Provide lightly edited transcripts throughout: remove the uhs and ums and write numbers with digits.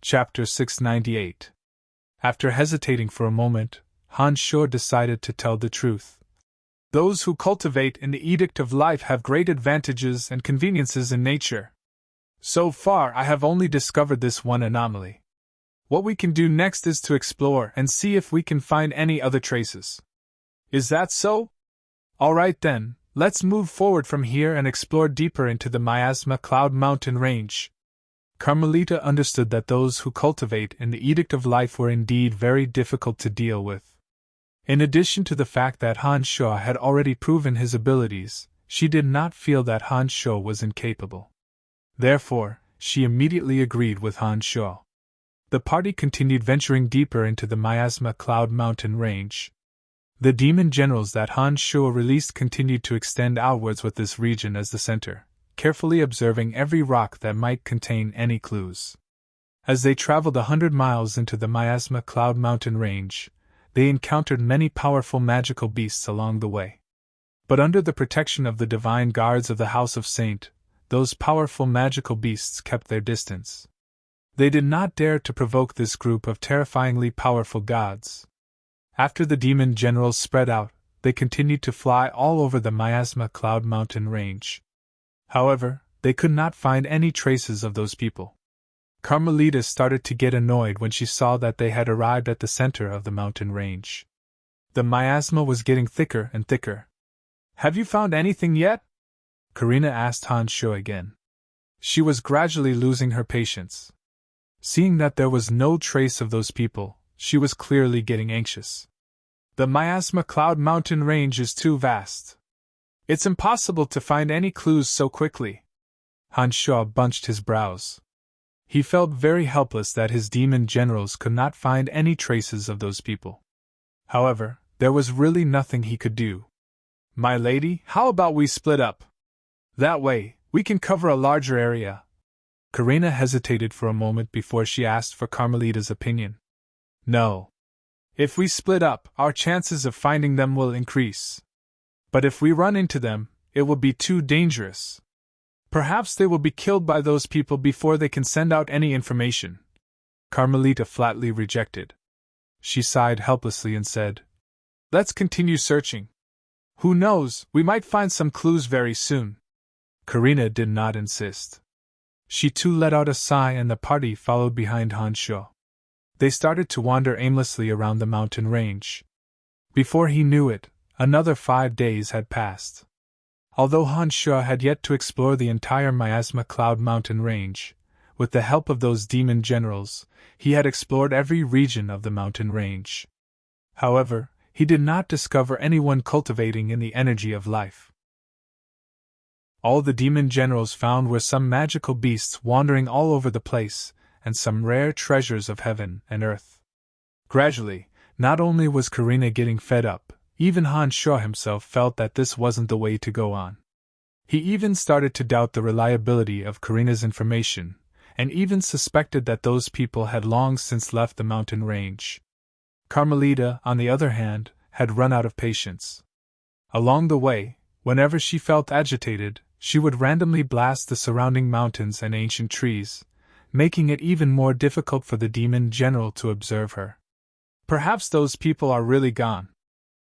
Chapter 698. After hesitating for a moment, Han Shuo decided to tell the truth. Those who cultivate in the Edict of Life have great advantages and conveniences in nature. So far, I have only discovered this one anomaly. What we can do next is to explore and see if we can find any other traces. Is that so? Alright then, let's move forward from here and explore deeper into the Miasma Cloud Mountain Range. Carmelita understood that those who cultivate in the Edict of Life were indeed very difficult to deal with. In addition to the fact that Han Shuo had already proven his abilities, she did not feel that Han Shuo was incapable. Therefore, she immediately agreed with Han Shuo. The party continued venturing deeper into the Miasma Cloud Mountain Range. The demon generals that Han Shuo released continued to extend outwards with this region as the center, carefully observing every rock that might contain any clues. As they traveled 100 miles into the Miasma Cloud Mountain Range, they encountered many powerful magical beasts along the way. But under the protection of the divine guards of the House of Saint, those powerful magical beasts kept their distance. They did not dare to provoke this group of terrifyingly powerful gods. After the demon generals spread out, they continued to fly all over the Miasma Cloud Mountain Range. However, they could not find any traces of those people. Carmelita started to get annoyed when she saw that they had arrived at the center of the mountain range. The miasma was getting thicker and thicker. "Have you found anything yet?" Karina asked Han Shuo again. She was gradually losing her patience. Seeing that there was no trace of those people, she was clearly getting anxious. The Miasma Cloud Mountain Range is too vast. It's impossible to find any clues so quickly. Han Shuo bunched his brows. He felt very helpless that his demon generals could not find any traces of those people. However, there was really nothing he could do. "My lady, how about we split up? That way, we can cover a larger area." Karina hesitated for a moment before she asked for Carmelita's opinion. "No. If we split up, our chances of finding them will increase. But if we run into them, it will be too dangerous. Perhaps they will be killed by those people before they can send out any information." Carmelita flatly rejected. She sighed helplessly and said, "Let's continue searching. Who knows, we might find some clues very soon." Karina did not insist. She too let out a sigh and the party followed behind Han Shuo. They started to wander aimlessly around the mountain range. Before he knew it, another 5 days had passed. Although Han Shuo had yet to explore the entire Miasma Cloud Mountain Range, with the help of those demon generals, he had explored every region of the mountain range. However, he did not discover anyone cultivating in the energy of life. All the demon generals found were some magical beasts wandering all over the place, and some rare treasures of heaven and earth. Gradually, not only was Karina getting fed up, even Han Shuo himself felt that this wasn't the way to go on. He even started to doubt the reliability of Karina's information, and even suspected that those people had long since left the mountain range. Carmelita, on the other hand, had run out of patience. Along the way, whenever she felt agitated, she would randomly blast the surrounding mountains and ancient trees, making it even more difficult for the demon general to observe her. "Perhaps those people are really gone.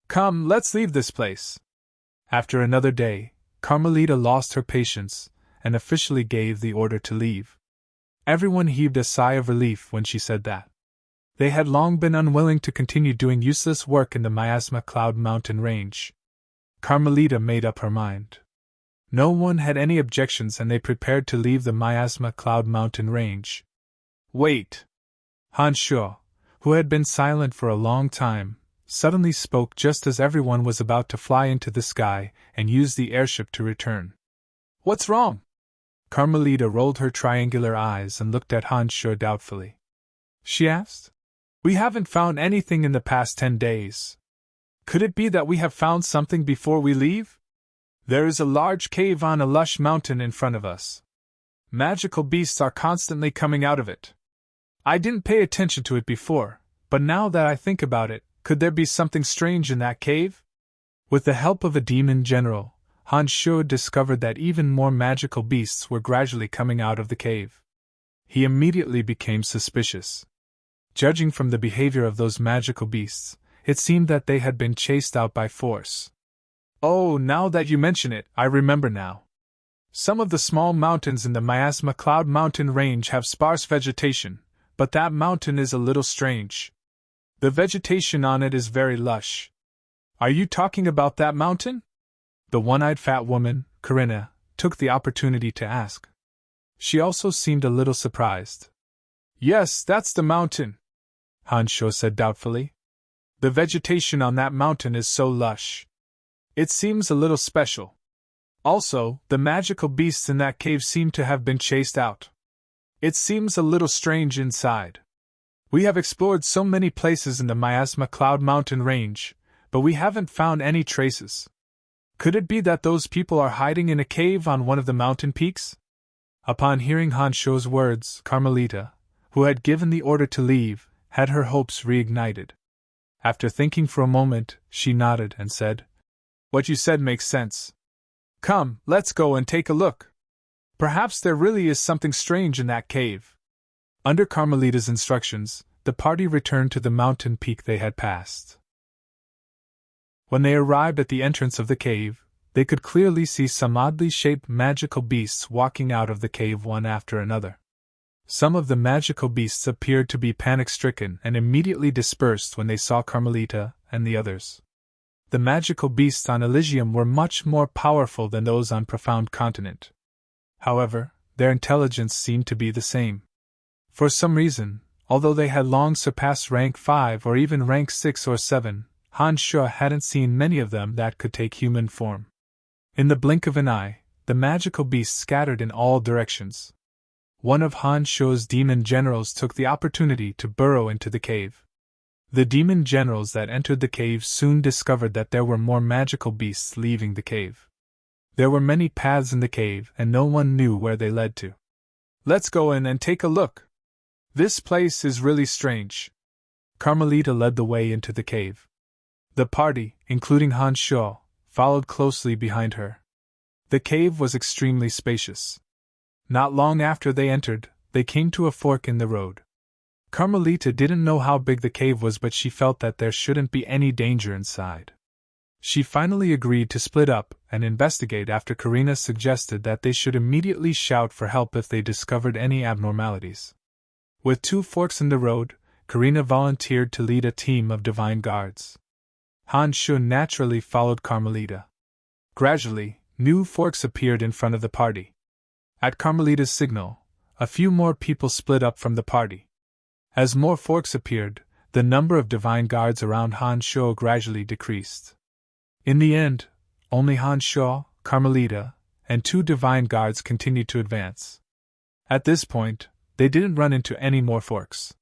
Come, let's leave this place." After another day, Carmelita lost her patience and officially gave the order to leave. Everyone heaved a sigh of relief when she said that. They had long been unwilling to continue doing useless work in the Miasma Cloud Mountain Range. Carmelita made up her mind. No one had any objections and they prepared to leave the Miasma Cloud Mountain Range. "Wait!" Han Shuo, who had been silent for a long time, suddenly spoke just as everyone was about to fly into the sky and use the airship to return. "What's wrong?" Carmelita rolled her triangular eyes and looked at Han Shuo doubtfully. She asked, "We haven't found anything in the past 10 days. Could it be that we have found something before we leave? There is a large cave on a lush mountain in front of us. Magical beasts are constantly coming out of it. I didn't pay attention to it before, but now that I think about it, could there be something strange in that cave?" With the help of a demon general, Han Shuo discovered that even more magical beasts were gradually coming out of the cave. He immediately became suspicious. Judging from the behavior of those magical beasts, it seemed that they had been chased out by force. Oh, now that you mention it, I remember now. Some of the small mountains in the Miasma Cloud Mountain range have sparse vegetation, but that mountain is a little strange. The vegetation on it is very lush. Are you talking about that mountain? The one-eyed fat woman, Corinna, took the opportunity to ask. She also seemed a little surprised. Yes, that's the mountain, Hansho said doubtfully. The vegetation on that mountain is so lush. It seems a little special. Also, the magical beasts in that cave seem to have been chased out. It seems a little strange inside. We have explored so many places in the Miasma Cloud Mountain range, but we haven't found any traces. Could it be that those people are hiding in a cave on one of the mountain peaks? Upon hearing Hansho's words, Carmelita, who had given the order to leave, had her hopes reignited. After thinking for a moment, she nodded and said, "What you said makes sense. Come, let's go and take a look. Perhaps there really is something strange in that cave." Under Carmelita's instructions, the party returned to the mountain peak they had passed. When they arrived at the entrance of the cave, they could clearly see some oddly shaped magical beasts walking out of the cave one after another. Some of the magical beasts appeared to be panic-stricken and immediately dispersed when they saw Carmelita and the others. The magical beasts on Elysium were much more powerful than those on Profound Continent. However, their intelligence seemed to be the same. For some reason, although they had long surpassed rank 5 or even rank 6 or 7, Hansho hadn't seen many of them that could take human form. In the blink of an eye, the magical beasts scattered in all directions. One of Hansho's demon generals took the opportunity to burrow into the cave. The demon generals that entered the cave soon discovered that there were more magical beasts leaving the cave. There were many paths in the cave and no one knew where they led to. "Let's go in and take a look. This place is really strange." Carmelita led the way into the cave. The party, including Hansho, followed closely behind her. The cave was extremely spacious. Not long after they entered, they came to a fork in the road. Carmelita didn't know how big the cave was, but she felt that there shouldn't be any danger inside. She finally agreed to split up and investigate after Karina suggested that they should immediately shout for help if they discovered any abnormalities. With 2 forks in the road, Karina volunteered to lead a team of divine guards. Hansho naturally followed Carmelita. Gradually, new forks appeared in front of the party. At Carmelita's signal, a few more people split up from the party. As more forks appeared, the number of divine guards around Hansho gradually decreased. In the end, only Hansho, Carmelita, and 2 divine guards continued to advance. At this point, they didn't run into any more forks.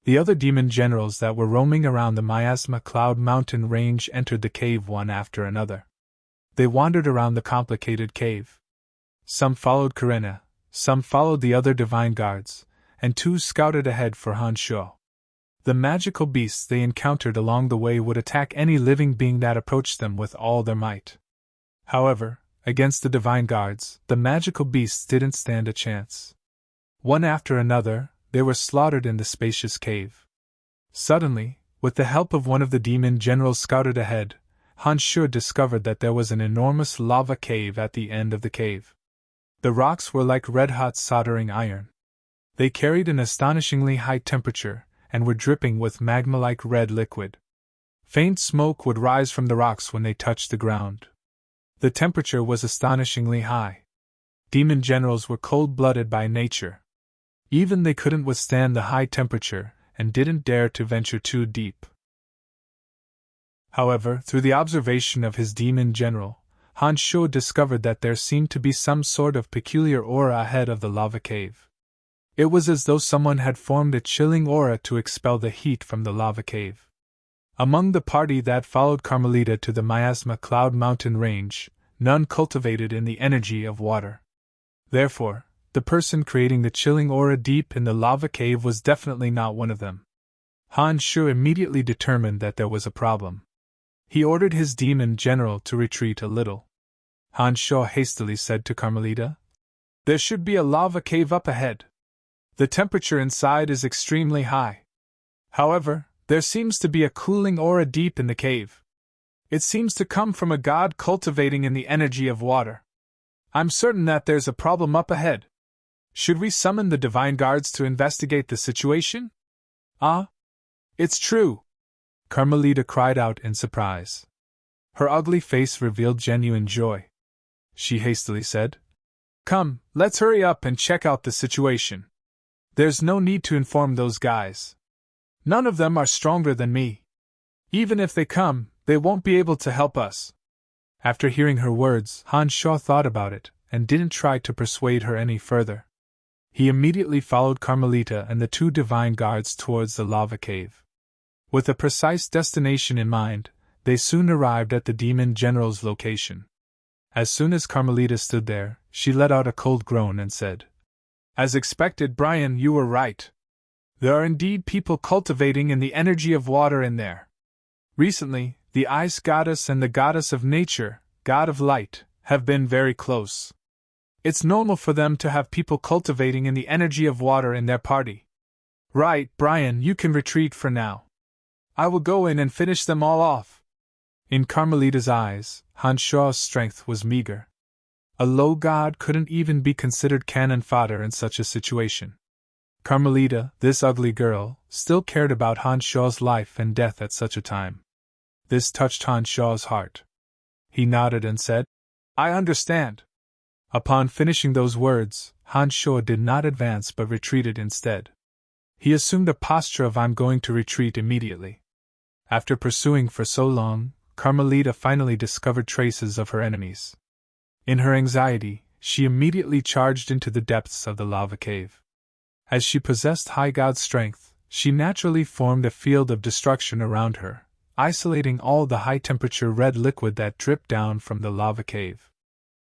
The other demon generals that were roaming around the Miasma Cloud Mountain range entered the cave one after another. They wandered around the complicated cave. Some followed Corinna, some followed the other divine guards, and 2 scouted ahead for Hansho. The magical beasts they encountered along the way would attack any living being that approached them with all their might. However, against the divine guards, the magical beasts didn't stand a chance. One after another, they were slaughtered in the spacious cave. Suddenly, with the help of one of the demon generals scouted ahead, Hansho discovered that there was an enormous lava cave at the end of the cave. The rocks were like red-hot soldering iron. They carried an astonishingly high temperature, and were dripping with magma-like red liquid. Faint smoke would rise from the rocks when they touched the ground. The temperature was astonishingly high. Demon generals were cold-blooded by nature. Even they couldn't withstand the high temperature, and didn't dare to venture too deep. However, through the observation of his demon general, Hansho discovered that there seemed to be some sort of peculiar aura ahead of the lava cave. It was as though someone had formed a chilling aura to expel the heat from the lava cave. Among the party that followed Carmelita to the Miasma Cloud Mountain range, none cultivated in the energy of water. Therefore, the person creating the chilling aura deep in the lava cave was definitely not one of them. Hansho immediately determined that there was a problem. He ordered his demon general to retreat a little. Hansho hastily said to Carmelita, "There should be a lava cave up ahead. The temperature inside is extremely high. However, there seems to be a cooling aura deep in the cave. It seems to come from a god cultivating in the energy of water. I'm certain that there's a problem up ahead. Should we summon the divine guards to investigate the situation? Ah? It's true! Carmelita cried out in surprise. Her ugly face revealed genuine joy. She hastily said, "Come, let's hurry up and check out the situation. There's no need to inform those guys. None of them are stronger than me. Even if they come, they won't be able to help us." After hearing her words, Han Shaw thought about it and didn't try to persuade her any further. He immediately followed Carmelita and the two divine guards towards the lava cave. With a precise destination in mind, they soon arrived at the demon general's location. As soon as Carmelita stood there, she let out a cold groan and said, "As expected, Brian, you were right. There are indeed people cultivating in the energy of water in there. Recently, the ice goddess and the goddess of nature, god of light, have been very close. It's normal for them to have people cultivating in the energy of water in their party. Right, Brian, you can retreat for now. I will go in and finish them all off." In Carmelita's eyes, Han Shaw's strength was meager. A low god couldn't even be considered cannon fodder in such a situation. Carmelita, this ugly girl, still cared about Han Shaw's life and death at such a time. This touched Han Shaw's heart. He nodded and said, "I understand." Upon finishing those words, Han Shaw did not advance but retreated instead. He assumed a posture of "I'm going to retreat immediately." After pursuing for so long, Carmelita finally discovered traces of her enemies. In her anxiety, she immediately charged into the depths of the lava cave. As she possessed high god strength, she naturally formed a field of destruction around her, isolating all the high-temperature red liquid that dripped down from the lava cave.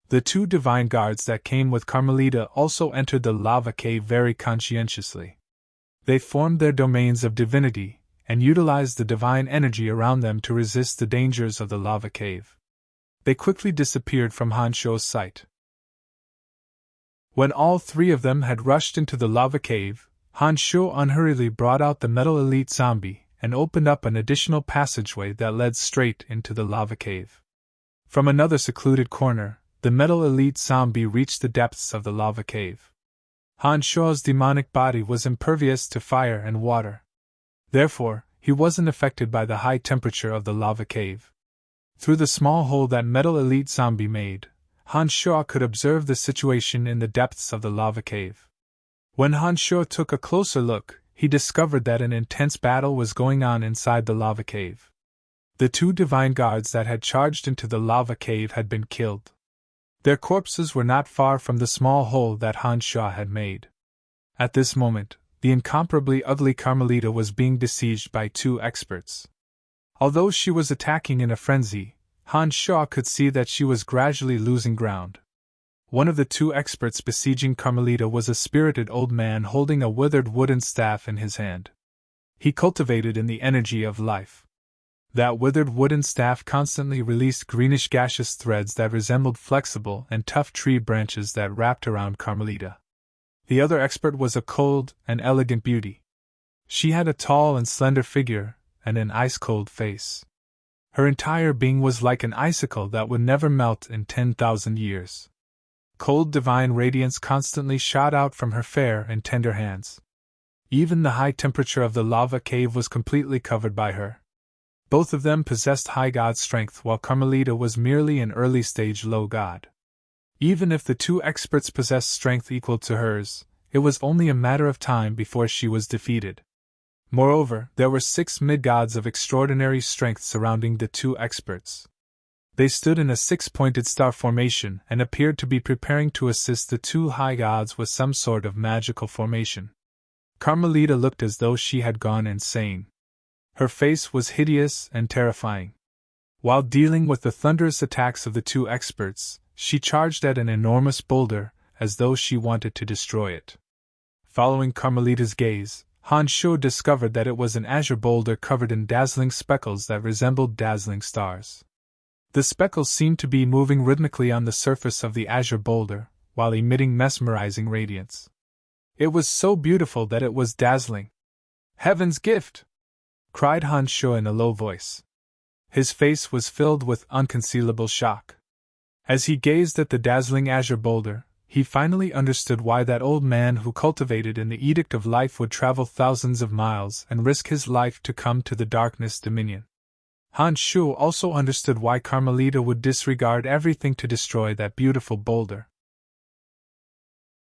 The two divine guards that came with Carmelita also entered the lava cave very conscientiously. They formed their domains of divinity, and utilized the divine energy around them to resist the dangers of the lava cave. They quickly disappeared from Han Shaw's sight. When all three of them had rushed into the lava cave, Han Shaw unhurriedly brought out the metal elite zombie and opened up an additional passageway that led straight into the lava cave. From another secluded corner, the metal elite zombie reached the depths of the lava cave. Han Shaw's demonic body was impervious to fire and water. Therefore, he wasn't affected by the high temperature of the lava cave. Through the small hole that metal elite zombie made, Han Shaw could observe the situation in the depths of the lava cave. When Han Shaw took a closer look, he discovered that an intense battle was going on inside the lava cave. The two divine guards that had charged into the lava cave had been killed. Their corpses were not far from the small hole that Han Shaw had made. At this moment, the incomparably ugly Carmelita was being besieged by two experts. Although she was attacking in a frenzy, Han Shaw could see that she was gradually losing ground. One of the two experts besieging Carmelita was a spirited old man holding a withered wooden staff in his hand. He cultivated in the energy of life. That withered wooden staff constantly released greenish gaseous threads that resembled flexible and tough tree branches that wrapped around Carmelita. The other expert was a cold and elegant beauty. She had a tall and slender figure and an ice-cold face. Her entire being was like an icicle that would never melt in 10,000 years. Cold divine radiance constantly shot out from her fair and tender hands. Even the high temperature of the lava cave was completely covered by her. Both of them possessed high god strength while Carmelita was merely an early-stage low god. Even if the two experts possessed strength equal to hers, it was only a matter of time before she was defeated. Moreover, there were 6 mid-gods of extraordinary strength surrounding the two experts. They stood in a 6-pointed star formation and appeared to be preparing to assist the two high gods with some sort of magical formation. Carmelita looked as though she had gone insane. Her face was hideous and terrifying. While dealing with the thunderous attacks of the two experts, she charged at an enormous boulder, as though she wanted to destroy it. Following Carmelita's gaze, Han Shaw discovered that it was an azure boulder covered in dazzling speckles that resembled dazzling stars. The speckles seemed to be moving rhythmically on the surface of the azure boulder, while emitting mesmerizing radiance. It was so beautiful that it was dazzling. "Heaven's gift!" cried Han Sho in a low voice. His face was filled with unconcealable shock. As he gazed at the dazzling azure boulder, he finally understood why that old man who cultivated in the Edict of Life would travel thousands of miles and risk his life to come to the Darkness Dominion. Han Sho also understood why Carmelita would disregard everything to destroy that beautiful boulder.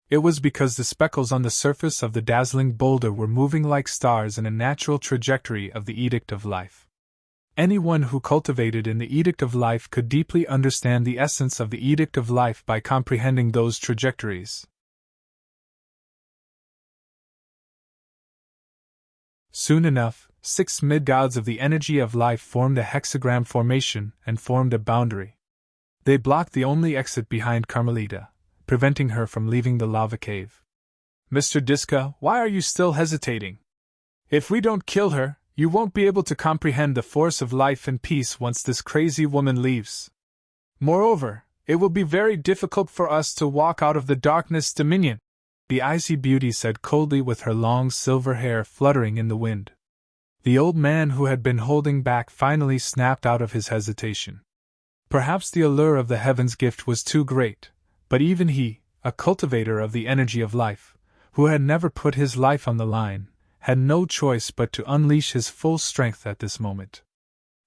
It was because the speckles on the surface of the dazzling boulder were moving like stars in a natural trajectory of the Edict of Life. Anyone who cultivated in the Edict of Life could deeply understand the essence of the Edict of Life by comprehending those trajectories. Soon enough, 6 mid-gods of the energy of life formed a hexagram formation and formed a boundary. They blocked the only exit behind Carmelita, preventing her from leaving the lava cave. "Mr. Diska, why are you still hesitating? If we don't kill her, you won't be able to comprehend the force of life and peace once this crazy woman leaves. Moreover, it will be very difficult for us to walk out of the Darkness Dominion," the icy beauty said coldly with her long silver hair fluttering in the wind. The old man who had been holding back finally snapped out of his hesitation. Perhaps the allure of the Heaven's Gift was too great, but even he, a cultivator of the energy of life, who had never put his life on the line, had no choice but to unleash his full strength at this moment.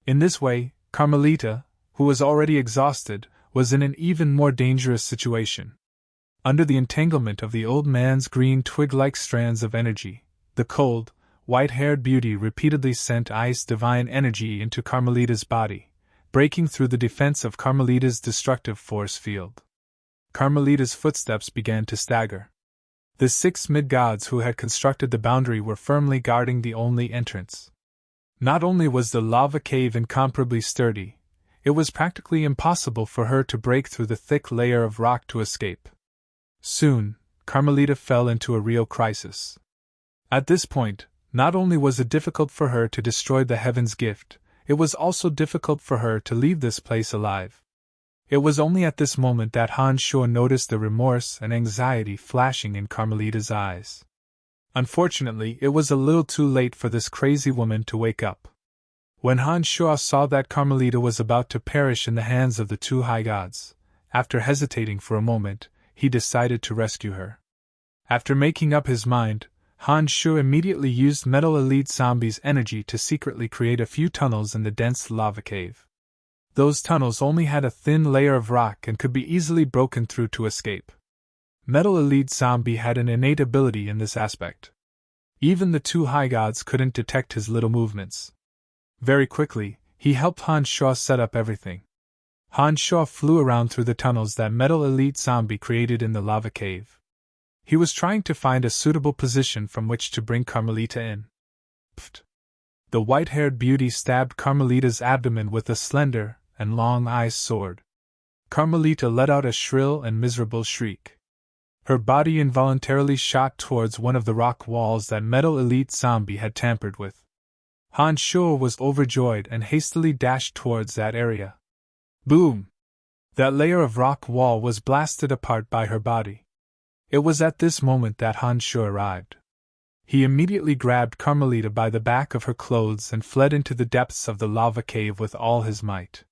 In this way, Carmelita, who was already exhausted, was in an even more dangerous situation. Under the entanglement of the old man's green twig-like strands of energy, the cold, white-haired beauty repeatedly sent ice divine energy into Carmelita's body, breaking through the defense of Carmelita's destructive force field. Carmelita's footsteps began to stagger. The 6 mid-gods who had constructed the boundary were firmly guarding the only entrance. Not only was the lava cave incomparably sturdy, it was practically impossible for her to break through the thick layer of rock to escape. Soon, Carmelita fell into a real crisis. At this point, not only was it difficult for her to destroy the Heaven's Gift, it was also difficult for her to leave this place alive. It was only at this moment that Han Sho noticed the remorse and anxiety flashing in Carmelita's eyes. Unfortunately, it was a little too late for this crazy woman to wake up. When Han Sho saw that Carmelita was about to perish in the hands of the 2 high gods, after hesitating for a moment, he decided to rescue her. After making up his mind, Han Sho immediately used Metal Elite Zombie's energy to secretly create a few tunnels in the dense lava cave. Those tunnels only had a thin layer of rock and could be easily broken through to escape. Metal Elite Zombie had an innate ability in this aspect. Even the 2 high gods couldn't detect his little movements. Very quickly, he helped Han Sho set up everything. Han Sho flew around through the tunnels that Metal Elite Zombie created in the lava cave. He was trying to find a suitable position from which to bring Carmelita in. Pfft! The white-haired beauty stabbed Carmelita's abdomen with a slender and long-eyed sword. Carmelita let out a shrill and miserable shriek. Her body involuntarily shot towards one of the rock walls that Metal Elite Zombie had tampered with. Han Sho was overjoyed and hastily dashed towards that area. Boom! That layer of rock wall was blasted apart by her body. It was at this moment that Han Sho arrived. He immediately grabbed Carmelita by the back of her clothes and fled into the depths of the lava cave with all his might.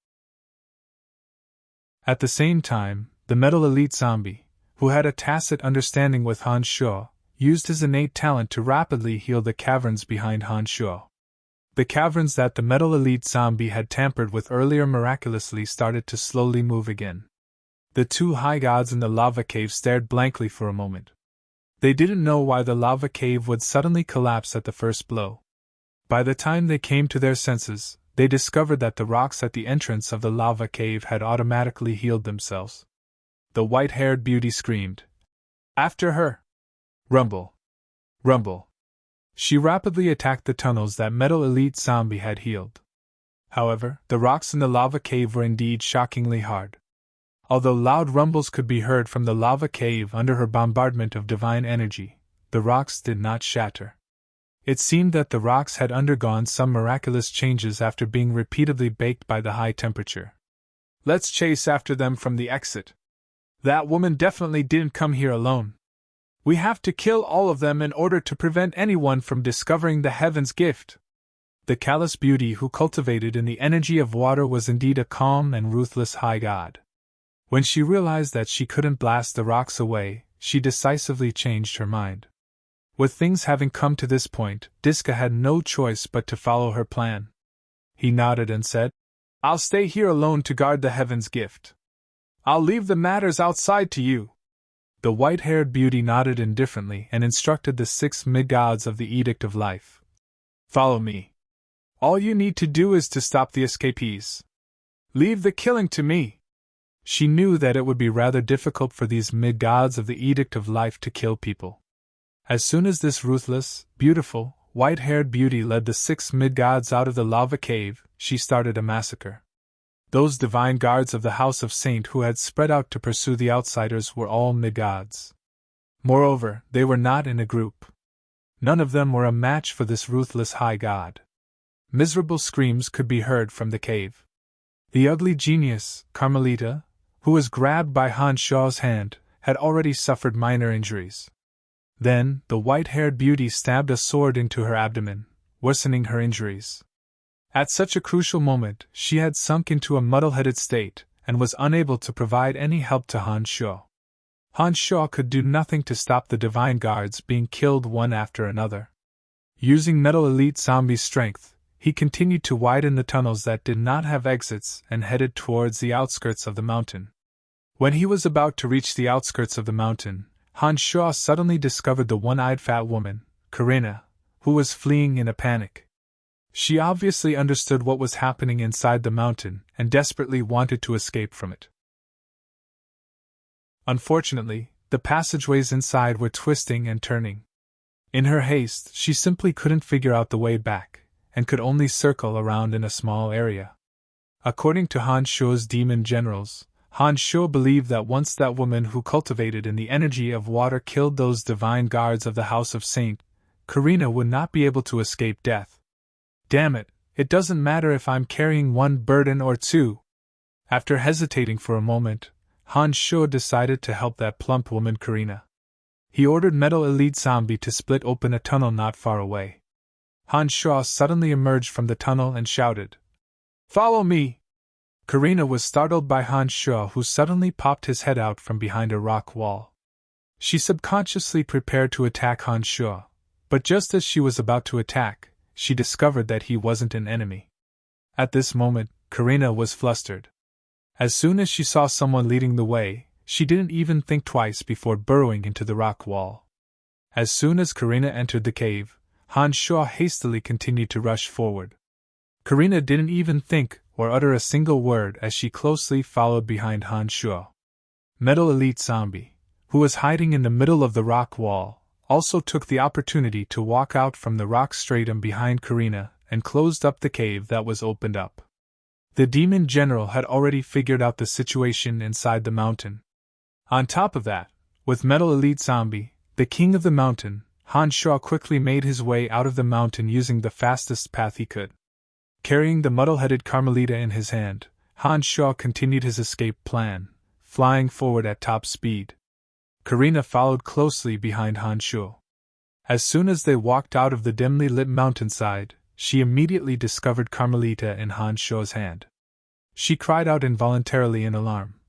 At the same time, the Metal Elite Zombie, who had a tacit understanding with Han Sho, used his innate talent to rapidly heal the caverns behind Han Sho. The caverns that the Metal Elite Zombie had tampered with earlier miraculously started to slowly move again. The 2 high gods in the lava cave stared blankly for a moment. They didn't know why the lava cave would suddenly collapse at the first blow. By the time they came to their senses, they discovered that the rocks at the entrance of the lava cave had automatically healed themselves. The white-haired beauty screamed, "After her! Rumble! Rumble!" She rapidly attacked the tunnels that Metal Elite Zombie had healed. However, the rocks in the lava cave were indeed shockingly hard. Although loud rumbles could be heard from the lava cave under her bombardment of divine energy, the rocks did not shatter. It seemed that the rocks had undergone some miraculous changes after being repeatedly baked by the high temperature. "Let's chase after them from the exit. That woman definitely didn't come here alone," We have to kill all of them in order to prevent anyone from discovering the heaven's gift. The callous beauty who cultivated in the energy of water was indeed a calm and ruthless high god. When she realized that she couldn't blast the rocks away, she decisively changed her mind. With things having come to this point, Diska had no choice but to follow her plan. He nodded and said, "I'll stay here alone to guard the heaven's gift. I'll leave the matters outside to you." The white-haired beauty nodded indifferently and instructed the 6 mid-gods of the Edict of Life. "Follow me. All you need to do is to stop the escapees. Leave the killing to me." She knew that it would be rather difficult for these mid-gods of the Edict of Life to kill people. As soon as this ruthless, beautiful, white-haired beauty led the 6 mid-gods out of the lava cave, she started a massacre. Those divine guards of the House of Saint who had spread out to pursue the outsiders were all mid-gods. Moreover, they were not in a group. None of them were a match for this ruthless high god. Miserable screams could be heard from the cave. The ugly genius, Carmelita, who was grabbed by Han Shaw's hand, had already suffered minor injuries. Then, the white-haired beauty stabbed a sword into her abdomen, worsening her injuries. At such a crucial moment, she had sunk into a muddle-headed state, and was unable to provide any help to Han Shaw. Han Shaw could do nothing to stop the divine guards being killed one after another. Using Metal Elite Zombie's strength, he continued to widen the tunnels that did not have exits and headed towards the outskirts of the mountain. When he was about to reach the outskirts of the mountain, Han Shaw suddenly discovered the one-eyed fat woman, Karina, who was fleeing in a panic. She obviously understood what was happening inside the mountain and desperately wanted to escape from it. Unfortunately, the passageways inside were twisting and turning. In her haste, she simply couldn't figure out the way back, and could only circle around in a small area. According to Han Shaw's demon generals, Han Shaw believed that once that woman who cultivated in the energy of water killed those divine guards of the House of Saint, Karina would not be able to escape death. Damn it, it doesn't matter if I'm carrying one burden or two. After hesitating for a moment, Han Shaw decided to help that plump woman Karina. He ordered Metal Elite Zombie to split open a tunnel not far away. Han Shaw suddenly emerged from the tunnel and shouted, "Follow me!" Karina was startled by Han Shaw, who suddenly popped his head out from behind a rock wall. She subconsciously prepared to attack Han Shaw, but just as she was about to attack, she discovered that he wasn't an enemy. At this moment, Karina was flustered. As soon as she saw someone leading the way, she didn't even think twice before burrowing into the rock wall. As soon as Karina entered the cave, Han Shaw hastily continued to rush forward. Karina didn't even think or utter a single word as she closely followed behind Han Shaw. Metal Elite Zombie, who was hiding in the middle of the rock wall, also took the opportunity to walk out from the rock stratum behind Karina and closed up the cave that was opened up. The demon general had already figured out the situation inside the mountain. On top of that, with Metal Elite Zombie, the king of the mountain, Han Shaw quickly made his way out of the mountain using the fastest path he could. Carrying the muddle-headed Carmelita in his hand, Han Shaw continued his escape plan, flying forward at top speed. Karina followed closely behind Han Shaw. As soon as they walked out of the dimly lit mountainside, she immediately discovered Carmelita in Han Shaw's hand. She cried out involuntarily in alarm.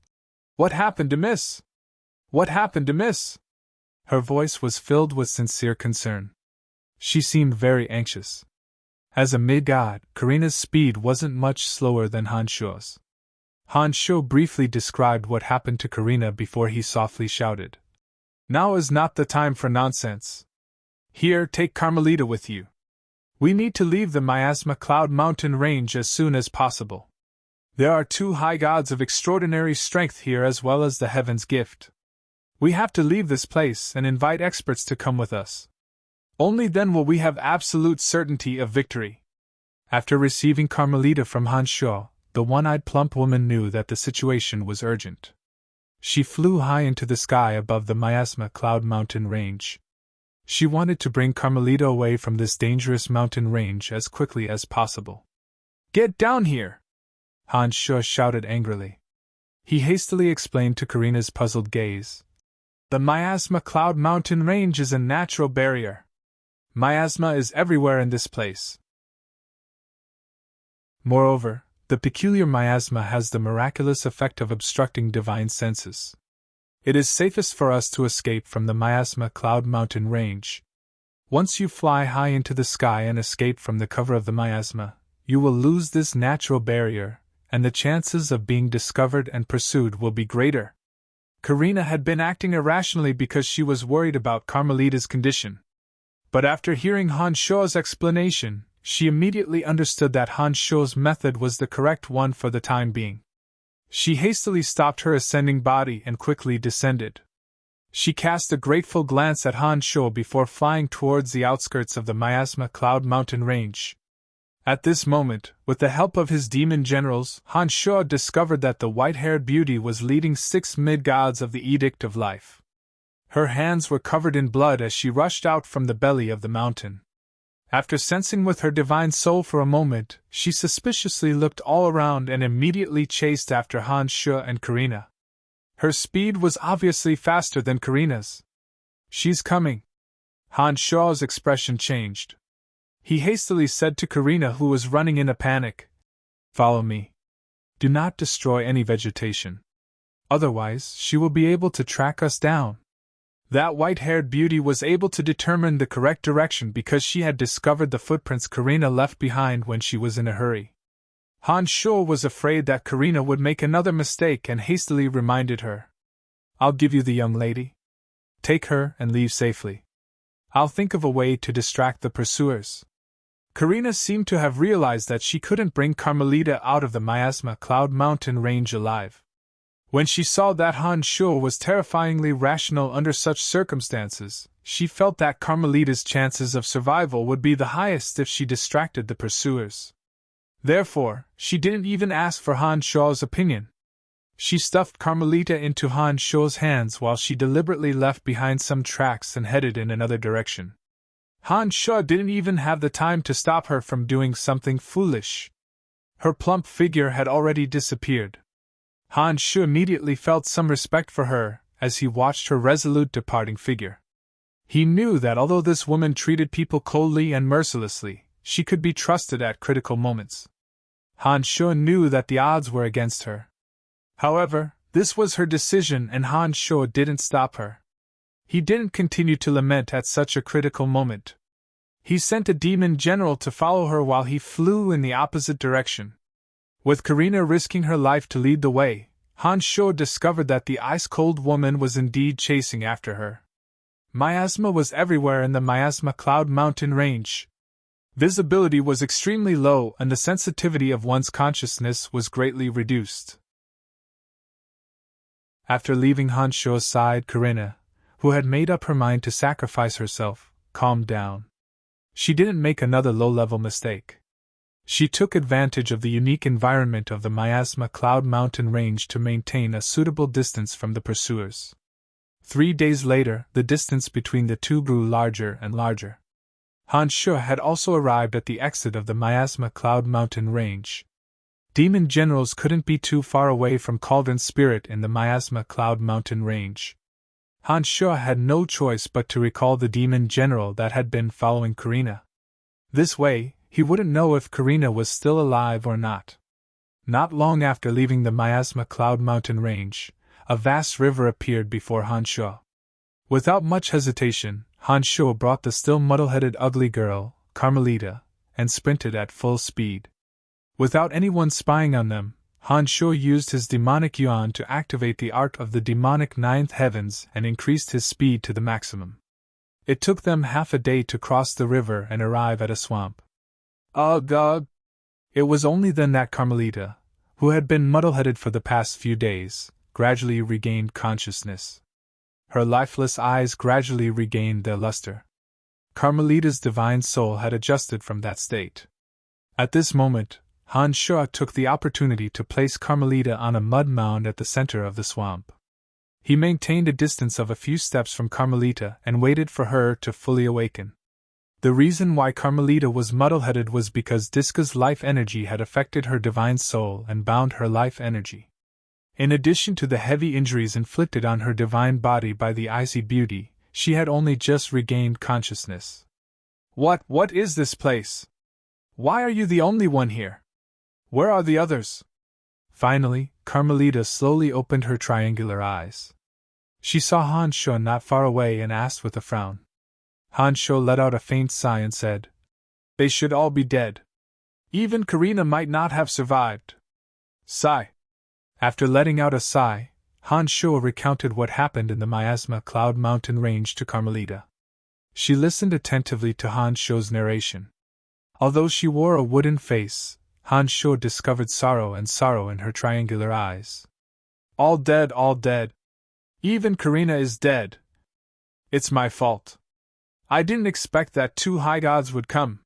"What happened to Miss? What happened to Miss?" Her voice was filled with sincere concern. She seemed very anxious. As a mid-god, Karina's speed wasn't much slower than Han Shaw's. Han Shaw briefly described what happened to Karina before he softly shouted, "Now is not the time for nonsense. Here, take Carmelita with you. We need to leave the Miasma Cloud Mountain range as soon as possible. There are 2 high gods of extraordinary strength here as well as the Heaven's Gift. We have to leave this place and invite experts to come with us. Only then will we have absolute certainty of victory." After receiving Carmelita from Han Shaw, the one-eyed plump woman knew that the situation was urgent. She flew high into the sky above the Miasma Cloud Mountain range. She wanted to bring Carmelita away from this dangerous mountain range as quickly as possible. "Get down here!" Han Shaw shouted angrily. He hastily explained to Karina's puzzled gaze. The Miasma Cloud Mountain Range is a natural barrier. Miasma is everywhere in this place. Moreover, the peculiar miasma has the miraculous effect of obstructing divine senses. It is safest for us to escape from the Miasma Cloud Mountain Range. Once you fly high into the sky and escape from the cover of the miasma, you will lose this natural barrier, and the chances of being discovered and pursued will be greater. Karina had been acting irrationally because she was worried about Carmelita's condition. But after hearing Han Shuo's explanation, she immediately understood that Han Shuo's method was the correct one for the time being. She hastily stopped her ascending body and quickly descended. She cast a grateful glance at Han Shuo before flying towards the outskirts of the Miasma Cloud Mountain Range. At this moment, with the help of his demon generals, Han Shuo discovered that the white-haired beauty was leading 6 mid-gods of the Edict of Life. Her hands were covered in blood as she rushed out from the belly of the mountain. After sensing with her divine soul for a moment, she suspiciously looked all around and immediately chased after Han Shuo and Karina. Her speed was obviously faster than Karina's. "She's coming." Han Shuo's expression changed. He hastily said to Karina, who was running in a panic, "Follow me. Do not destroy any vegetation. Otherwise, she will be able to track us down." That white-haired beauty was able to determine the correct direction because she had discovered the footprints Karina left behind when she was in a hurry. Han Shuo was afraid that Karina would make another mistake and hastily reminded her, "I'll give you the young lady. Take her and leave safely. I'll think of a way to distract the pursuers." Karina seemed to have realized that she couldn't bring Carmelita out of the Miasma Cloud Mountain Range alive. When she saw that Han Shuo was terrifyingly rational under such circumstances, she felt that Carmelita's chances of survival would be the highest if she distracted the pursuers. Therefore, she didn't even ask for Han Shuo's opinion. She stuffed Carmelita into Han Shuo's hands while she deliberately left behind some tracks and headed in another direction. Han Shuo didn't even have the time to stop her from doing something foolish. Her plump figure had already disappeared. Han Shuo immediately felt some respect for her as he watched her resolute departing figure. He knew that although this woman treated people coldly and mercilessly, she could be trusted at critical moments. Han Shuo knew that the odds were against her. However, this was her decision and Han Shuo didn't stop her. He didn't continue to lament at such a critical moment. He sent a demon general to follow her while he flew in the opposite direction. With Karina risking her life to lead the way, Han Shuo discovered that the ice-cold woman was indeed chasing after her. Miasma was everywhere in the Miasma Cloud Mountain Range. Visibility was extremely low and the sensitivity of one's consciousness was greatly reduced. After leaving Han Shuo's side, Karina, who had made up her mind to sacrifice herself, calmed down. She didn't make another low-level mistake. She took advantage of the unique environment of the Miasma Cloud Mountain Range to maintain a suitable distance from the pursuers. 3 days later, the distance between the two grew larger and larger. Han Shuo had also arrived at the exit of the Miasma Cloud Mountain Range. Demon generals couldn't be too far away from Cauldron Spirit in the Miasma Cloud Mountain Range. Han Shuo had no choice but to recall the demon general that had been following Karina. This way, he wouldn't know if Karina was still alive or not. Not long after leaving the Miasma Cloud Mountain Range, a vast river appeared before Han Shuo. Without much hesitation, Han Shuo brought the still muddle-headed ugly girl, Carmelita, and sprinted at full speed. Without anyone spying on them, Han Shuo used his demonic yuan to activate the art of the demonic ninth heavens and increased his speed to the maximum. It took them half a day to cross the river and arrive at a swamp. Oh God! It was only then that Carmelita, who had been muddle-headed for the past few days, gradually regained consciousness. Her lifeless eyes gradually regained their luster. Carmelita's divine soul had adjusted from that state. At this moment, Han Shuo took the opportunity to place Carmelita on a mud mound at the center of the swamp. He maintained a distance of a few steps from Carmelita and waited for her to fully awaken. The reason why Carmelita was muddle-headed was because Diska's life energy had affected her divine soul and bound her life energy. In addition to the heavy injuries inflicted on her divine body by the icy beauty, she had only just regained consciousness. What is this place? Why are you the only one here? Where are the others? Finally, Carmelita slowly opened her triangular eyes. She saw Han Sho not far away and asked with a frown. Han Sho let out a faint sigh and said, "They should all be dead. Even Karina might not have survived." Sigh. After letting out a sigh, Han Sho recounted what happened in the Miasma Cloud Mountain range to Carmelita. She listened attentively to Han Sho's narration. Although she wore a wooden face, Han Sho discovered sorrow in her triangular eyes. All dead, all dead. Even Karina is dead. It's my fault. I didn't expect that two high gods would come.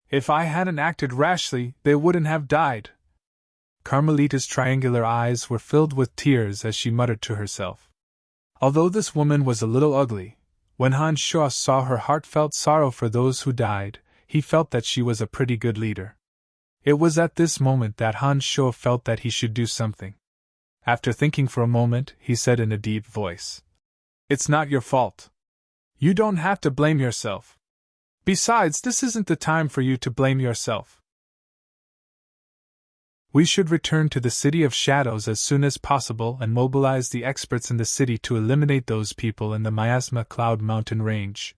If I hadn't acted rashly, they wouldn't have died. Carmelita's triangular eyes were filled with tears as she muttered to herself. Although this woman was a little ugly, when Han Sho saw her heartfelt sorrow for those who died, he felt that she was a pretty good leader. It was at this moment that Han Sho felt that he should do something. After thinking for a moment, he said in a deep voice, "It's not your fault. You don't have to blame yourself. Besides, this isn't the time for you to blame yourself. We should return to the City of Shadows as soon as possible and mobilize the experts in the city to eliminate those people in the Miasma Cloud Mountain range.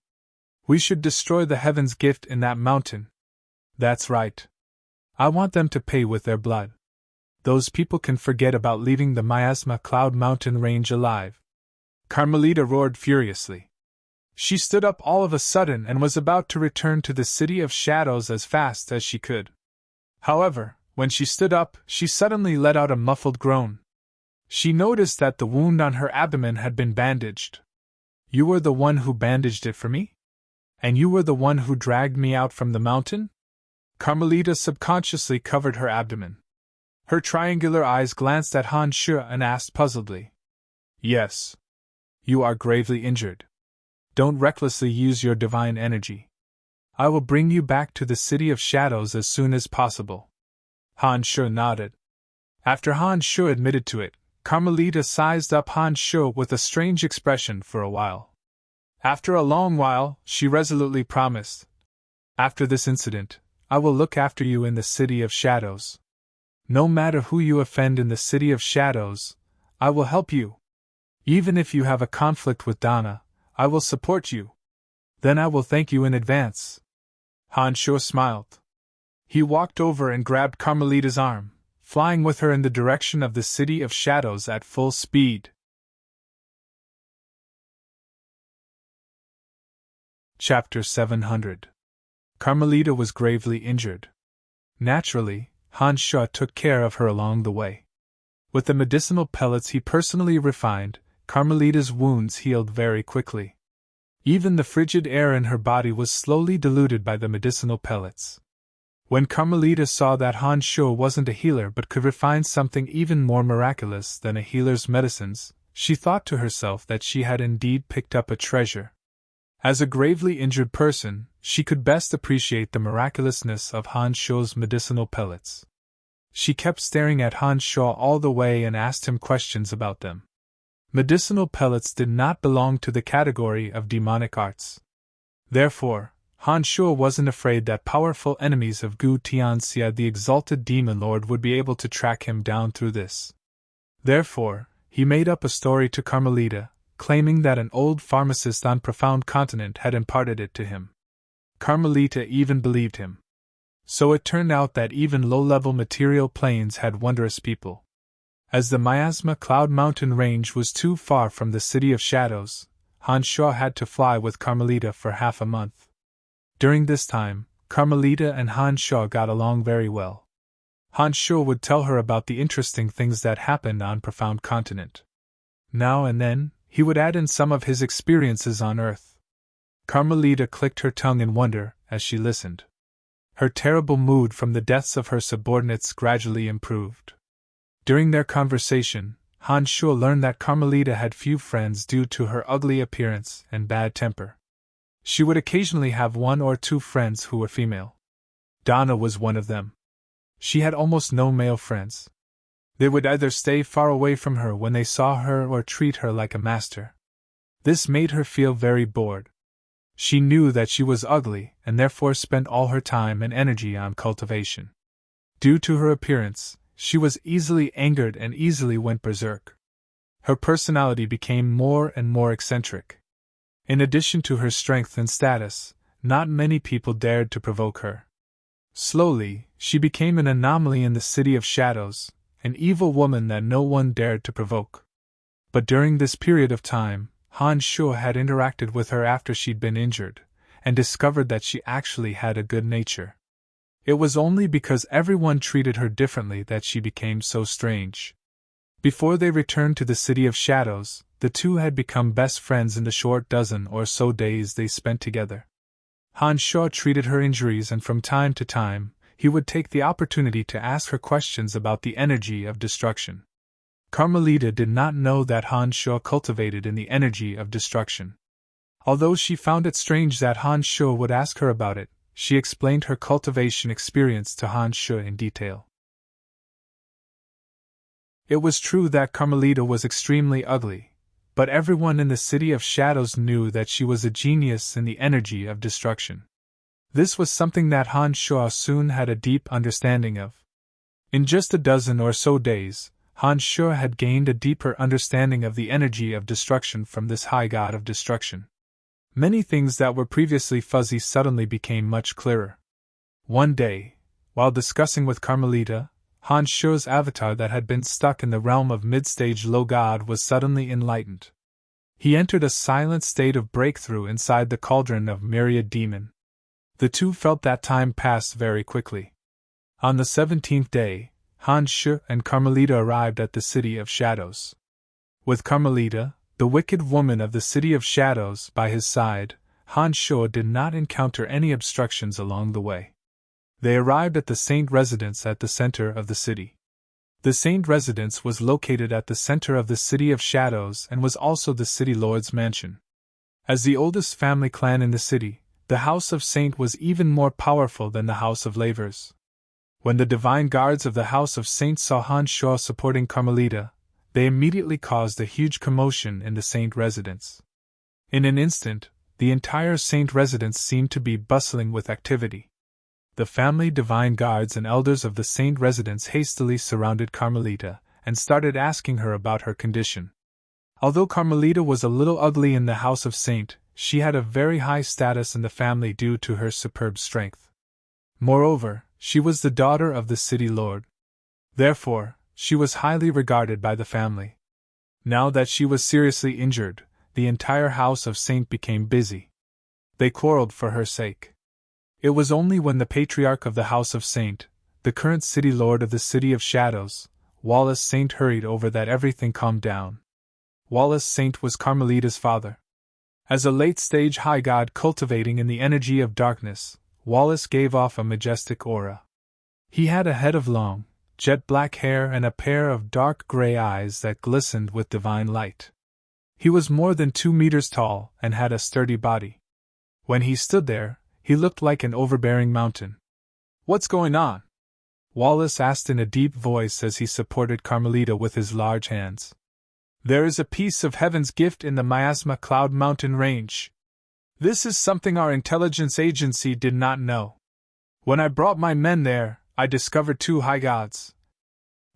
We should destroy the Heaven's Gift in that mountain. That's right. I want them to pay with their blood. Those people can forget about leaving the Miasma Cloud Mountain range alive." Carmelita roared furiously. She stood up all of a sudden and was about to return to the City of Shadows as fast as she could. However, when she stood up, she suddenly let out a muffled groan. She noticed that the wound on her abdomen had been bandaged. "You were the one who bandaged it for me? And you were the one who dragged me out from the mountain?" Carmelita subconsciously covered her abdomen. Her triangular eyes glanced at Han Sho and asked puzzledly, "Yes. You are gravely injured. Don't recklessly use your divine energy. I will bring you back to the City of Shadows as soon as possible." Han Sho nodded. After Han Sho admitted to it, Carmelita sized up Han Sho with a strange expression for a while. After a long while, she resolutely promised, "After this incident, I will look after you in the City of Shadows. No matter who you offend in the City of Shadows, I will help you. Even if you have a conflict with Donna, I will support you. Then I will thank you in advance." Han Sho smiled. He walked over and grabbed Carmelita's arm, flying with her in the direction of the City of Shadows at full speed. Chapter 700. Carmelita was gravely injured. Naturally, Han Sho took care of her along the way. With the medicinal pellets he personally refined, Carmelita's wounds healed very quickly. Even the frigid air in her body was slowly diluted by the medicinal pellets. When Carmelita saw that Han Sho wasn't a healer but could refine something even more miraculous than a healer's medicines, she thought to herself that she had indeed picked up a treasure. As a gravely injured person, she could best appreciate the miraculousness of Han Sho's medicinal pellets. She kept staring at Han Sho all the way and asked him questions about them. Medicinal pellets did not belong to the category of demonic arts. Therefore, Han Sho wasn't afraid that powerful enemies of Gu Tianxia, the exalted demon lord, would be able to track him down through this. Therefore, he made up a story to Carmelita, claiming that an old pharmacist on Profound Continent had imparted it to him. Carmelita even believed him. So it turned out that even low-level material planes had wondrous people. As the Miasma Cloud Mountain range was too far from the City of Shadows, Han Sho had to fly with Carmelita for half a month. During this time, Carmelita and Han Sho got along very well. Han Sho would tell her about the interesting things that happened on Profound Continent. Now and then, he would add in some of his experiences on Earth. Carmelita clicked her tongue in wonder as she listened. Her terrible mood from the deaths of her subordinates gradually improved. During their conversation, Han Sho learned that Carmelita had few friends due to her ugly appearance and bad temper. She would occasionally have one or two friends who were female. Donna was one of them. She had almost no male friends. They would either stay far away from her when they saw her or treat her like a master. This made her feel very bored. She knew that she was ugly and therefore spent all her time and energy on cultivation. Due to her appearance, she was easily angered and easily went berserk. Her personality became more and more eccentric. In addition to her strength and status, not many people dared to provoke her. Slowly, she became an anomaly in the City of Shadows, an evil woman that no one dared to provoke. But during this period of time, Han Shuo had interacted with her after she'd been injured, and discovered that she actually had a good nature. It was only because everyone treated her differently that she became so strange. Before they returned to the City of Shadows, the two had become best friends in the short dozen or so days they spent together. Han Shuo treated her injuries, and from time to time, he would take the opportunity to ask her questions about the energy of destruction. Carmelita did not know that Han Shuo cultivated in the energy of destruction. Although she found it strange that Han Shuo would ask her about it, she explained her cultivation experience to Han Shuo in detail. It was true that Carmelita was extremely ugly, but everyone in the City of Shadows knew that she was a genius in the energy of destruction. This was something that Han Shuo soon had a deep understanding of. In just a dozen or so days, Han Shuo had gained a deeper understanding of the energy of destruction from this high god of destruction. Many things that were previously fuzzy suddenly became much clearer. One day, while discussing with Carmelita, Han Shuo's avatar that had been stuck in the realm of mid-stage low god was suddenly enlightened. He entered a silent state of breakthrough inside the cauldron of myriad demon. The two felt that time passed very quickly. On the 17th day, Han Shuo and Carmelita arrived at the City of Shadows. With Carmelita, the wicked woman of the City of Shadows, by his side, Han Shuo did not encounter any obstructions along the way. They arrived at the Saint residence at the center of the city. The Saint residence was located at the center of the City of Shadows and was also the City Lord's mansion. As the oldest family clan in the city, the House of Saint was even more powerful than the House of Lavers. When the divine guards of the House of Saint saw Han Shuo supporting Carmelita, they immediately caused a huge commotion in the Saint residence. In an instant, the entire Saint residence seemed to be bustling with activity. The family divine guards and elders of the Saint residence hastily surrounded Carmelita and started asking her about her condition. Although Carmelita was a little ugly in the House of Saint, she had a very high status in the family due to her superb strength. Moreover, she was the daughter of the City Lord. Therefore, she was highly regarded by the family. Now that she was seriously injured, the entire House of Saint became busy. They quarreled for her sake. It was only when the patriarch of the House of Saint, the current City Lord of the City of Shadows, Wallace Saint, hurried over that everything calmed down. Wallace Saint was Carmelita's father. As a late-stage high god cultivating in the energy of darkness, Wallace gave off a majestic aura. He had a head of long, jet-black hair and a pair of dark gray eyes that glistened with divine light. He was more than 2 meters tall and had a sturdy body. When he stood there, he looked like an overbearing mountain. "What's going on?" Wallace asked in a deep voice as he supported Carmelita with his large hands. "There is a piece of heaven's gift in the Miasma Cloud Mountain range. This is something our intelligence agency did not know. When I brought my men there, I discovered 2 high gods."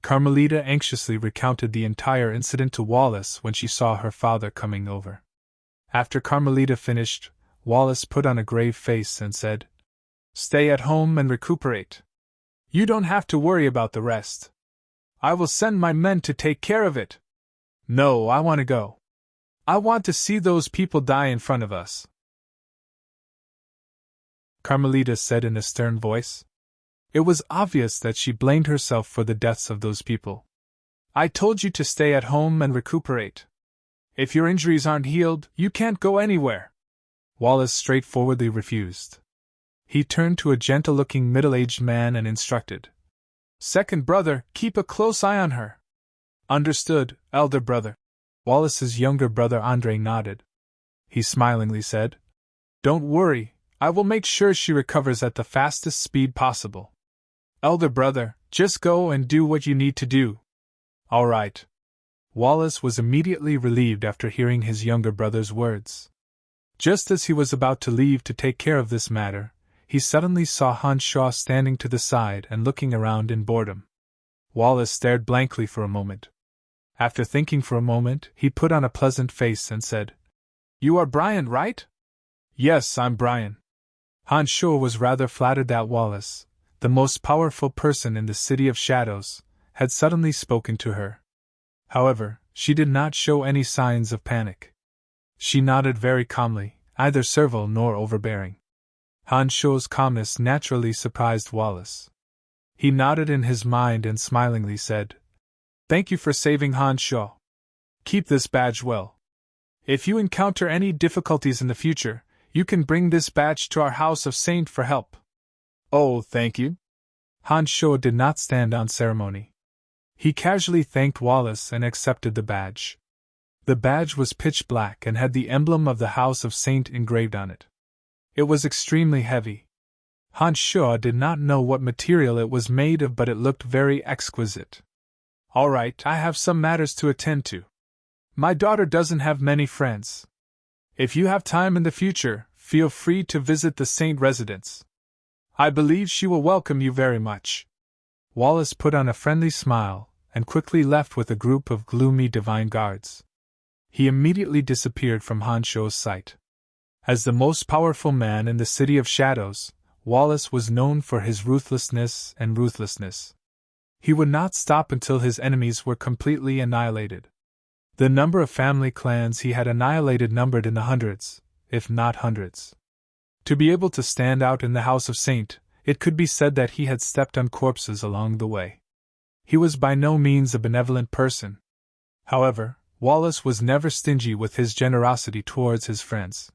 Carmelita anxiously recounted the entire incident to Wallace when she saw her father coming over. After Carmelita finished, Wallace put on a grave face and said, "Stay at home and recuperate. You don't have to worry about the rest. I will send my men to take care of it." "No, I want to go. I want to see those people die in front of us," Carmelita said in a stern voice. It was obvious that she blamed herself for the deaths of those people. "I told you to stay at home and recuperate. If your injuries aren't healed, you can't go anywhere." Wallace straightforwardly refused. He turned to a gentle-looking middle-aged man and instructed, "Second brother, keep a close eye on her." "Understood, elder brother." Wallace's younger brother Andre nodded. He smilingly said, "Don't worry, I will make sure she recovers at the fastest speed possible. Elder brother, just go and do what you need to do. All right. Wallace was immediately relieved after hearing his younger brother's words. Just as he was about to leave to take care of this matter, he suddenly saw Hans Shaw standing to the side and looking around in boredom. Wallace stared blankly for a moment. After thinking for a moment, he put on a pleasant face and said, "You are Brian, right?" "Yes, I'm Brian." Hans Shaw was rather flattered that Wallace, the most powerful person in the City of Shadows, had suddenly spoken to her. However, she did not show any signs of panic. She nodded very calmly, neither servile nor overbearing. Hans Shaw's calmness naturally surprised Wallace. He nodded in his mind and smilingly said, "Thank you for saving Hans Shaw. Keep this badge well. If you encounter any difficulties in the future, you can bring this badge to our House of Saint for help." "Oh, thank you." Hans Shaw did not stand on ceremony. He casually thanked Wallace and accepted the badge. The badge was pitch black and had the emblem of the House of Saint engraved on it. It was extremely heavy. Hans Shaw did not know what material it was made of, but it looked very exquisite. "All right, I have some matters to attend to. My daughter doesn't have many friends. If you have time in the future, feel free to visit the Saint residence. I believe she will welcome you very much." Wallace put on a friendly smile and quickly left with a group of gloomy divine guards. He immediately disappeared from Hans Shaw's sight. As the most powerful man in the City of Shadows, Wallace was known for his ruthlessness and ruthlessness. He would not stop until his enemies were completely annihilated. The number of family clans he had annihilated numbered in the hundreds, if not hundreds. To be able to stand out in the House of Saint, it could be said that he had stepped on corpses along the way. He was by no means a benevolent person. However, Wallace was never stingy with his generosity towards his friends.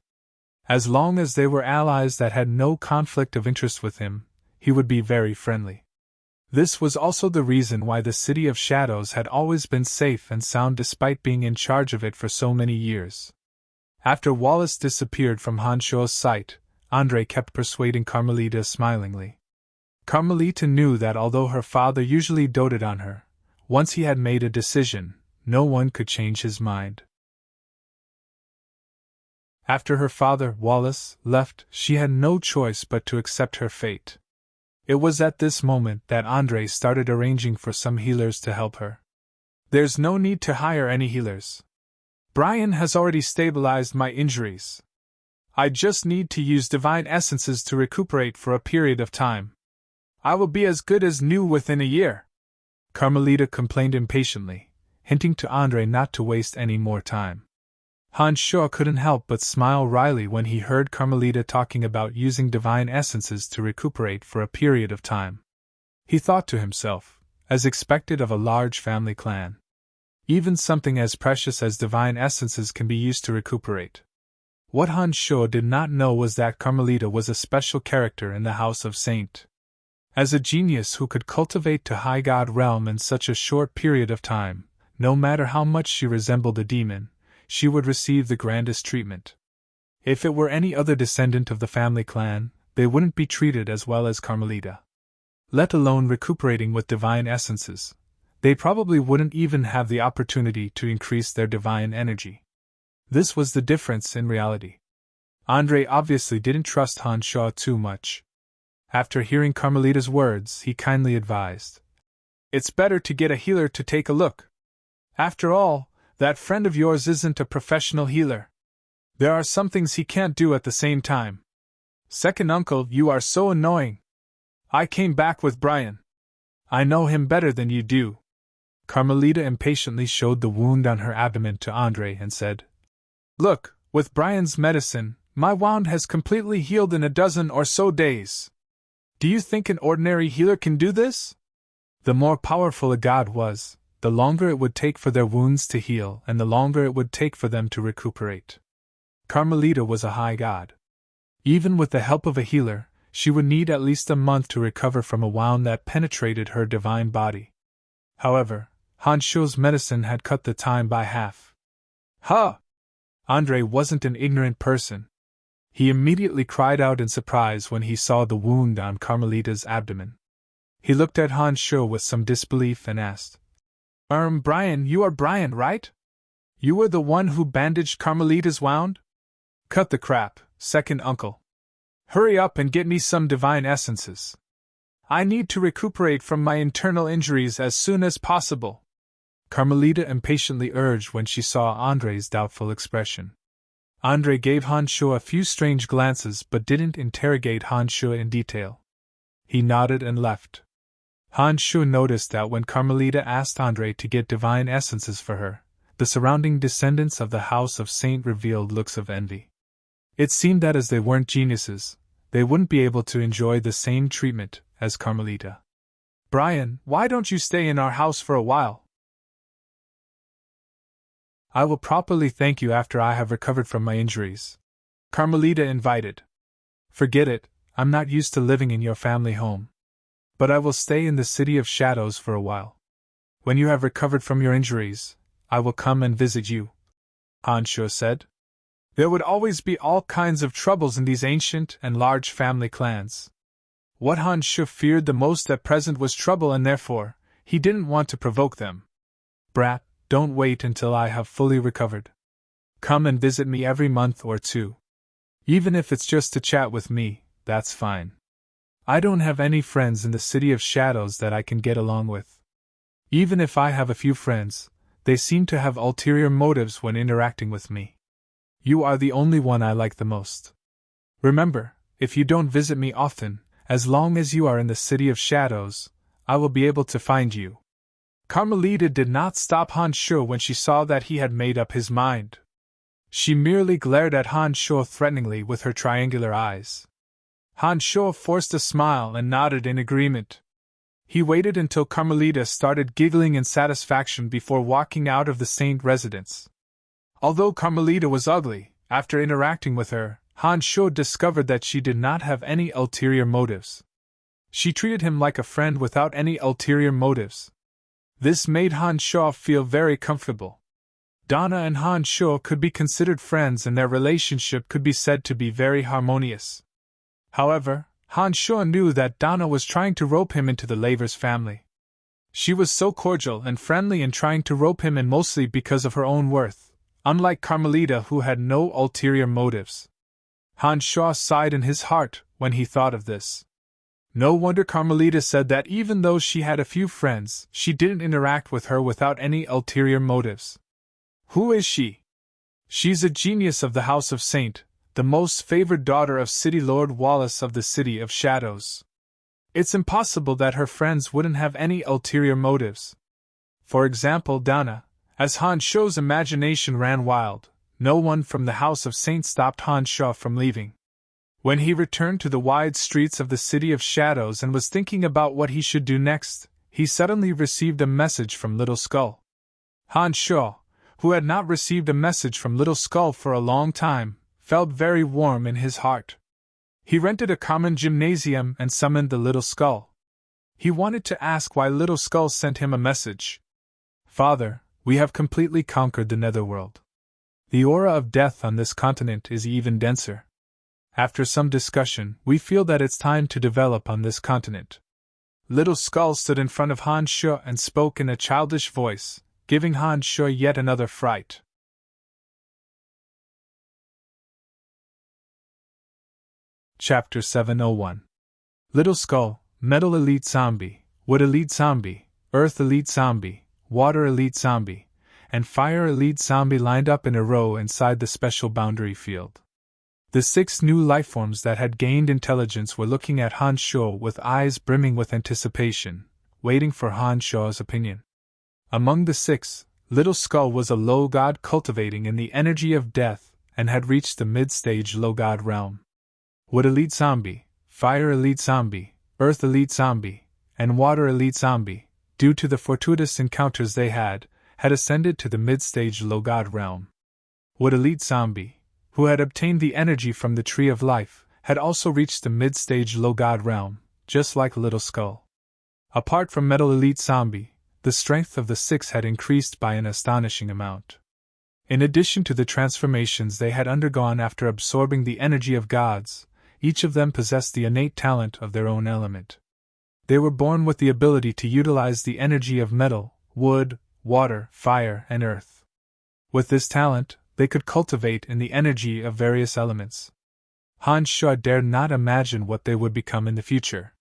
As long as they were allies that had no conflict of interest with him, he would be very friendly. This was also the reason why the City of Shadows had always been safe and sound despite being in charge of it for so many years. After Wallace disappeared from Hans Shaw's sight, Andre kept persuading Carmelita smilingly. Carmelita knew that although her father usually doted on her, once he had made a decision, no one could change his mind. After her father, Wallace, left, she had no choice but to accept her fate. It was at this moment that Andre started arranging for some healers to help her. "There's no need to hire any healers. Brian has already stabilized my injuries. I just need to use divine essences to recuperate for a period of time. I will be as good as new within a year," Carmelita complained impatiently, hinting to Andre not to waste any more time. Hans Shaw couldn't help but smile wryly when he heard Carmelita talking about using divine essences to recuperate for a period of time. He thought to himself, as expected of a large family clan. Even something as precious as divine essences can be used to recuperate. What Hans Shaw did not know was that Carmelita was a special character in the House of Saint. As a genius who could cultivate to high god realm in such a short period of time, no matter how much she resembled a demon, she would receive the grandest treatment. If it were any other descendant of the family clan, they wouldn't be treated as well as Carmelita. Let alone recuperating with divine essences, they probably wouldn't even have the opportunity to increase their divine energy. This was the difference in reality. Andre obviously didn't trust Hans Shaw too much. After hearing Carmelita's words, he kindly advised, "It's better to get a healer to take a look. After all, that friend of yours isn't a professional healer. There are some things he can't do at the same time. Second uncle, you are so annoying. I came back with Brian. I know him better than you do." Carmelita impatiently showed the wound on her abdomen to Andre and said, "Look, with Brian's medicine, my wound has completely healed in a dozen or so days. Do you think an ordinary healer can do this?" The more powerful a god was, the longer it would take for their wounds to heal and the longer it would take for them to recuperate. Carmelita was a high god. Even with the help of a healer, she would need at least a month to recover from a wound that penetrated her divine body. However, Hans Shaw's medicine had cut the time by half. "Huh!" Andre wasn't an ignorant person. He immediately cried out in surprise when he saw the wound on Carmelita's abdomen. He looked at Hans Shaw with some disbelief and asked, Brian, you are Brian, right? You were the one who bandaged Carmelita's wound? Cut the crap, second uncle. Hurry up and get me some divine essences. I need to recuperate from my internal injuries as soon as possible, Carmelita impatiently urged when she saw Andre's doubtful expression. Andre gave Hansho a few strange glances but didn't interrogate Hansho in detail. He nodded and left. Hansho noticed that when Carmelita asked Andre to get divine essences for her, the surrounding descendants of the House of Saint revealed looks of envy. It seemed that as they weren't geniuses, they wouldn't be able to enjoy the same treatment as Carmelita. Brian, why don't you stay in our house for a while? I will properly thank you after I have recovered from my injuries, Carmelita invited. Forget it, I'm not used to living in your family home. But I will stay in the City of Shadows for a while. When you have recovered from your injuries, I will come and visit you, Hansho said. There would always be all kinds of troubles in these ancient and large family clans. What Hansho feared the most at present was trouble, and therefore, he didn't want to provoke them. Brat, don't wait until I have fully recovered. Come and visit me every month or two. Even if it's just to chat with me, that's fine. I don't have any friends in the City of Shadows that I can get along with. Even if I have a few friends, they seem to have ulterior motives when interacting with me. You are the only one I like the most. Remember, if you don't visit me often, as long as you are in the City of Shadows, I will be able to find you. Carmelita did not stop Hansho when she saw that he had made up his mind. She merely glared at Hansho threateningly with her triangular eyes. Hansho forced a smile and nodded in agreement. He waited until Carmelita started giggling in satisfaction before walking out of the Saint residence. Although Carmelita was ugly, after interacting with her, Hansho discovered that she did not have any ulterior motives. She treated him like a friend without any ulterior motives. This made Hansho feel very comfortable. Donna and Hansho could be considered friends and their relationship could be said to be very harmonious. However, Hansho knew that Donna was trying to rope him into the Lavers family. She was so cordial and friendly in trying to rope him in mostly because of her own worth, unlike Carmelita who had no ulterior motives. Hansho sighed in his heart when he thought of this. No wonder Carmelita said that even though she had a few friends, she didn't interact with her without any ulterior motives. Who is she? She's a genius of the House of Saint, the most favored daughter of City Lord Wallace of the City of Shadows. It's impossible that her friends wouldn't have any ulterior motives. For example, Donna. As Hansho's imagination ran wild, no one from the House of Saint stopped Hansho from leaving. When he returned to the wide streets of the City of Shadows and was thinking about what he should do next, he suddenly received a message from Little Skull. Hansho, who had not received a message from Little Skull for a long time, felt very warm in his heart. He rented a common gymnasium and summoned the Little Skull. He wanted to ask why Little Skull sent him a message. Father, we have completely conquered the Netherworld. The aura of death on this continent is even denser. After some discussion, we feel that it's time to develop on this continent. Little Skull stood in front of Hansho and spoke in a childish voice, giving Hansho yet another fright. Chapter 701. Little Skull, Metal Elite Zombie, Wood Elite Zombie, Earth Elite Zombie, Water Elite Zombie, and Fire Elite Zombie lined up in a row inside the special boundary field. The 6 new lifeforms that had gained intelligence were looking at Hansho with eyes brimming with anticipation, waiting for Hansho's opinion. Among the 6, Little Skull was a low god cultivating in the energy of death and had reached the mid-stage low god realm. Wood Elite Zombie, Fire Elite Zombie, Earth Elite Zombie, and Water Elite Zombie, due to the fortuitous encounters they had ascended to the mid-stage low god realm. Wood Elite Zombie, who had obtained the energy from the Tree of Life, had also reached the mid-stage low god realm, just like Little Skull. Apart from Metal Elite Zombie, the strength of the 6 had increased by an astonishing amount. In addition to the transformations they had undergone after absorbing the energy of gods, each of them possessed the innate talent of their own element. They were born with the ability to utilize the energy of metal, wood, water, fire, and earth. With this talent, they could cultivate in the energy of various elements. Hans Shaw dared not imagine what they would become in the future.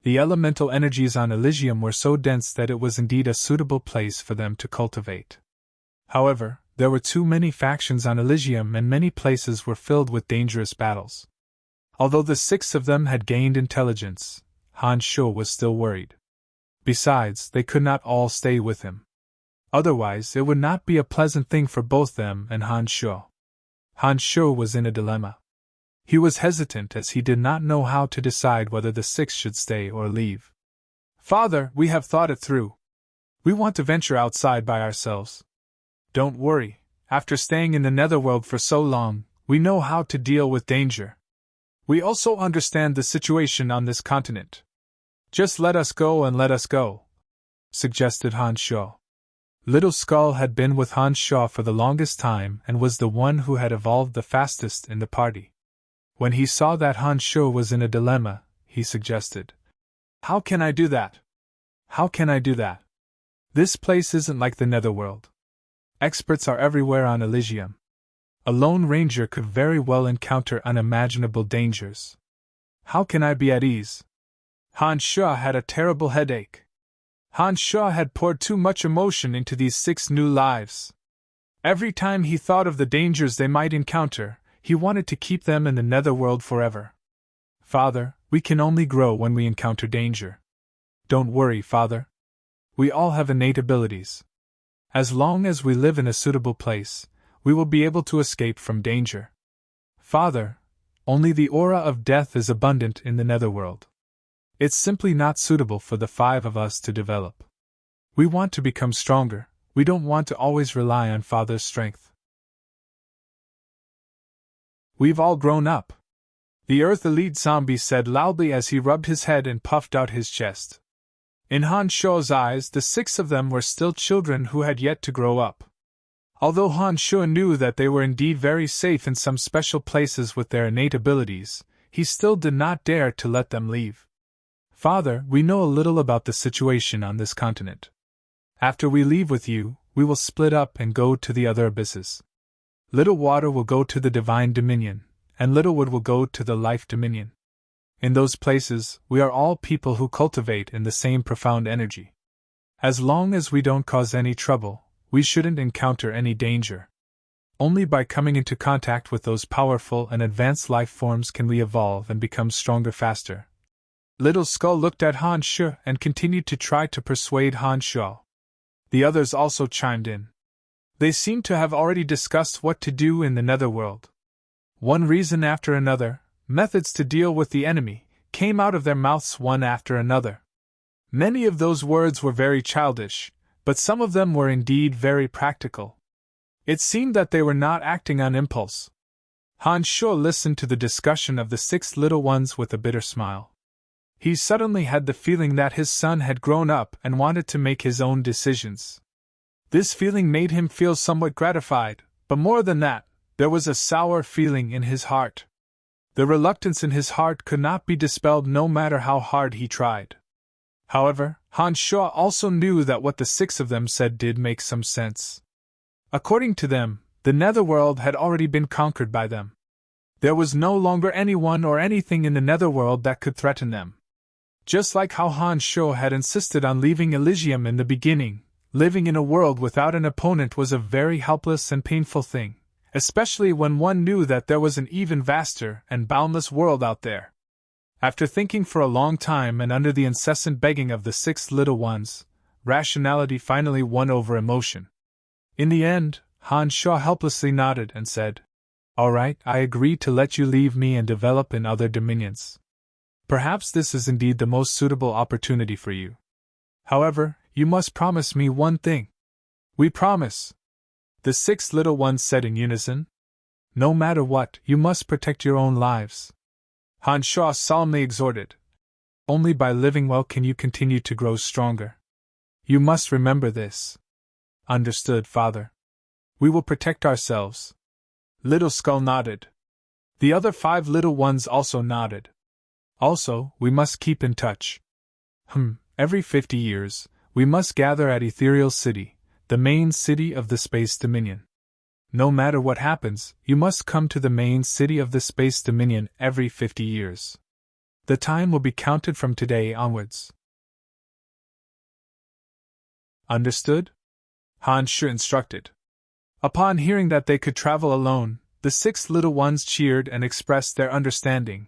The elemental energies on Elysium were so dense that it was indeed a suitable place for them to cultivate. However, there were too many factions on Elysium and many places were filled with dangerous battles. Although the 6 of them had gained intelligence, Hans Shaw was still worried. Besides, they could not all stay with him. Otherwise, it would not be a pleasant thing for both them and Hans Shaw. Hans Shaw was in a dilemma. He was hesitant as he did not know how to decide whether the 6 should stay or leave. "Father, we have thought it through. We want to venture outside by ourselves. Don't worry, after staying in the netherworld for so long, we know how to deal with danger. We also understand the situation on this continent. Just let us go and let us go," suggested Hans Shaw. Little Skull had been with Hans Shaw for the longest time and was the one who had evolved the fastest in the party. When he saw that Hans Shaw was in a dilemma, he suggested, "How can I do that? How can I do that? This place isn't like the netherworld. Experts are everywhere on Elysium. A lone ranger could very well encounter unimaginable dangers. How can I be at ease?" Hans Shaw had a terrible headache. Hans Shaw had poured too much emotion into these 6 new lives. Every time he thought of the dangers they might encounter, he wanted to keep them in the netherworld forever. "Father, we can only grow when we encounter danger. Don't worry, Father. We all have innate abilities. As long as we live in a suitable place, we will be able to escape from danger. Father, only the aura of death is abundant in the netherworld. It's simply not suitable for the 5 of us to develop. We want to become stronger, we don't want to always rely on Father's strength. We've all grown up," the Earth Elite Zombie said loudly as he rubbed his head and puffed out his chest. In Hans Shaw's eyes, the 6 of them were still children who had yet to grow up. Although Hans Shaw knew that they were indeed very safe in some special places with their innate abilities, he still did not dare to let them leave. "Father, we know a little about the situation on this continent. After we leave with you, we will split up and go to the other abysses. Little Water will go to the Divine Dominion, and Little Wood will go to the Life Dominion. In those places, we are all people who cultivate in the same profound energy. As long as we don't cause any trouble, we shouldn't encounter any danger. Only by coming into contact with those powerful and advanced life forms can we evolve and become stronger faster." Little Skull looked at Hans Shaw and continued to try to persuade Hans Shaw. The others also chimed in. They seemed to have already discussed what to do in the netherworld. One reason after another, methods to deal with the enemy, came out of their mouths one after another. Many of those words were very childish, but some of them were indeed very practical. It seemed that they were not acting on impulse. Hans Shaw listened to the discussion of the 6 little ones with a bitter smile. He suddenly had the feeling that his son had grown up and wanted to make his own decisions. This feeling made him feel somewhat gratified, but more than that, there was a sour feeling in his heart. The reluctance in his heart could not be dispelled no matter how hard he tried. However, Hans Shaw also knew that what the 6 of them said did make some sense. According to them, the netherworld had already been conquered by them. There was no longer anyone or anything in the netherworld that could threaten them. Just like how Hans Shaw had insisted on leaving Elysium in the beginning, living in a world without an opponent was a very helpless and painful thing, especially when one knew that there was an even vaster and boundless world out there. After thinking for a long time and under the incessant begging of the 6 little ones, rationality finally won over emotion. In the end, Hans Shaw helplessly nodded and said, "All right, I agree to let you leave me and develop in other dominions. Perhaps this is indeed the most suitable opportunity for you. However, you must promise me one thing." "We promise," the 6 little ones said in unison. "No matter what, you must protect your own lives," Hans Shaw solemnly exhorted. "Only by living well can you continue to grow stronger. You must remember this." "Understood, Father. We will protect ourselves." Little Skull nodded. The other 5 little ones also nodded. "Also, we must keep in touch. Every 50 years, we must gather at Ethereal City, the main city of the Space Dominion. No matter what happens, you must come to the main city of the Space Dominion every 50 years. The time will be counted from today onwards. Understood? Han Shu instructed. Upon hearing that they could travel alone, the 6 little ones cheered and expressed their understanding.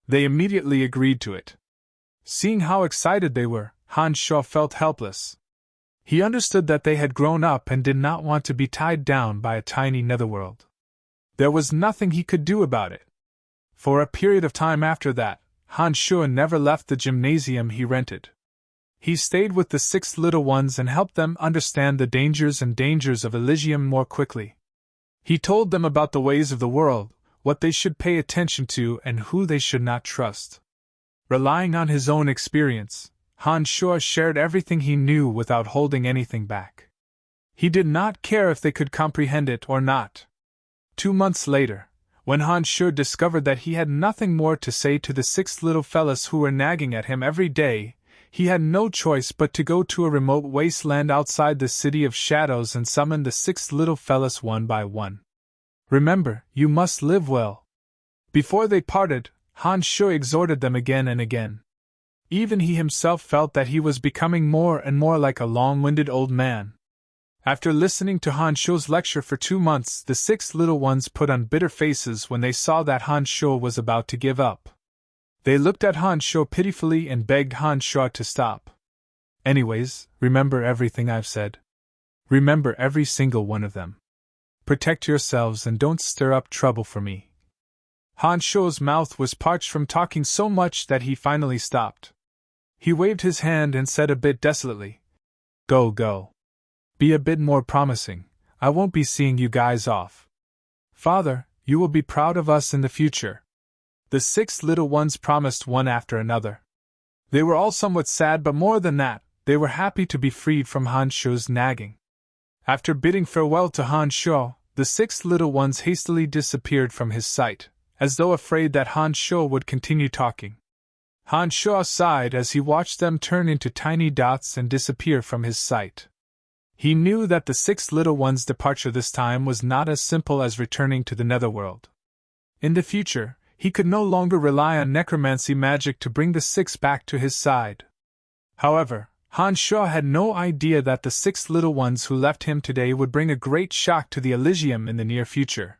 They immediately agreed to it. Seeing how excited they were, Han Shu felt helpless. He understood that they had grown up and did not want to be tied down by a tiny netherworld. There was nothing he could do about it. For a period of time after that, Han Shu never left the gymnasium he rented. He stayed with the 6 little ones and helped them understand the dangers of Elysium more quickly. He told them about the ways of the world, what they should pay attention to and who they should not trust. Relying on his own experience, Han Shu shared everything he knew without holding anything back. He did not care if they could comprehend it or not. 2 months later, when Han Shu discovered that he had nothing more to say to the 6 little fellas who were nagging at him every day, he had no choice but to go to a remote wasteland outside the City of Shadows and summon the 6 little fellas one by one. Remember, you must live well. Before they parted, Han Shu exhorted them again and again. Even he himself felt that he was becoming more and more like a long-winded old man. After listening to Han Shu's lecture for 2 months, the 6 little ones put on bitter faces when they saw that Han Shu was about to give up. They looked at Han Shu pitifully and begged Han Shu to stop. Anyways, remember everything I've said. Remember every single one of them. Protect yourselves and don't stir up trouble for me. Han Shu's mouth was parched from talking so much that he finally stopped. He waved his hand and said a bit desolately, Go. Be a bit more promising. I won't be seeing you guys off. Father, you will be proud of us in the future. The 6 little ones promised one after another. They were all somewhat sad, but more than that, they were happy to be freed from Han Shu's nagging. After bidding farewell to Han Shu, the 6 little ones hastily disappeared from his sight, as though afraid that Han Shu would continue talking. Han Shu sighed as he watched them turn into tiny dots and disappear from his sight. He knew that the 6 little ones' departure this time was not as simple as returning to the netherworld. In the future, he could no longer rely on necromancy magic to bring the 6 back to his side. However, Han Shu had no idea that the 6 little ones who left him today would bring a great shock to the Elysium in the near future.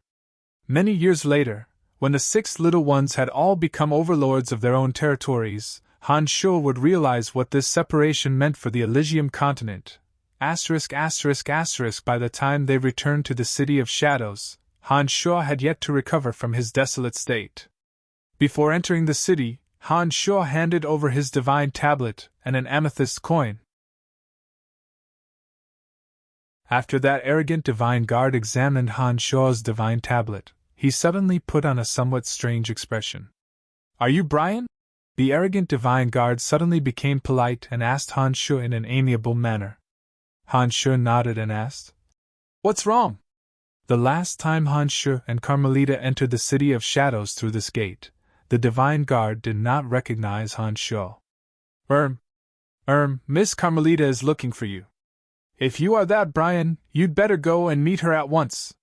Many years later, when the 6 little ones had all become overlords of their own territories, Han Shu would realize what this separation meant for the Elysium continent. By the time they returned to the City of Shadows, Han Shu had yet to recover from his desolate state. Before entering the city, Han Shu handed over his divine tablet and an amethyst coin. After that arrogant divine guard examined Han Shu's divine tablet, he suddenly put on a somewhat strange expression. Are you Brian? The arrogant divine guard suddenly became polite and asked Han Shu in an amiable manner. Han Shu nodded and asked, What's wrong? The last time Han Shu and Carmelita entered the City of Shadows through this gate, the divine guard did not recognize Han Shu. Miss Carmelita is looking for you. If you are that Brian, you'd better go and meet her at once.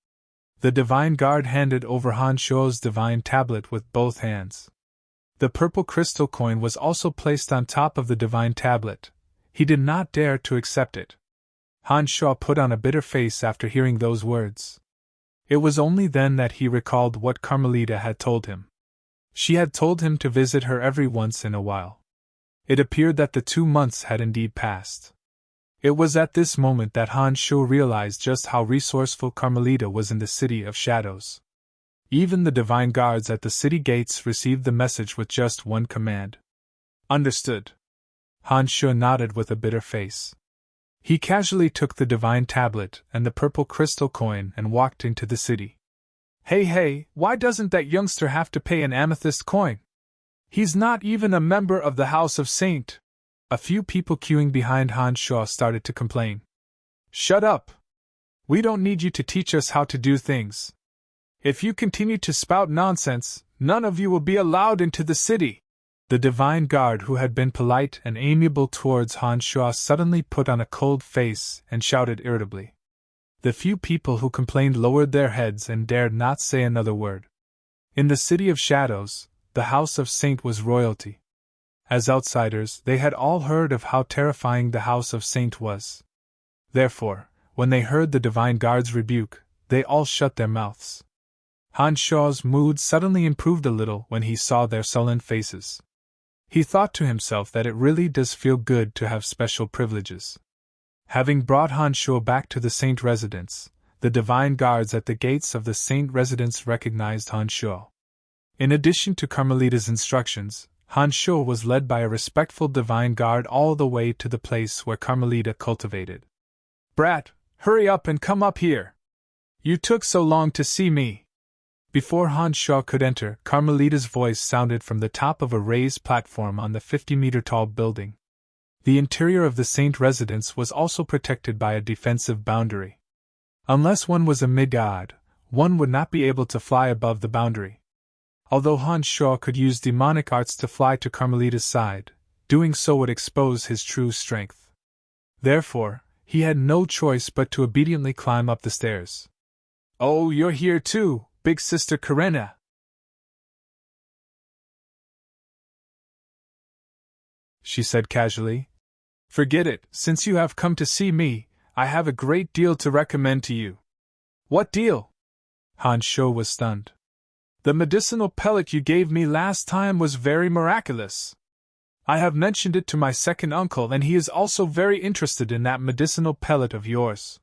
The divine guard handed over Han Shu's divine tablet with both hands. The purple crystal coin was also placed on top of the divine tablet. He did not dare to accept it. Han Shu put on a bitter face after hearing those words. It was only then that he recalled what Carmelita had told him. She had told him to visit her every once in a while. It appeared that the 2 months had indeed passed. It was at this moment that Han Shu realized just how resourceful Carmelita was in the City of Shadows. Even the divine guards at the city gates received the message with just one command. Understood. Han Shu nodded with a bitter face. He casually took the divine tablet and the purple crystal coin and walked into the city. Hey, why doesn't that youngster have to pay an amethyst coin? He's not even a member of the House of Saint. A few people queuing behind Han Shu started to complain. Shut up! We don't need you to teach us how to do things. If you continue to spout nonsense, none of you will be allowed into the city. The divine guard, who had been polite and amiable towards Han Shuo, suddenly put on a cold face and shouted irritably. The few people who complained lowered their heads and dared not say another word. In the City of Shadows, the House of Saint was royalty. As outsiders, they had all heard of how terrifying the House of Saint was. Therefore, when they heard the divine guard's rebuke, they all shut their mouths. Han Shuo's mood suddenly improved a little when he saw their sullen faces. He thought to himself that it really does feel good to have special privileges. Having brought Han Shuo back to the Saint residence, the divine guards at the gates of the Saint residence recognized Han Shuo. In addition to Carmelita's instructions, Han Shuo was led by a respectful divine guard all the way to the place where Carmelita cultivated. "Brat, hurry up and come up here! You took so long to see me!" Before Han Shuo could enter, Carmelita's voice sounded from the top of a raised platform on the 50-meter-tall building. The interior of the Saint residence was also protected by a defensive boundary. Unless one was a mid-god, one would not be able to fly above the boundary. Although Han Shuo could use demonic arts to fly to Carmelita's side, doing so would expose his true strength. Therefore, he had no choice but to obediently climb up the stairs. "Oh, you're here too, Big Sister Karena," she said casually. "Forget it, since you have come to see me, I have a great deal to recommend to you." "What deal?" Han Shuo was stunned. "The medicinal pellet you gave me last time was very miraculous. I have mentioned it to my second uncle, and he is also very interested in that medicinal pellet of yours.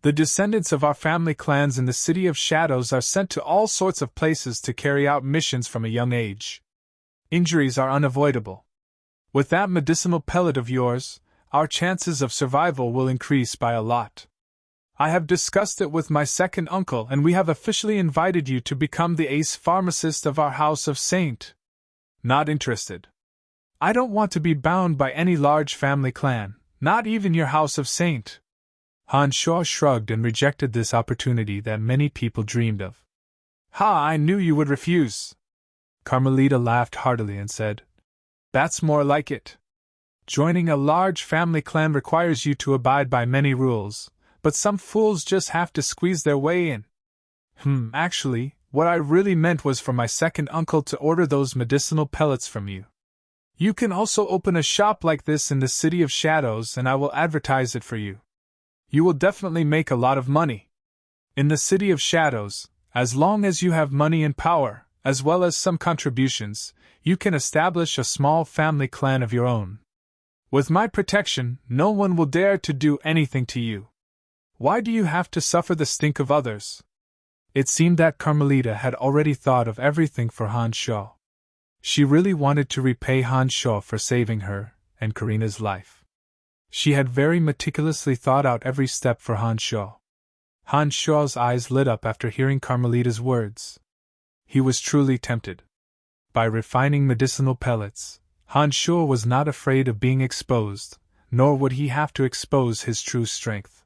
The descendants of our family clans in the City of Shadows are sent to all sorts of places to carry out missions from a young age. Injuries are unavoidable. With that medicinal pellet of yours, our chances of survival will increase by a lot. I have discussed it with my second uncle, and we have officially invited you to become the ace pharmacist of our House of Saint." "Not interested. I don't want to be bound by any large family clan, not even your House of Saint." Han Shuo shrugged and rejected this opportunity that many people dreamed of. "Ha, I knew you would refuse." Carmelita laughed heartily and said, "That's more like it. Joining a large family clan requires you to abide by many rules, but some fools just have to squeeze their way in." Actually, what I really meant was for my second uncle to order those medicinal pellets from you. You can also open a shop like this in the City of Shadows, and I will advertise it for you. You will definitely make a lot of money. In the City of Shadows, as long as you have money and power, as well as some contributions, you can establish a small family clan of your own. With my protection, no one will dare to do anything to you. Why do you have to suffer the stink of others?" It seemed that Carmelita had already thought of everything for Han Shuo. She really wanted to repay Han Shuo for saving her and Karena's life. She had very meticulously thought out every step for Han Shuo. Han Shuo's eyes lit up after hearing Carmelita's words. He was truly tempted. By refining medicinal pellets, Han Shuo was not afraid of being exposed, nor would he have to expose his true strength.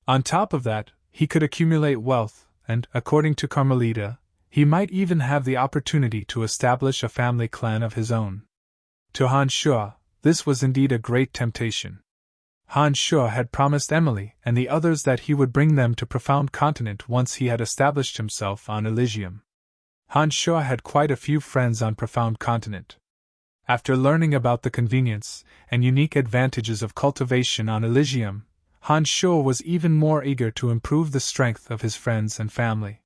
On top of that, he could accumulate wealth, and, according to Carmelita, he might even have the opportunity to establish a family clan of his own. To Han Shuo, this was indeed a great temptation. Han Shuo had promised Emily and the others that he would bring them to Profound Continent once he had established himself on Elysium. Han Shuo had quite a few friends on Profound Continent. After learning about the convenience and unique advantages of cultivation on Elysium, Han Shuo was even more eager to improve the strength of his friends and family.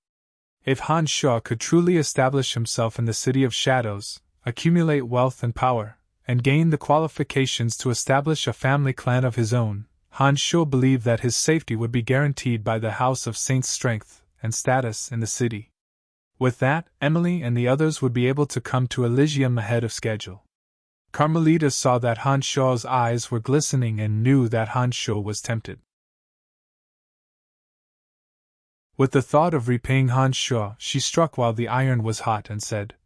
If Han Shuo could truly establish himself in the City of Shadows, accumulate wealth and power, and gain the qualifications to establish a family clan of his own, Han Shuo believed that his safety would be guaranteed by the House of Saint's strength and status in the city. With that, Emily and the others would be able to come to Elysium ahead of schedule. Carmelita saw that Han Shuo's eyes were glistening and knew that Han Shuo was tempted. With the thought of repaying Han Shuo, she struck while the iron was hot and said,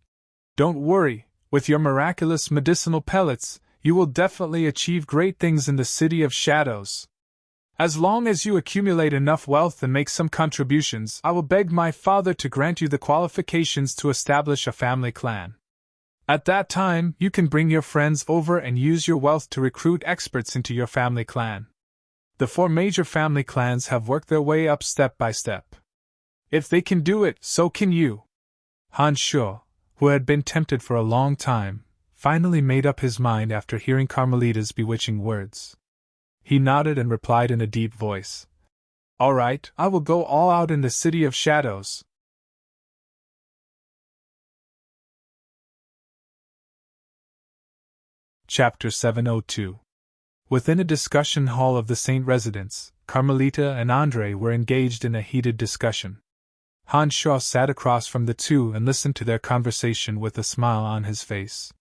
"Don't worry, with your miraculous medicinal pellets, you will definitely achieve great things in the City of Shadows. As long as you accumulate enough wealth and make some contributions, I will beg my father to grant you the qualifications to establish a family clan. At that time, you can bring your friends over and use your wealth to recruit experts into your family clan. The 4 major family clans have worked their way up step by step. If they can do it, so can you. Han Shuo, who had been tempted for a long time, finally made up his mind after hearing Carmelita's bewitching words. He nodded and replied in a deep voice. All right, I will go all out in the City of Shadows. Chapter 702. Within a discussion hall of the Saint residence, Carmelita and Andre were engaged in a heated discussion. Han Shuo sat across from the two and listened to their conversation with a smile on his face.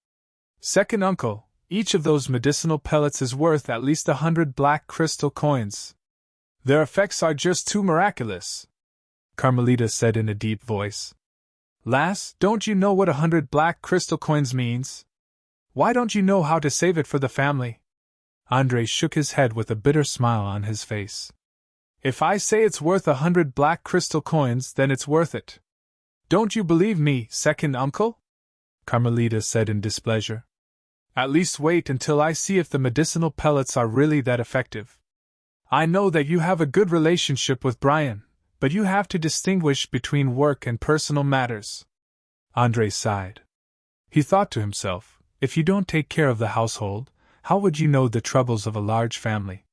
Second uncle, each of those medicinal pellets is worth at least 100 black crystal coins. Their effects are just too miraculous, Carmelita said in a deep voice. Lass, don't you know what 100 black crystal coins means? Why don't you know how to save it for the family? Andre shook his head with a bitter smile on his face. If I say it's worth 100 black crystal coins, then it's worth it. Don't you believe me, second uncle? Carmelita said in displeasure. At least wait until I see if the medicinal pellets are really that effective. I know that you have a good relationship with Brian, but you have to distinguish between work and personal matters. Andre sighed. He thought to himself, if you don't take care of the household, how would you know the troubles of a large family?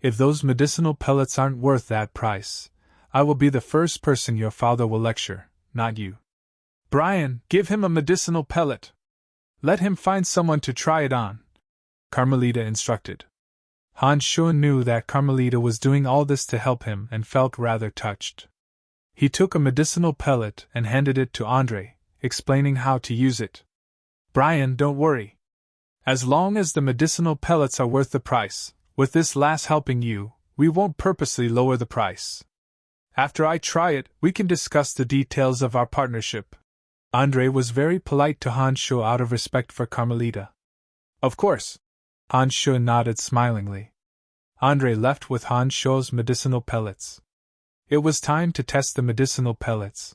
If those medicinal pellets aren't worth that price, I will be the first person your father will lecture, not you. Brian, give him a medicinal pellet. Let him find someone to try it on, Carmelita instructed. Han Shuo knew that Carmelita was doing all this to help him and felt rather touched. He took a medicinal pellet and handed it to Andre, explaining how to use it. Brian, don't worry. As long as the medicinal pellets are worth the price, with this lass helping you, we won't purposely lower the price. After I try it, we can discuss the details of our partnership. Andre was very polite to Han Shuo out of respect for Carmelita. Of course. Han Shuo nodded smilingly. Andre left with Han Shuo's medicinal pellets. It was time to test the medicinal pellets.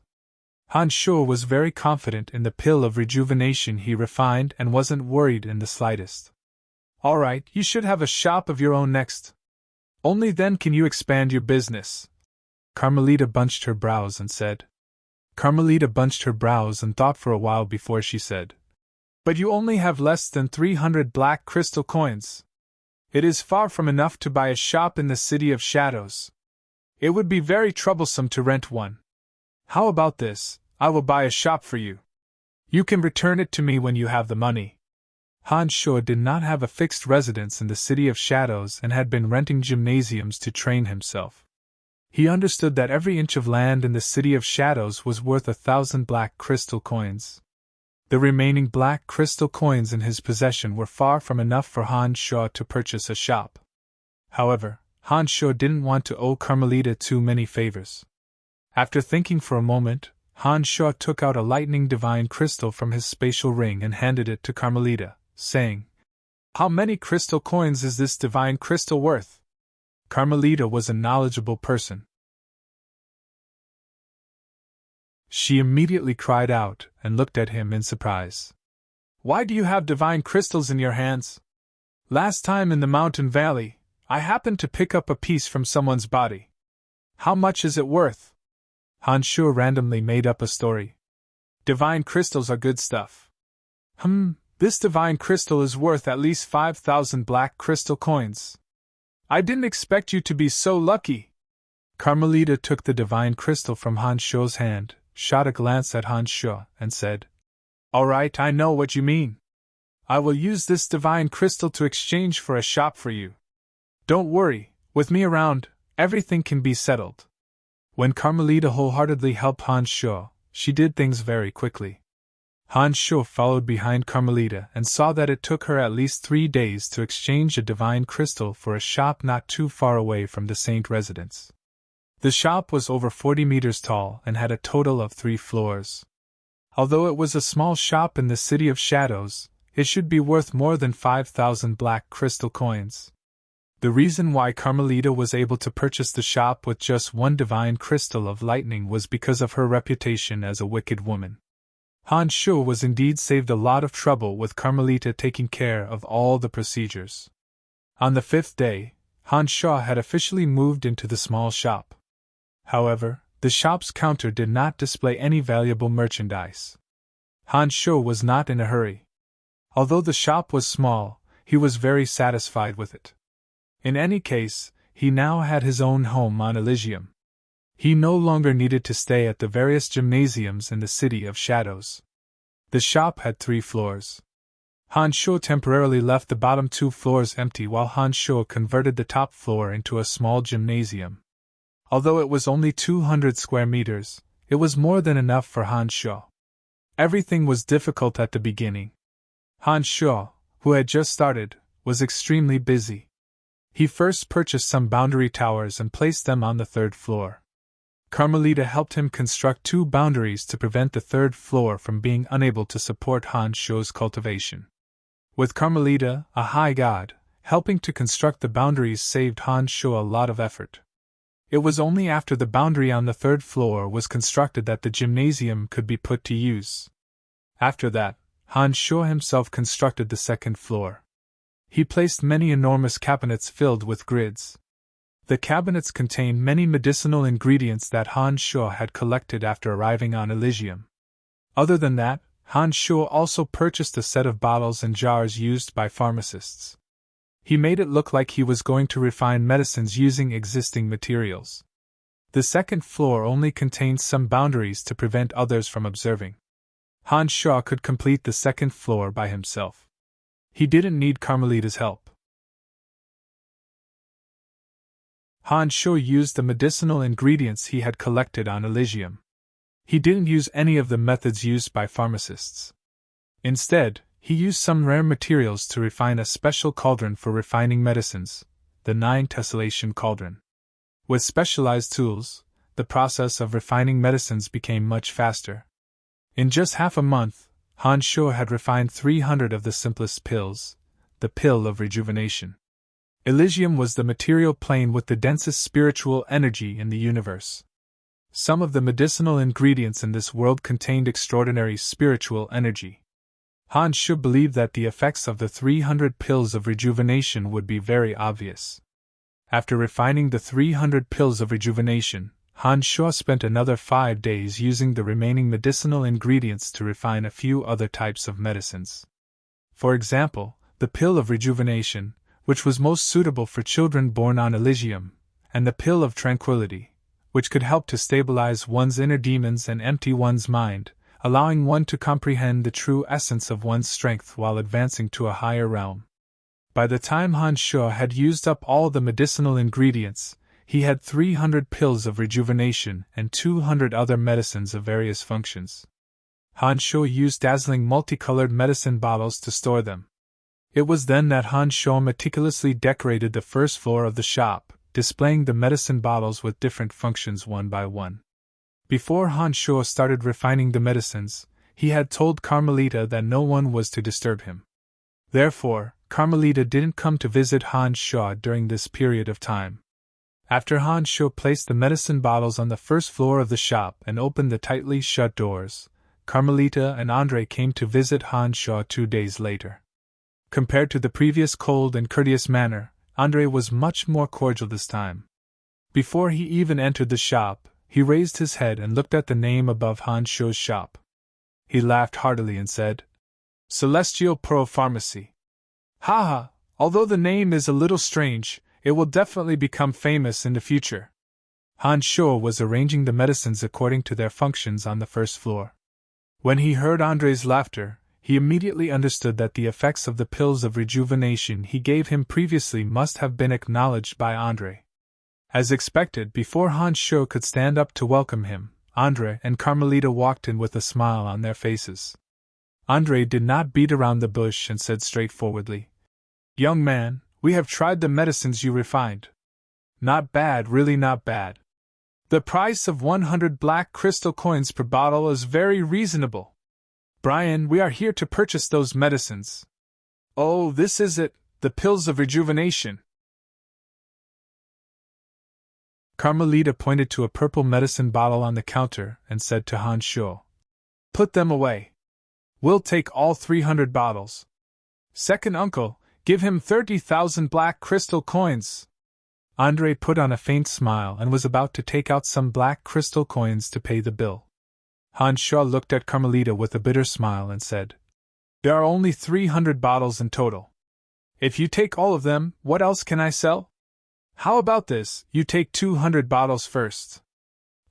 Han Shuo was very confident in the pill of rejuvenation he refined and wasn't worried in the slightest. All right, you should have a shop of your own next. Only then can you expand your business. Carmelita bunched her brows and said. Carmelita bunched her brows and thought for a while before she said. But you only have less than 300 black crystal coins. It is far from enough to buy a shop in the City of Shadows. It would be very troublesome to rent one. How about this? I will buy a shop for you. You can return it to me when you have the money. Han Shuo did not have a fixed residence in the City of Shadows and had been renting gymnasiums to train himself. He understood that every inch of land in the City of Shadows was worth 1,000 black crystal coins. The remaining black crystal coins in his possession were far from enough for Han Shuo to purchase a shop. However, Han Shuo didn't want to owe Carmelita too many favors. After thinking for a moment, Han Shuo took out a lightning divine crystal from his spatial ring and handed it to Carmelita, saying, How many crystal coins is this divine crystal worth? Carmelita was a knowledgeable person. She immediately cried out and looked at him in surprise. Why do you have divine crystals in your hands? Last time in the mountain valley, I happened to pick up a piece from someone's body. How much is it worth? Han Shuo randomly made up a story. Divine crystals are good stuff. This divine crystal is worth at least 5,000 black crystal coins. I didn't expect you to be so lucky. Carmelita took the divine crystal from Han Shuo's hand, shot a glance at Han Shuo, and said, All right, I know what you mean. I will use this divine crystal to exchange for a shop for you. Don't worry, with me around, everything can be settled. When Carmelita wholeheartedly helped Han Shuo, she did things very quickly. Han Shuo followed behind Carmelita and saw that it took her at least 3 days to exchange a divine crystal for a shop not too far away from the Saint residence. The shop was over 40 meters tall and had a total of 3 floors. Although it was a small shop in the City of Shadows, it should be worth more than 5,000 black crystal coins. The reason why Carmelita was able to purchase the shop with just 1 divine crystal of lightning was because of her reputation as a wicked woman. Han Shuo was indeed saved a lot of trouble with Carmelita taking care of all the procedures. On the 5th day, Han Shuo had officially moved into the small shop. However, the shop's counter did not display any valuable merchandise. Han Shuo was not in a hurry. Although the shop was small, he was very satisfied with it. In any case, he now had his own home on Elysium. He no longer needed to stay at the various gymnasiums in the City of Shadows. The shop had 3 floors. Han Shuo temporarily left the bottom 2 floors empty while Han Shuo converted the top floor into a small gymnasium. Although it was only 200 square meters, it was more than enough for Han Shuo. Everything was difficult at the beginning. Han Shuo, who had just started, was extremely busy. He first purchased some boundary towers and placed them on the 3rd floor. Carmelita helped him construct 2 boundaries to prevent the 3rd floor from being unable to support Han Shuo's cultivation. With Carmelita, a high god, helping to construct the boundaries saved Han Shuo a lot of effort. It was only after the boundary on the 3rd floor was constructed that the gymnasium could be put to use. After that, Han Shuo himself constructed the 2nd floor. He placed many enormous cabinets filled with grids. The cabinets contained many medicinal ingredients that Han Shuo had collected after arriving on Elysium. Other than that, Han Shuo also purchased a set of bottles and jars used by pharmacists. He made it look like he was going to refine medicines using existing materials. The 2nd floor only contained some boundaries to prevent others from observing. Han Shuo could complete the 2nd floor by himself. He didn't need Carmelita's help. Han Shuo used the medicinal ingredients he had collected on Elysium. He didn't use any of the methods used by pharmacists. Instead, he used some rare materials to refine a special cauldron for refining medicines, the 9 tessellation cauldron. With specialized tools, the process of refining medicines became much faster. In just half a month, Han Shuo had refined 300 of the simplest pills, the pill of rejuvenation. Elysium was the material plane with the densest spiritual energy in the universe. Some of the medicinal ingredients in this world contained extraordinary spiritual energy. Han Shuo believed that the effects of the 300 pills of rejuvenation would be very obvious. After refining the 300 pills of rejuvenation, Han Shuo spent another 5 days using the remaining medicinal ingredients to refine a few other types of medicines. For example, the pill of rejuvenation, which was most suitable for children born on Elysium, and the pill of tranquility, which could help to stabilize one's inner demons and empty one's mind, allowing one to comprehend the true essence of one's strength while advancing to a higher realm. By the time Han Shuo had used up all the medicinal ingredients, he had 300 pills of rejuvenation and 200 other medicines of various functions. Han Shuo used dazzling multicolored medicine bottles to store them. It was then that Han Shuo meticulously decorated the 1st floor of the shop, displaying the medicine bottles with different functions one by one. Before Han Shuo started refining the medicines, he had told Carmelita that no one was to disturb him. Therefore, Carmelita didn't come to visit Han Shuo during this period of time. After Han Shuo placed the medicine bottles on the 1st floor of the shop and opened the tightly shut doors, Carmelita and Andre came to visit Han Shuo 2 days later. Compared to the previous cold and courteous manner, Andre was much more cordial this time. Before he even entered the shop, he raised his head and looked at the name above Han Shuo's shop. He laughed heartily and said, "Celestial Pearl Pharmacy. Haha, although the name is a little strange, it will definitely become famous in the future." Han Shuo was arranging the medicines according to their functions on the 1st floor. When he heard Andre's laughter, he immediately understood that the effects of the pills of rejuvenation he gave him previously must have been acknowledged by Andre. As expected, before Han Shuo could stand up to welcome him, Andre and Carmelita walked in with a smile on their faces. Andre did not beat around the bush and said straightforwardly, "Young man, we have tried the medicines you refined. Not bad, really not bad. The price of 100 black crystal coins per bottle is very reasonable. Brian, we are here to purchase those medicines. Oh, this is it, the pills of rejuvenation." Carmelita pointed to a purple medicine bottle on the counter and said to Han Shuo, "Put them away. We'll take all 300 bottles. Second uncle, give him 30,000 black crystal coins. Andre put on a faint smile and was about to take out some black crystal coins to pay the bill. Han Sho looked at Carmelita with a bitter smile and said, There are only 300 bottles in total. If you take all of them, what else can I sell? How about this, you take 200 bottles first?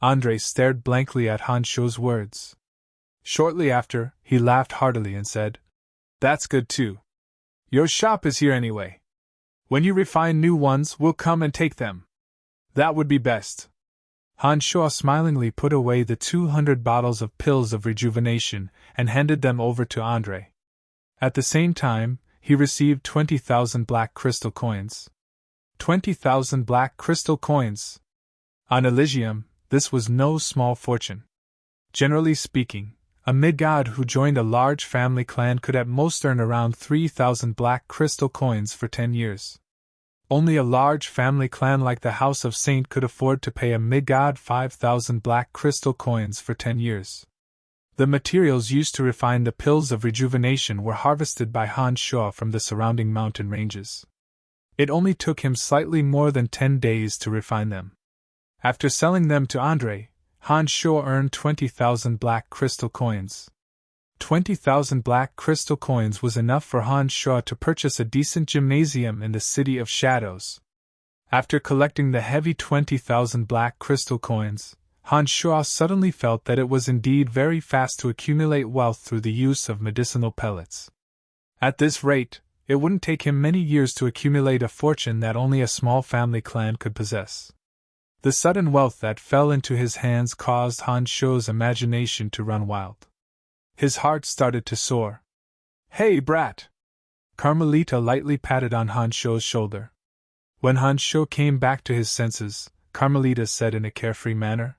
Andre stared blankly at Han Sho's words. Shortly after, he laughed heartily and said, That's good too. Your shop is here anyway. When you refine new ones, we'll come and take them. That would be best. Han Sho smilingly put away the 200 bottles of pills of rejuvenation and handed them over to Andre. At the same time, he received 20,000 black crystal coins. 20,000 black crystal coins. On Elysium, this was no small fortune. Generally speaking, a mid-god who joined a large family clan could at most earn around 3,000 black crystal coins for 10 years. Only a large family clan like the House of Saint could afford to pay a mid-god 5,000 black crystal coins for 10 years. The materials used to refine the pills of rejuvenation were harvested by Han Sho from the surrounding mountain ranges. It only took him slightly more than 10 days to refine them. After selling them to Andre, Han Sho earned 20,000 black crystal coins. 20,000 black crystal coins was enough for Han Sho to purchase a decent gymnasium in the City of Shadows. After collecting the heavy 20,000 black crystal coins, Han Sho suddenly felt that it was indeed very fast to accumulate wealth through the use of medicinal pellets. At this rate, it wouldn't take him many years to accumulate a fortune that only a small family clan could possess. The sudden wealth that fell into his hands caused Han Sho's imagination to run wild. His heart started to soar. Hey, brat! Carmelita lightly patted on Han Sho's shoulder. When Han Sho came back to his senses, Carmelita said in a carefree manner,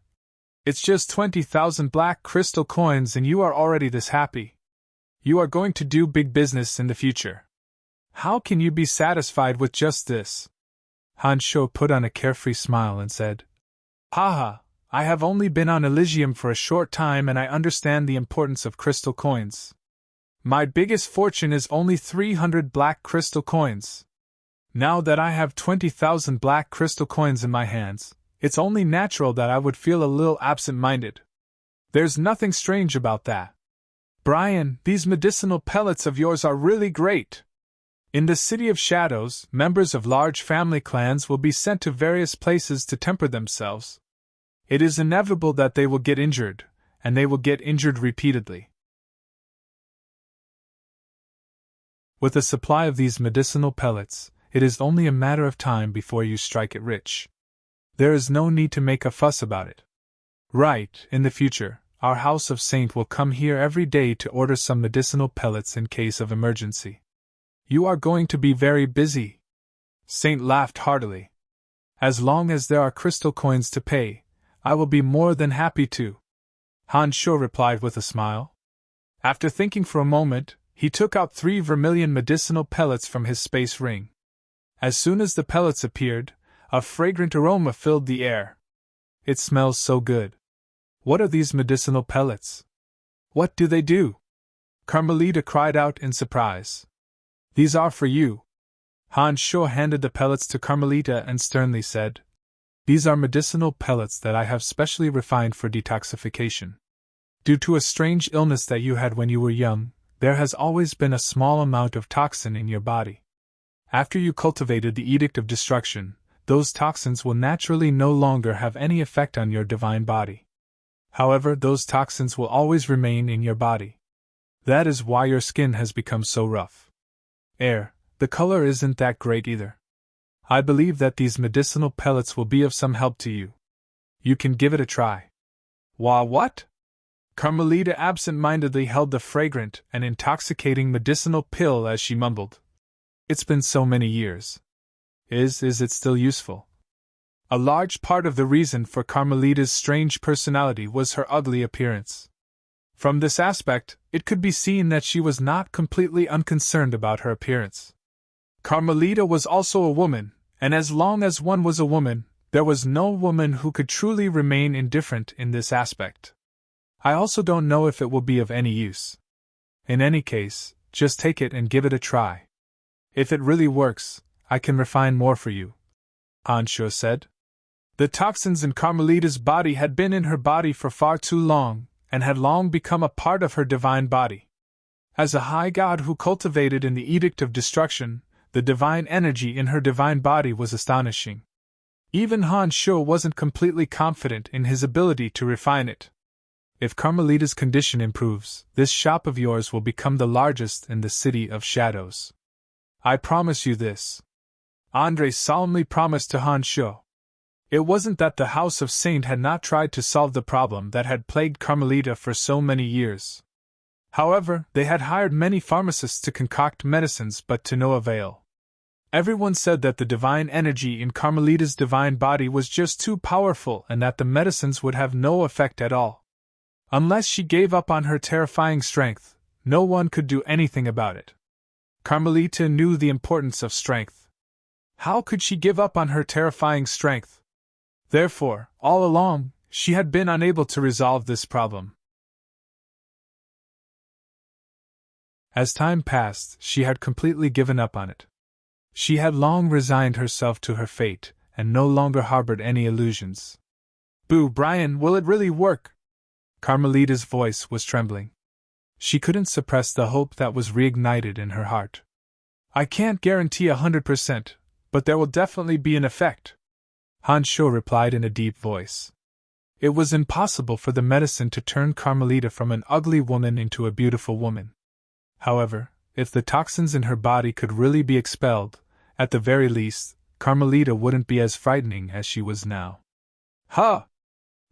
It's just 20,000 black crystal coins and you are already this happy. You are going to do big business in the future. How can you be satisfied with just this? Han Sho put on a carefree smile and said, Haha, I have only been on Elysium for a short time and I understand the importance of crystal coins. My biggest fortune is only 300 black crystal coins. Now that I have 20,000 black crystal coins in my hands, it's only natural that I would feel a little absent-minded. There's nothing strange about that. Brian, these medicinal pellets of yours are really great. In the City of Shadows, members of large family clans will be sent to various places to temper themselves. It is inevitable that they will get injured, and they will get injured repeatedly. With a supply of these medicinal pellets, it is only a matter of time before you strike it rich. There is no need to make a fuss about it. Right, in the future, our House of Saint will come here every day to order some medicinal pellets in case of emergency. You are going to be very busy. Saint laughed heartily. As long as there are crystal coins to pay, I will be more than happy to. Han Sho replied with a smile. After thinking for a moment, he took out 3 vermilion medicinal pellets from his space ring. As soon as the pellets appeared, a fragrant aroma filled the air. It smells so good. What are these medicinal pellets? What do they do? Carmelita cried out in surprise. These are for you. Han Sho handed the pellets to Carmelita and sternly said, These are medicinal pellets that I have specially refined for detoxification. Due to a strange illness that you had when you were young, there has always been a small amount of toxin in your body. After you cultivated the Edict of Destruction, those toxins will naturally no longer have any effect on your divine body. However, those toxins will always remain in your body. That is why your skin has become so rough. The color isn't that great either. I believe that these medicinal pellets will be of some help to you. You can give it a try. What? Carmelita absent-mindedly held the fragrant and intoxicating medicinal pill as she mumbled. It's been so many years. Is it still useful? A large part of the reason for Carmelita's strange personality was her ugly appearance. From this aspect, it could be seen that she was not completely unconcerned about her appearance. Carmelita was also a woman, and as long as one was a woman, there was no woman who could truly remain indifferent in this aspect. I also don't know if it will be of any use. In any case, just take it and give it a try. If it really works, I can refine more for you, Ansho said. The toxins in Carmelita's body had been in her body for far too long, and had long become a part of her divine body. As a high god who cultivated in the Edict of Destruction, the divine energy in her divine body was astonishing. Even Han Sho wasn't completely confident in his ability to refine it. If Carmelita's condition improves, this shop of yours will become the largest in the City of Shadows. I promise you this. Andre solemnly promised to Han Sho. It wasn't that the House of Saint had not tried to solve the problem that had plagued Carmelita for so many years. However, they had hired many pharmacists to concoct medicines, but to no avail. Everyone said that the divine energy in Carmelita's divine body was just too powerful and that the medicines would have no effect at all. Unless she gave up on her terrifying strength, no one could do anything about it. Carmelita knew the importance of strength. How could she give up on her terrifying strength? Therefore, all along, she had been unable to resolve this problem. As time passed, she had completely given up on it. She had long resigned herself to her fate, and no longer harbored any illusions. Boo, Brian, will it really work? Carmelita's voice was trembling. She couldn't suppress the hope that was reignited in her heart. I can't guarantee 100%, but there will definitely be an effect. Han Sho replied in a deep voice. It was impossible for the medicine to turn Carmelita from an ugly woman into a beautiful woman. However, if the toxins in her body could really be expelled, at the very least, Carmelita wouldn't be as frightening as she was now. Huh!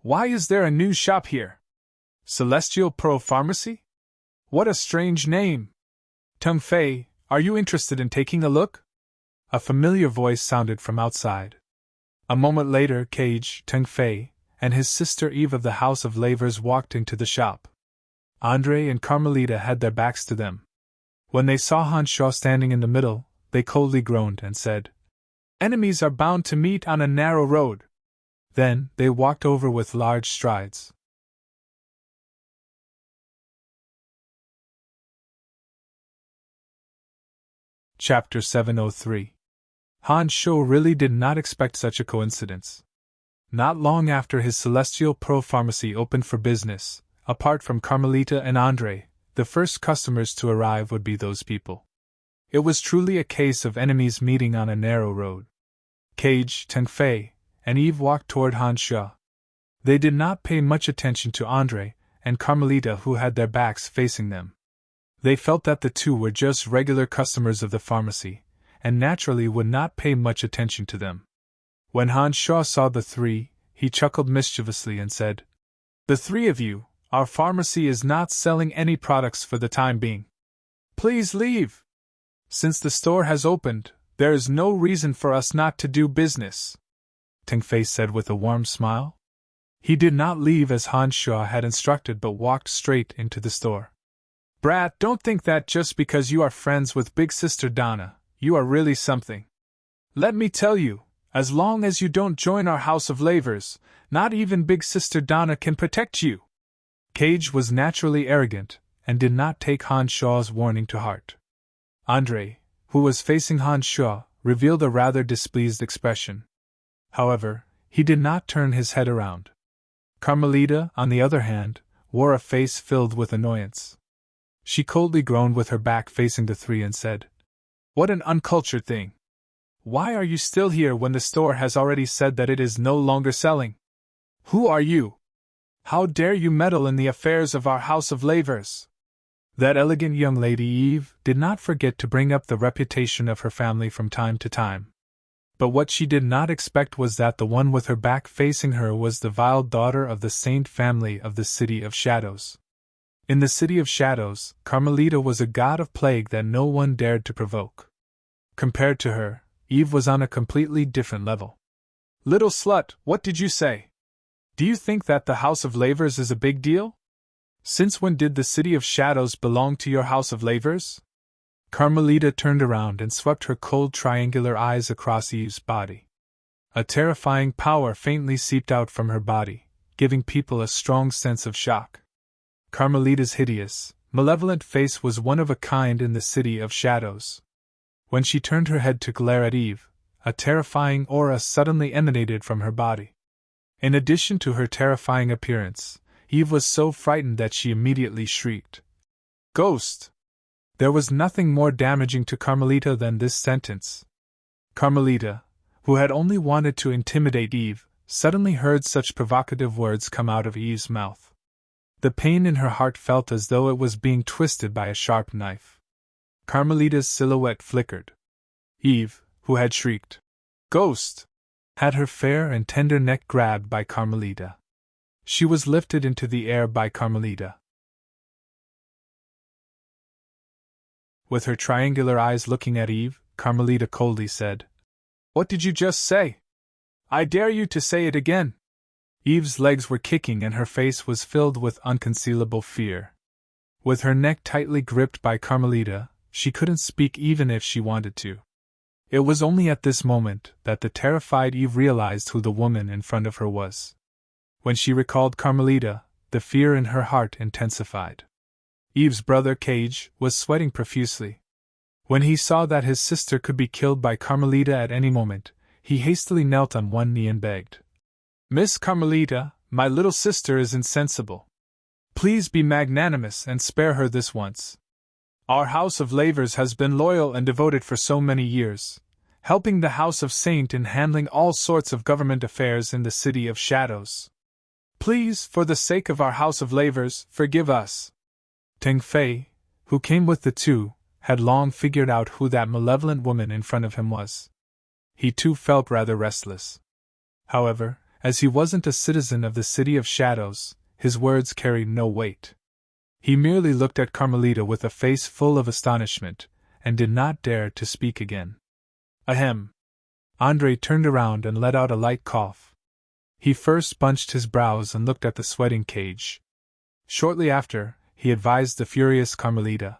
Why is there a new shop here? Celestial Pro Pharmacy? What a strange name! Tung Fei, are you interested in taking a look? A familiar voice sounded from outside. A moment later, Cage, Tung Fei, and his sister Eve of the House of Lavers walked into the shop. Andre and Carmelita had their backs to them. When they saw Han Sho standing in the middle, they coldly groaned and said, Enemies are bound to meet on a narrow road. Then, they walked over with large strides. Chapter 703. Han Sho really did not expect such a coincidence. Not long after his Celestial Pro Pharmacy opened for business, apart from Carmelita and Andre, the first customers to arrive would be those people. It was truly a case of enemies meeting on a narrow road. Cage, Tung Fei, and Eve walked toward Han Sho. They did not pay much attention to Andre and Carmelita, who had their backs facing them. They felt that the two were just regular customers of the pharmacy, and naturally would not pay much attention to them. When Han Sho saw the three, he chuckled mischievously and said, The three of you, our pharmacy is not selling any products for the time being. Please leave. Since the store has opened, there is no reason for us not to do business, Tung Fei said with a warm smile. He did not leave as Han Sho had instructed, but walked straight into the store. Brat, don't think that just because you are friends with Big Sister Donna, you are really something. Let me tell you, as long as you don't join our House of Lavers, not even Big Sister Donna can protect you. Cage was naturally arrogant, and did not take Han Sho's warning to heart. Andre, who was facing Han Sho, revealed a rather displeased expression. However, he did not turn his head around. Carmelita, on the other hand, wore a face filled with annoyance. She coldly groaned with her back facing the three and said, What an uncultured thing! Why are you still here when the store has already said that it is no longer selling? Who are you? How dare you meddle in the affairs of our House of Lavers? That elegant young lady Eve did not forget to bring up the reputation of her family from time to time. But what she did not expect was that the one with her back facing her was the vile daughter of the saint family of the City of Shadows. In the City of Shadows, Carmelita was a god of plague that no one dared to provoke. Compared to her, Eve was on a completely different level. Little slut, what did you say? Do you think that the House of Lavers is a big deal? Since when did the City of Shadows belong to your House of Lavers? Carmelita turned around and swept her cold triangular eyes across Eve's body. A terrifying power faintly seeped out from her body, giving people a strong sense of shock. Carmelita's hideous, malevolent face was one of a kind in the City of Shadows. When she turned her head to glare at Eve, a terrifying aura suddenly emanated from her body. In addition to her terrifying appearance, Eve was so frightened that she immediately shrieked. Ghost! There was nothing more damaging to Carmelita than this sentence. Carmelita, who had only wanted to intimidate Eve, suddenly heard such provocative words come out of Eve's mouth. The pain in her heart felt as though it was being twisted by a sharp knife. Carmelita's silhouette flickered. Eve, who had shrieked, Ghost! Had her fair and tender neck grabbed by Carmelita. She was lifted into the air by Carmelita. With her triangular eyes looking at Eve, Carmelita coldly said, What did you just say? I dare you to say it again. Eve's legs were kicking and her face was filled with unconcealable fear. With her neck tightly gripped by Carmelita, she couldn't speak even if she wanted to. It was only at this moment that the terrified Eve realized who the woman in front of her was. When she recalled Carmelita, the fear in her heart intensified. Eve's brother Cage was sweating profusely. When he saw that his sister could be killed by Carmelita at any moment, he hastily knelt on one knee and begged. Miss Carmelita, my little sister is insensible. Please be magnanimous and spare her this once. Our House of Lavers has been loyal and devoted for so many years, helping the House of Saint in handling all sorts of government affairs in the City of Shadows. Please, for the sake of our House of Lavers, forgive us. Teng Fei, who came with the two, had long figured out who that malevolent woman in front of him was. He too felt rather restless. However, as he wasn't a citizen of the City of Shadows, his words carried no weight. He merely looked at Carmelita with a face full of astonishment, and did not dare to speak again. Ahem! Andre turned around and let out a light cough. He first bunched his brows and looked at the sweating Cage. Shortly after, he advised the furious Carmelita.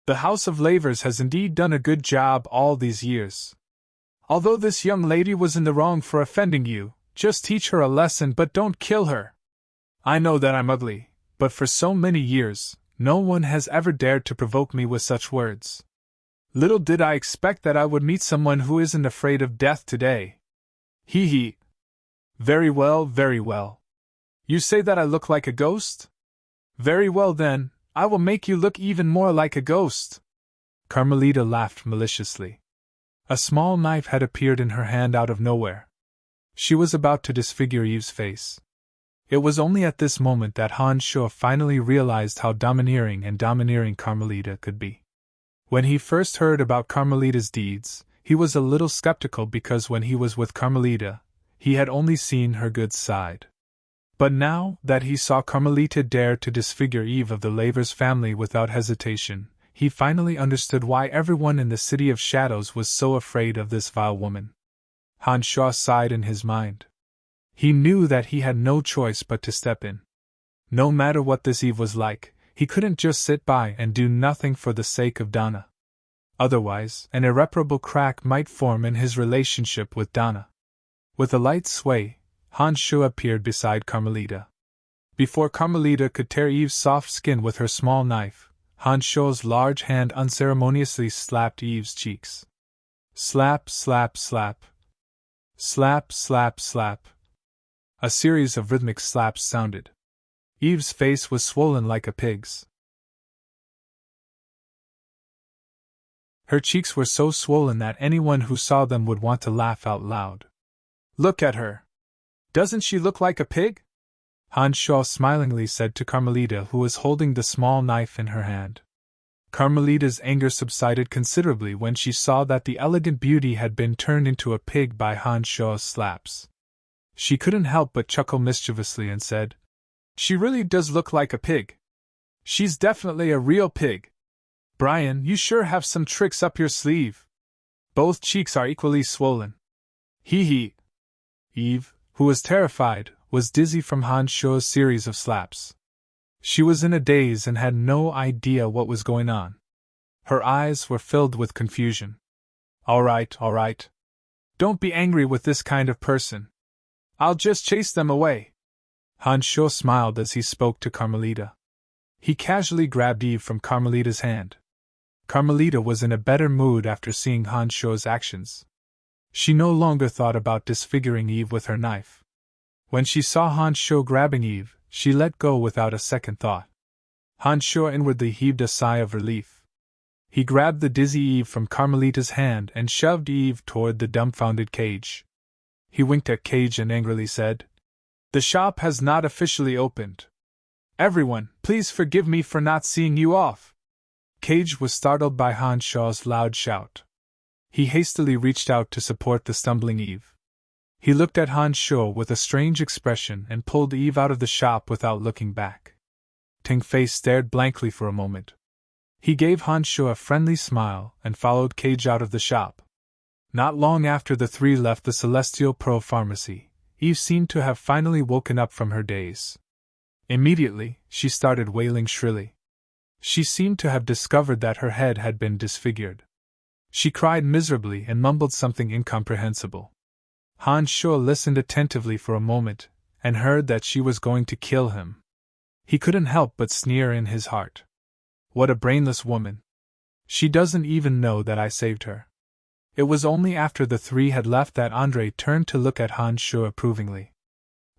The House of Lavers has indeed done a good job all these years. Although this young lady was in the wrong for offending you, just teach her a lesson but don't kill her. I know that I'm ugly, but for so many years, no one has ever dared to provoke me with such words. Little did I expect that I would meet someone who isn't afraid of death today. Hee hee. Very well, very well. You say that I look like a ghost? Very well then, I will make you look even more like a ghost. Carmelita laughed maliciously. A small knife had appeared in her hand out of nowhere. She was about to disfigure Eve's face. It was only at this moment that Han Shuo finally realized how domineering Carmelita could be. When he first heard about Carmelita's deeds, he was a little skeptical because when he was with Carmelita, he had only seen her good side. But now that he saw Carmelita dare to disfigure Eve of the Lavers family without hesitation, he finally understood why everyone in the City of Shadows was so afraid of this vile woman. Han Shuo sighed in his mind. He knew that he had no choice but to step in. No matter what this Eve was like, he couldn't just sit by and do nothing for the sake of Dana. Otherwise, an irreparable crack might form in his relationship with Dana. With a light sway, Han Shuo appeared beside Carmelita. Before Carmelita could tear Eve's soft skin with her small knife, Han Shuo's large hand unceremoniously slapped Eve's cheeks. Slap, slap, slap. Slap, slap, slap. A series of rhythmic slaps sounded. Eve's face was swollen like a pig's. Her cheeks were so swollen that anyone who saw them would want to laugh out loud. Look at her. Doesn't she look like a pig? Han Shuo smilingly said to Carmelita, who was holding the small knife in her hand. Carmelita's anger subsided considerably when she saw that the elegant beauty had been turned into a pig by Han Shuo's slaps. She couldn't help but chuckle mischievously and said, She really does look like a pig. She's definitely a real pig. Brian, you sure have some tricks up your sleeve. Both cheeks are equally swollen. Hee hee. Eve, who was terrified, was dizzy from Han Shuo's series of slaps. She was in a daze and had no idea what was going on. Her eyes were filled with confusion. All right. Don't be angry with this kind of person. I'll just chase them away. Han Shuo smiled as he spoke to Carmelita. He casually grabbed Eve from Carmelita's hand. Carmelita was in a better mood after seeing Han Shuo's actions. She no longer thought about disfiguring Eve with her knife. When she saw Han Shuo grabbing Eve, she let go without a second thought. Han Shuo inwardly heaved a sigh of relief. He grabbed the dizzy Eve from Carmelita's hand and shoved Eve toward the dumbfounded Cage. He winked at Cage and angrily said, "The shop has not officially opened. Everyone, please forgive me for not seeing you off." Cage was startled by Han Shuo's loud shout. He hastily reached out to support the stumbling Eve. He looked at Han Shuo with a strange expression and pulled Eve out of the shop without looking back. Ting Fei stared blankly for a moment. He gave Han Shuo a friendly smile and followed Cage out of the shop. Not long after the three left the Celestial Pearl Pharmacy, Eve seemed to have finally woken up from her daze. Immediately, she started wailing shrilly. She seemed to have discovered that her head had been disfigured. She cried miserably and mumbled something incomprehensible. Han Shuo listened attentively for a moment, and heard that she was going to kill him. He couldn't help but sneer in his heart. What a brainless woman. She doesn't even know that I saved her. It was only after the three had left that Andre turned to look at Han Shuo approvingly.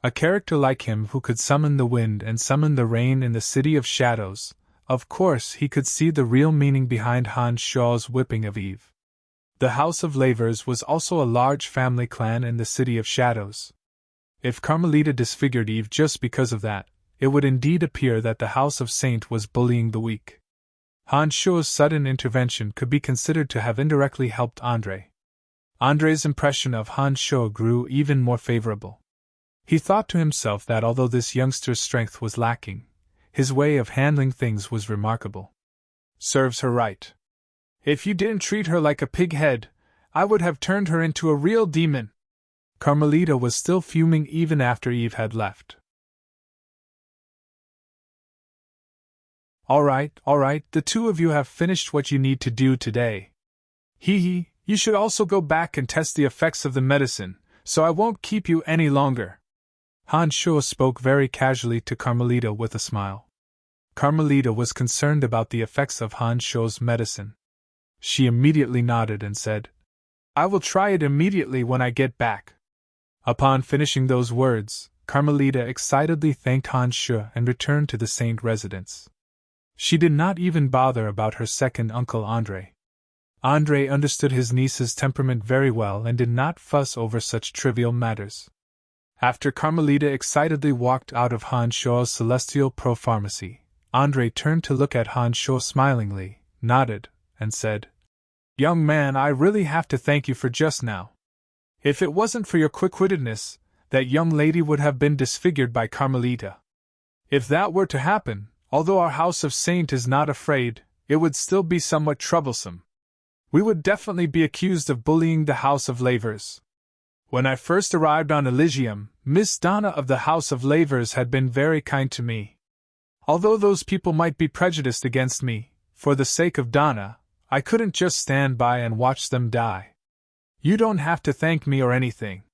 A character like him who could summon the wind and summon the rain in the City of Shadows, of course he could see the real meaning behind Han Shuo's whipping of Eve. The House of Lavers was also a large family clan in the City of Shadows. If Carmelita disfigured Eve just because of that, it would indeed appear that the House of Saint was bullying the weak. Han Shuo's sudden intervention could be considered to have indirectly helped Andre. Andre's impression of Han Shuo grew even more favorable. He thought to himself that although this youngster's strength was lacking, his way of handling things was remarkable. Serves her right. If you didn't treat her like a pighead, I would have turned her into a real demon. Carmelita was still fuming even after Eve had left. All right, the two of you have finished what you need to do today. Hee, you should also go back and test the effects of the medicine, so I won't keep you any longer. Han Shuo spoke very casually to Carmelita with a smile. Carmelita was concerned about the effects of Han Shuo's medicine. She immediately nodded and said, "I will try it immediately when I get back." Upon finishing those words, Carmelita excitedly thanked Han Shuo and returned to the Saint residence. She did not even bother about her second uncle Andre. Andre understood his niece's temperament very well and did not fuss over such trivial matters. After Carmelita excitedly walked out of Han Shuo's Celestial Pearl Pharmacy, Andre turned to look at Han Shuo smilingly, nodded, and said, "Young man, I really have to thank you for just now. If it wasn't for your quick-wittedness, that young lady would have been disfigured by Carmelita. If that were to happen, although our House of Saint is not afraid, it would still be somewhat troublesome. We would definitely be accused of bullying the House of Lavers. When I first arrived on Elysium, Miss Donna of the House of Lavers had been very kind to me. Although those people might be prejudiced against me, for the sake of Donna, I couldn't just stand by and watch them die. You don't have to thank me or anything.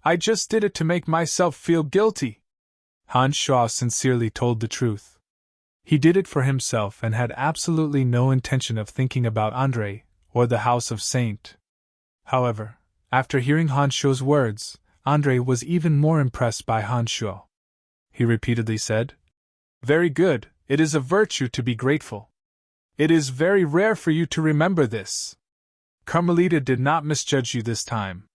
I just did it to make myself feel guilty." Han Shuo sincerely told the truth. He did it for himself and had absolutely no intention of thinking about Andre or the House of Saint. However, after hearing Han Shuo's words, Andre was even more impressed by Han Shuo. He repeatedly said, "Very good, it is a virtue to be grateful. It is very rare for you to remember this. Carmelita did not misjudge you this time.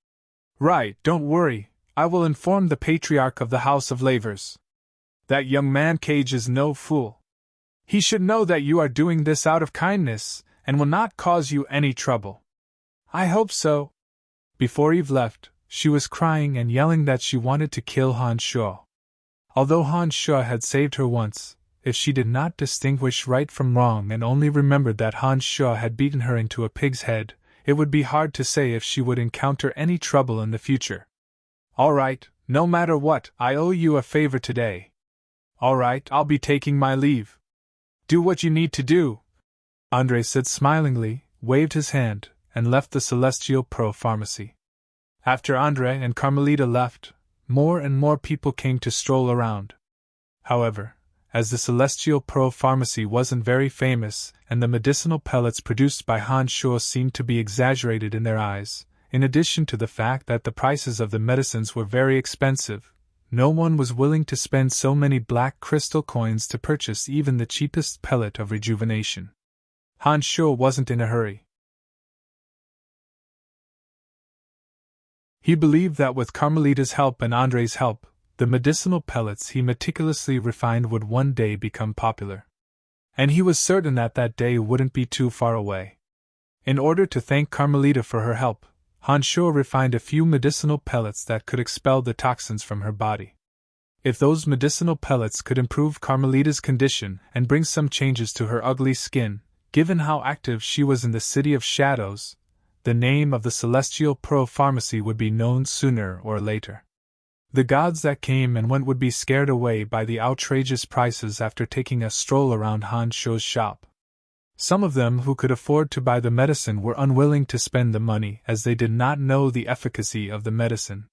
Right, don't worry, I will inform the Patriarch of the House of Lavers. That young man Cage is no fool. He should know that you are doing this out of kindness, and will not cause you any trouble." "I hope so." Before Eve left, she was crying and yelling that she wanted to kill Han Shuo. Although Han Shuo had saved her once, if she did not distinguish right from wrong and only remembered that Han Shuo had beaten her into a pig's head, it would be hard to say if she would encounter any trouble in the future. "All right, no matter what, I owe you a favor today. All right, I'll be taking my leave. Do what you need to do," Andre said smilingly, waved his hand, and left the Celestial Pearl Pharmacy. After Andre and Carmelita left, more and more people came to stroll around. However, as the Celestial Pearl Pharmacy wasn't very famous and the medicinal pellets produced by Han Shuo seemed to be exaggerated in their eyes, in addition to the fact that the prices of the medicines were very expensive, no one was willing to spend so many black crystal coins to purchase even the cheapest pellet of rejuvenation. Han Shuo wasn't in a hurry. He believed that with Carmelita's help and Andre's help, the medicinal pellets he meticulously refined would one day become popular. And he was certain that that day wouldn't be too far away. In order to thank Carmelita for her help, Han Shuo refined a few medicinal pellets that could expel the toxins from her body. If those medicinal pellets could improve Carmelita's condition and bring some changes to her ugly skin, given how active she was in the City of Shadows, the name of the Celestial Pearl Pharmacy would be known sooner or later. The gods that came and went would be scared away by the outrageous prices after taking a stroll around Han Shuo's shop. Some of them who could afford to buy the medicine were unwilling to spend the money as they did not know the efficacy of the medicine.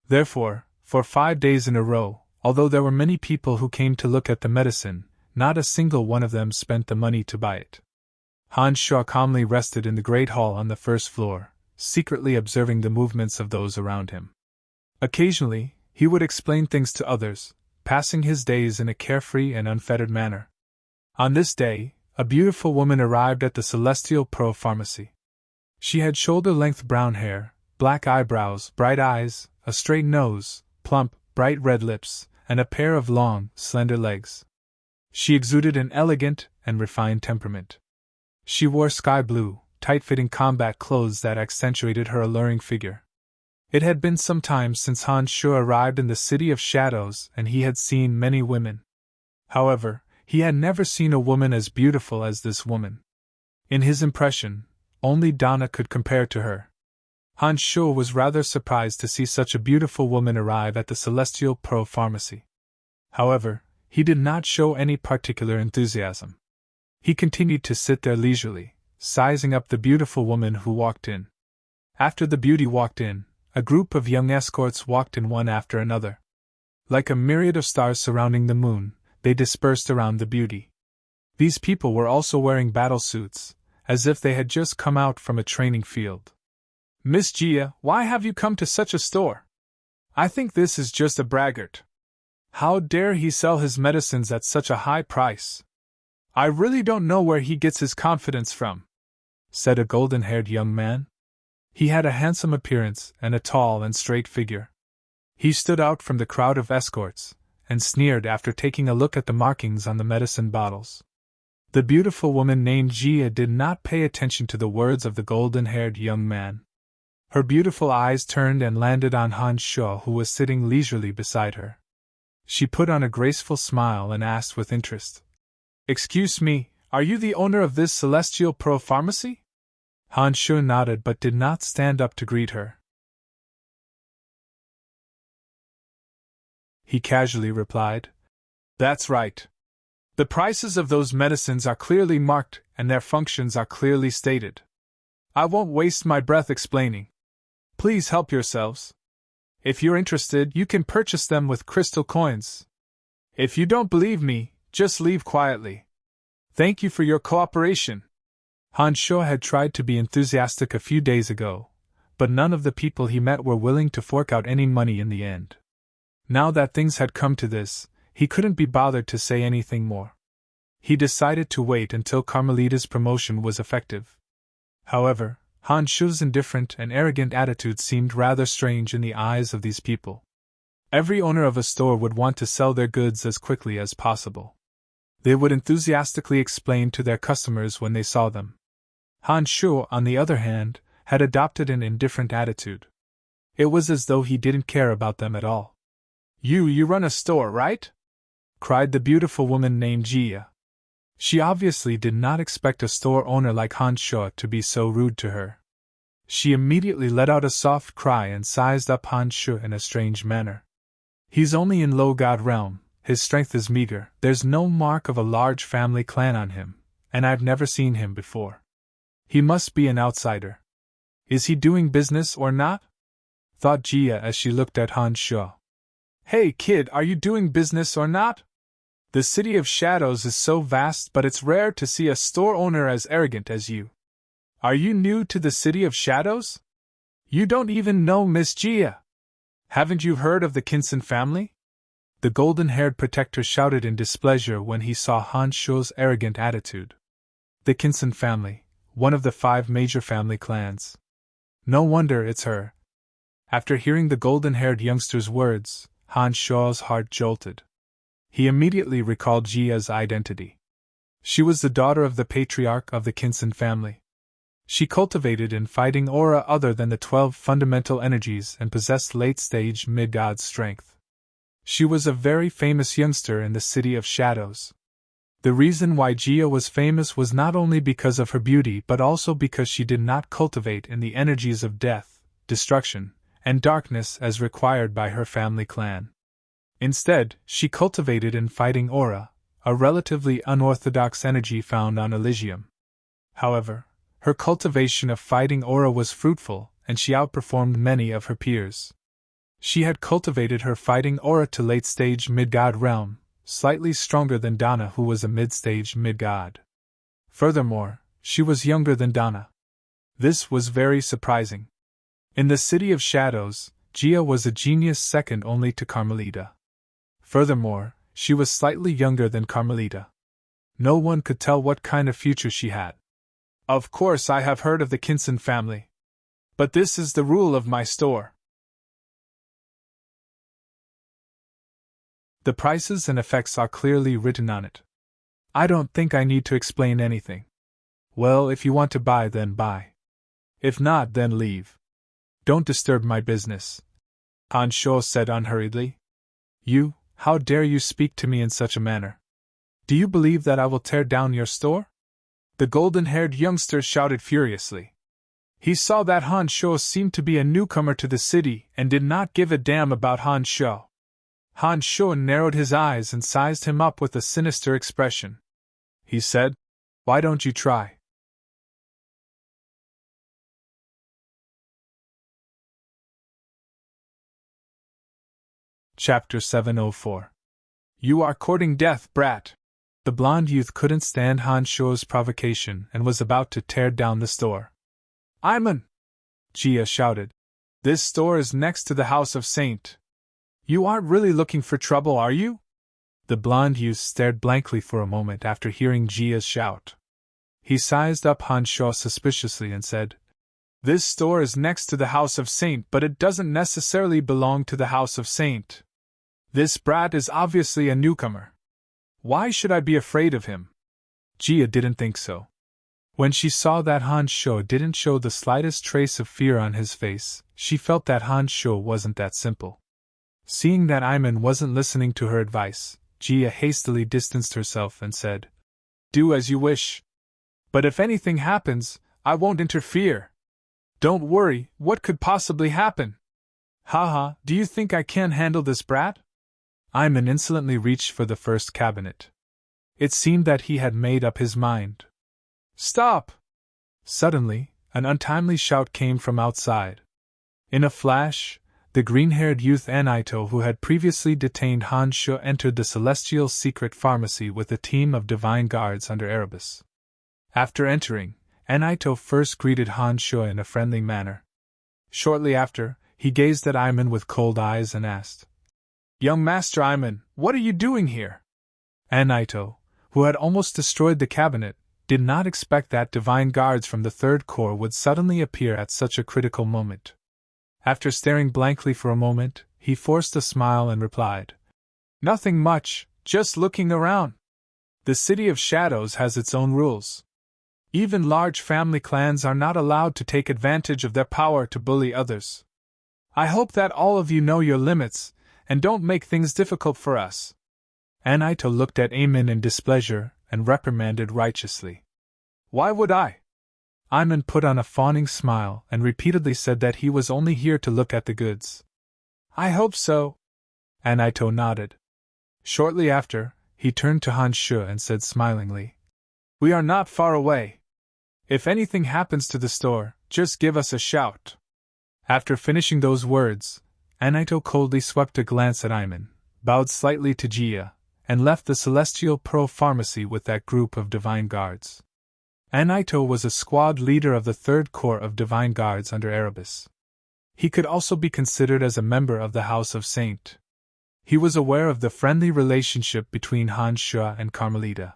Therefore, for 5 days in a row, although there were many people who came to look at the medicine, not a single one of them spent the money to buy it. Han Shuo calmly rested in the great hall on the first floor, secretly observing the movements of those around him. Occasionally, he would explain things to others, passing his days in a carefree and unfettered manner. On this day, a beautiful woman arrived at the Celestial Pearl Pharmacy. She had shoulder-length brown hair, black eyebrows, bright eyes, a straight nose, plump, bright red lips, and a pair of long, slender legs. She exuded an elegant and refined temperament. She wore sky-blue, tight-fitting combat clothes that accentuated her alluring figure. It had been some time since Han Shuo arrived in the City of Shadows, and he had seen many women. However, he had never seen a woman as beautiful as this woman. In his impression, only Donna could compare to her. Han Shuo was rather surprised to see such a beautiful woman arrive at the Celestial Pearl Pharmacy. However, he did not show any particular enthusiasm. He continued to sit there leisurely, sizing up the beautiful woman who walked in. After the beauty walked in, a group of young escorts walked in one after another. Like a myriad of stars surrounding the moon, they dispersed around the beauty. These people were also wearing battle suits, as if they had just come out from a training field. "Miss Jia, why have you come to such a store? I think this is just a braggart. How dare he sell his medicines at such a high price? I really don't know where he gets his confidence from," said a golden-haired young man. He had a handsome appearance and a tall and straight figure. He stood out from the crowd of escorts, and sneered after taking a look at the markings on the medicine bottles. The beautiful woman named Jia did not pay attention to the words of the golden-haired young man. Her beautiful eyes turned and landed on Han Shuo, who was sitting leisurely beside her. She put on a graceful smile and asked with interest, "Excuse me, are you the owner of this Celestial Pearl Pharmacy?" Han Shuo nodded but did not stand up to greet her. He casually replied, "That's right. The prices of those medicines are clearly marked and their functions are clearly stated. I won't waste my breath explaining. Please help yourselves. If you're interested, you can purchase them with crystal coins. If you don't believe me, just leave quietly. Thank you for your cooperation." Han Shuo had tried to be enthusiastic a few days ago, but none of the people he met were willing to fork out any money in the end. Now that things had come to this, he couldn't be bothered to say anything more. He decided to wait until Carmelita's promotion was effective. However, Han Shuo's indifferent and arrogant attitude seemed rather strange in the eyes of these people. Every owner of a store would want to sell their goods as quickly as possible. They would enthusiastically explain to their customers when they saw them. Han Shuo, on the other hand, had adopted an indifferent attitude. It was as though he didn't care about them at all. You run a store, right?" cried the beautiful woman named Jia. She obviously did not expect a store owner like Han Shuo to be so rude to her. She immediately let out a soft cry and sized up Han Shuo in a strange manner. "He's only in low god realm, his strength is meager, there's no mark of a large family clan on him, and I've never seen him before. He must be an outsider. Is he doing business or not?" thought Jia as she looked at Han Shuo. "Hey kid, are you doing business or not?" The City of Shadows is so vast, but it's rare to see a store owner as arrogant as you. Are you new to the City of Shadows? You don't even know Miss Gia. Haven't you heard of the Kinson family? The golden-haired protector shouted in displeasure when he saw Han Shuo's arrogant attitude. The Kinson family, one of the 5 major family clans. No wonder it's her. After hearing the golden-haired youngster's words, Han Shuo's heart jolted. He immediately recalled Jia's identity. She was the daughter of the patriarch of the Kinson family. She cultivated in fighting aura other than the 12 fundamental energies and possessed late-stage mid-god strength. She was a very famous youngster in the City of Shadows. The reason why Jia was famous was not only because of her beauty but also because she did not cultivate in the energies of death, destruction, and darkness as required by her family clan. Instead, she cultivated in fighting aura, a relatively unorthodox energy found on Elysium. However, her cultivation of fighting aura was fruitful, and she outperformed many of her peers. She had cultivated her fighting aura to late-stage mid-god realm, slightly stronger than Dana, who was a mid-stage mid-god. Furthermore, she was younger than Dana. This was very surprising. In the City of Shadows, Gia was a genius second only to Carmelita. Furthermore, she was slightly younger than Carmelita. No one could tell what kind of future she had. Of course, I have heard of the Kinson family. But this is the rule of my store. The prices and effects are clearly written on it. I don't think I need to explain anything. Well, if you want to buy, then buy. If not, then leave. Don't disturb my business, Han Shuo said unhurriedly. You, how dare you speak to me in such a manner? Do you believe that I will tear down your store? The golden-haired youngster shouted furiously. He saw that Han Shuo seemed to be a newcomer to the city and did not give a damn about Han Shuo. Han Shuo narrowed his eyes and sized him up with a sinister expression. He said, "Why don't you try?" Chapter 704. You are courting death, brat. The blonde youth couldn't stand Han Shuo's provocation and was about to tear down the store. "Iman!" Jia shouted. "This store is next to the House of Saint. You aren't really looking for trouble, are you?" The blonde youth stared blankly for a moment after hearing Jia's shout. He sized up Han Shuo suspiciously and said, "This store is next to the House of Saint, but it doesn't necessarily belong to the House of Saint. This brat is obviously a newcomer. Why should I be afraid of him?" Jia didn't think so. When she saw that Han Shuo didn't show the slightest trace of fear on his face, she felt that Han Shuo wasn't that simple. Seeing that Iman wasn't listening to her advice, Jia hastily distanced herself and said, "Do as you wish. But if anything happens, I won't interfere. Don't worry, what could possibly happen? Haha, do you think I can handle this brat?" Iman insolently reached for the first cabinet. It seemed that he had made up his mind. "Stop!" Suddenly, an untimely shout came from outside. In a flash, the green-haired youth Anaito, who had previously detained Han Shuo, entered the celestial secret pharmacy with a team of divine guards under Erebus. After entering, Anaito first greeted Han Shuo in a friendly manner. Shortly after, he gazed at Iman with cold eyes and asked, "Young Master Iman, what are you doing here?" Anaito, who had almost destroyed the cabinet, did not expect that divine guards from the Third Corps would suddenly appear at such a critical moment. After staring blankly for a moment, he forced a smile and replied, "Nothing much, just looking around. The City of Shadows has its own rules. Even large family clans are not allowed to take advantage of their power to bully others. I hope that all of you know your limits, and don't make things difficult for us." Anaito looked at Amin in displeasure and reprimanded righteously. "Why would I?" Iman put on a fawning smile and repeatedly said that he was only here to look at the goods. "I hope so." Anaito nodded. Shortly after, he turned to Han Shuo and said smilingly, "We are not far away. If anything happens to the store, just give us a shout." After finishing those words, Anaito coldly swept a glance at Iman, bowed slightly to Jia, and left the Celestial Pearl Pharmacy with that group of Divine Guards. Anaito was a squad leader of the 3rd Corps of Divine Guards under Erebus. He could also be considered as a member of the House of Saint. He was aware of the friendly relationship between Han Sha and Carmelita.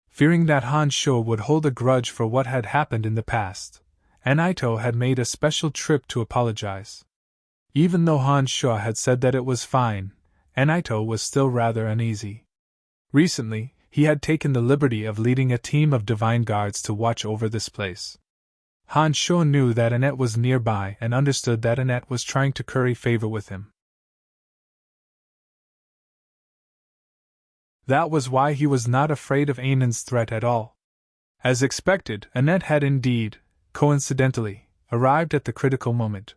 Fearing that Han Sha would hold a grudge for what had happened in the past, Anaito had made a special trip to apologize. Even though Han Sha had said that it was fine, Anaito was still rather uneasy. Recently, he had taken the liberty of leading a team of Divine Guards to watch over this place. Han Sha knew that Annette was nearby and understood that Annette was trying to curry favor with him. That was why he was not afraid of Ainan's threat at all. As expected, Annette had indeed, coincidentally, arrived at the critical moment.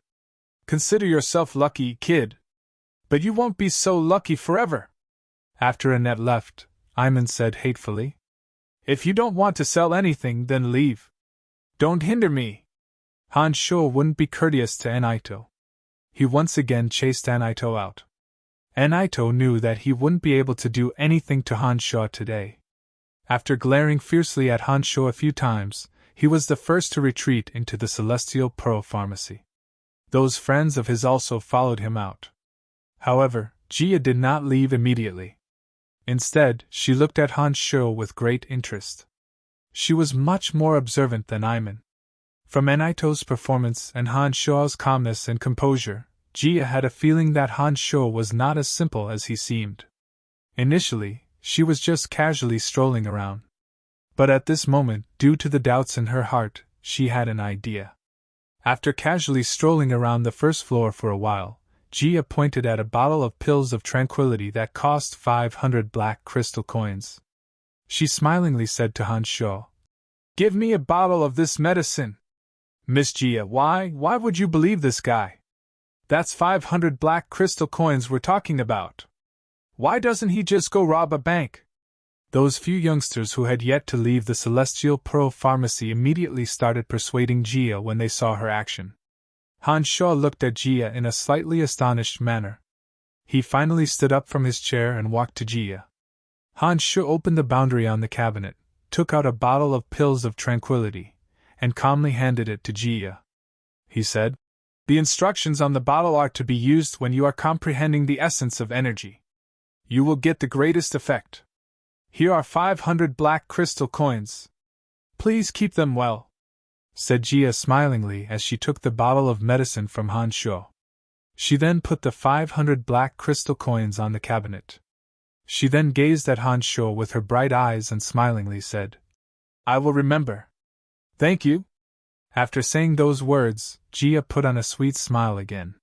"Consider yourself lucky, kid. But you won't be so lucky forever." After Annette left, Ayman said hatefully, "If you don't want to sell anything, then leave. Don't hinder me." Han Sha wouldn't be courteous to Anaito. He once again chased Anaito out. Anaito knew that he wouldn't be able to do anything to Han Sha today. After glaring fiercely at Han Sha a few times, he was the first to retreat into the Celestial Pearl Pharmacy. Those friends of his also followed him out. However, Jia did not leave immediately. Instead, she looked at Han Sha with great interest. She was much more observant than Ayman. From Anaito's performance and Han Sha's calmness and composure, Jia had a feeling that Han Sha was not as simple as he seemed. Initially, she was just casually strolling around. But at this moment, due to the doubts in her heart, she had an idea. After casually strolling around the first floor for a while, Jia pointed at a bottle of pills of tranquility that cost 500 black crystal coins. She smilingly said to Han Sha, "Give me a bottle of this medicine." "Miss Jia, why would you believe this guy? That's 500 black crystal coins we're talking about. Why doesn't he just go rob a bank?" Those few youngsters who had yet to leave the Celestial Pearl Pharmacy immediately started persuading Jia when they saw her action. Han Sha looked at Jia in a slightly astonished manner. He finally stood up from his chair and walked to Jia. Han Sha opened the boundary on the cabinet, took out a bottle of pills of tranquility, and calmly handed it to Jia. He said, "The instructions on the bottle are to be used when you are comprehending the essence of energy. You will get the greatest effect. Here are 500 black crystal coins. Please keep them well," said Jia smilingly as she took the bottle of medicine from Han Sha. She then put the 500 black crystal coins on the cabinet. She then gazed at Han Sha with her bright eyes and smilingly said, "I will remember. Thank you." After saying those words, Jia put on a sweet smile again.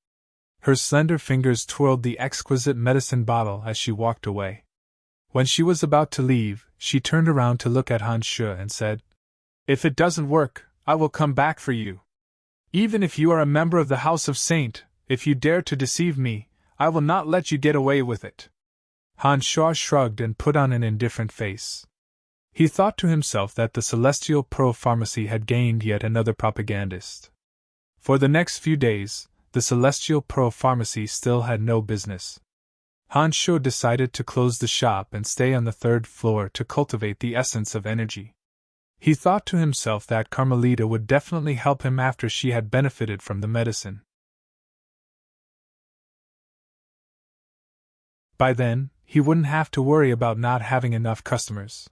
Her slender fingers twirled the exquisite medicine bottle as she walked away. When she was about to leave, she turned around to look at Han Sha and said, "If it doesn't work, I will come back for you. Even if you are a member of the House of Saint, if you dare to deceive me, I will not let you get away with it." Han Sha shrugged and put on an indifferent face. He thought to himself that the Celestial Pearl Pharmacy had gained yet another propagandist. For the next few days, the Celestial Pearl Pharmacy still had no business. Han Sha decided to close the shop and stay on the 3rd floor to cultivate the essence of energy. He thought to himself that Carmelita would definitely help him after she had benefited from the medicine. By then, he wouldn't have to worry about not having enough customers.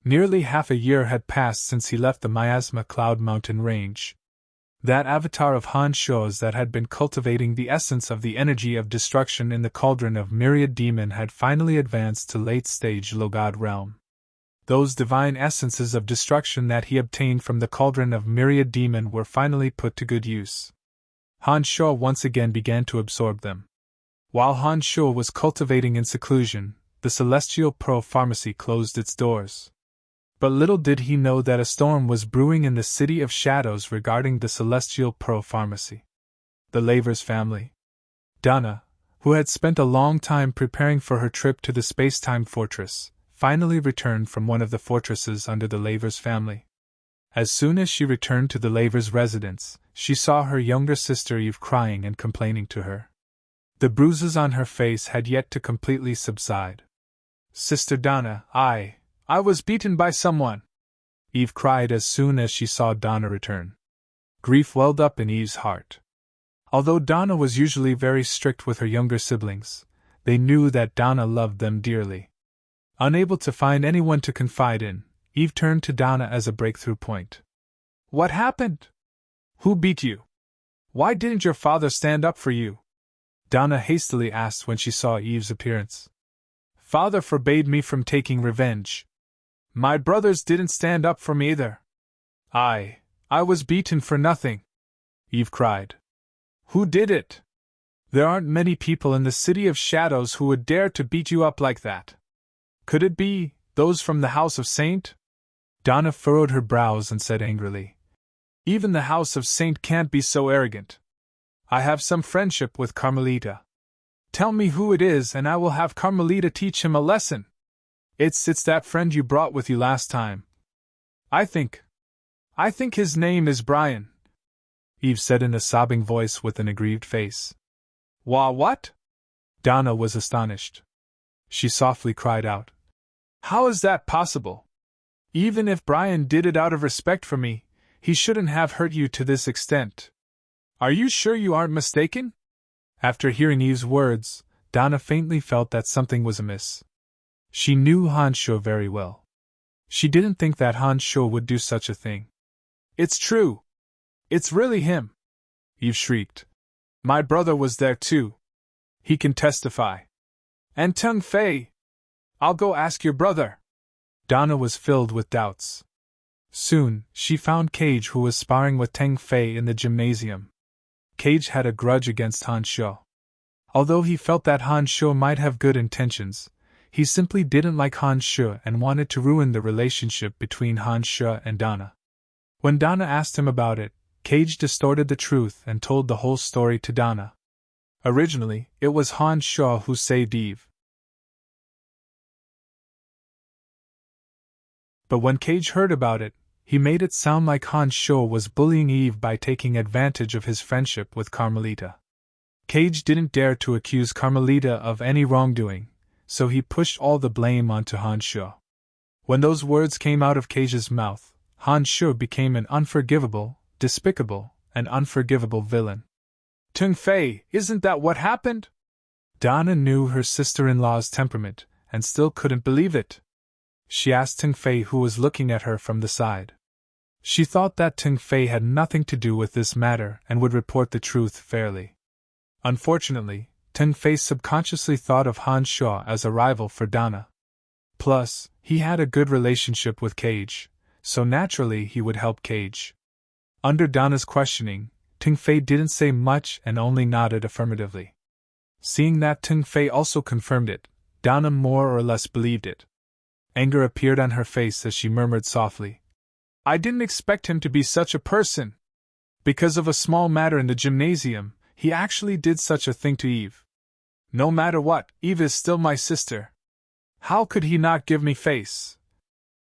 Nearly half a year had passed since he left the Miasma Cloud Mountain range. That avatar of Han Sha's that had been cultivating the essence of the energy of destruction in the cauldron of Myriad Demon had finally advanced to late-stage Logod realm. Those divine essences of destruction that he obtained from the cauldron of Myriad Demon were finally put to good use. Han Sha once again began to absorb them. While Han Sha was cultivating in seclusion, the Celestial Pearl Pharmacy closed its doors. But little did he know that a storm was brewing in the City of Shadows regarding the Celestial Pearl Pharmacy. The Lavers family. Donna, who had spent a long time preparing for her trip to the Space-Time Fortress, finally returned from one of the fortresses under the Lavers family. As soon as she returned to the Lavers' residence, she saw her younger sister Eve crying and complaining to her. The bruises on her face had yet to completely subside. Sister Donna, I was beaten by someone, Eve cried as soon as she saw Donna return. Grief welled up in Eve's heart. Although Donna was usually very strict with her younger siblings, they knew that Donna loved them dearly. Unable to find anyone to confide in, Eve turned to Donna as a breakthrough point. What happened? Who beat you? Why didn't your father stand up for you? Donna hastily asked when she saw Eve's appearance. Father forbade me from taking revenge. My brothers didn't stand up for me either. I was beaten for nothing, Eve cried. Who did it? There aren't many people in the City of Shadows who would dare to beat you up like that. Could it be those from the House of Saint? Donna furrowed her brows and said angrily. Even the House of Saint can't be so arrogant. I have some friendship with Carmelita. Tell me who it is and I will have Carmelita teach him a lesson. It's that friend you brought with you last time. I think his name is Brian, Eve said in a sobbing voice with an aggrieved face. What? Donna was astonished. She softly cried out. How is that possible? Even if Brian did it out of respect for me, he shouldn't have hurt you to this extent. Are you sure you aren't mistaken? After hearing Eve's words, Donna faintly felt that something was amiss. She knew Hanshaw very well. She didn't think that Hanshaw would do such a thing. It's true. It's really him, Eve shrieked. My brother was there too. He can testify. And Tung Fei? I'll go ask your brother. Donna was filled with doubts. Soon, she found Cage, who was sparring with Teng Fei in the gymnasium. Cage had a grudge against Hanshaw. Although he felt that Hanshaw might have good intentions, he simply didn't like Hanshaw and wanted to ruin the relationship between Hanshaw and Donna. When Donna asked him about it, Cage distorted the truth and told the whole story to Donna. Originally, it was Hanshaw who saved Eve. But when Cage heard about it, he made it sound like Hanshaw was bullying Eve by taking advantage of his friendship with Carmelita. Cage didn't dare to accuse Carmelita of any wrongdoing, so he pushed all the blame onto Hanshaw. When those words came out of Cage's mouth, Hanshaw became an unforgivable, despicable, and unforgivable villain. Tung Fei, isn't that what happened? Donna knew her sister-in-law's temperament, and still couldn't believe it. She asked Tung Fei, who was looking at her from the side. She thought that Tung Fei had nothing to do with this matter and would report the truth fairly. Unfortunately, Tung Fei subconsciously thought of Hanshaw as a rival for Donna. Plus, he had a good relationship with Cage, so naturally he would help Cage. Under Donna's questioning, Tung Fei didn't say much and only nodded affirmatively. Seeing that Tung Fei also confirmed it, Donna more or less believed it. Anger appeared on her face as she murmured softly, I didn't expect him to be such a person. Because of a small matter in the gymnasium, he actually did such a thing to Eve. No matter what, Eve is still my sister. How could he not give me face?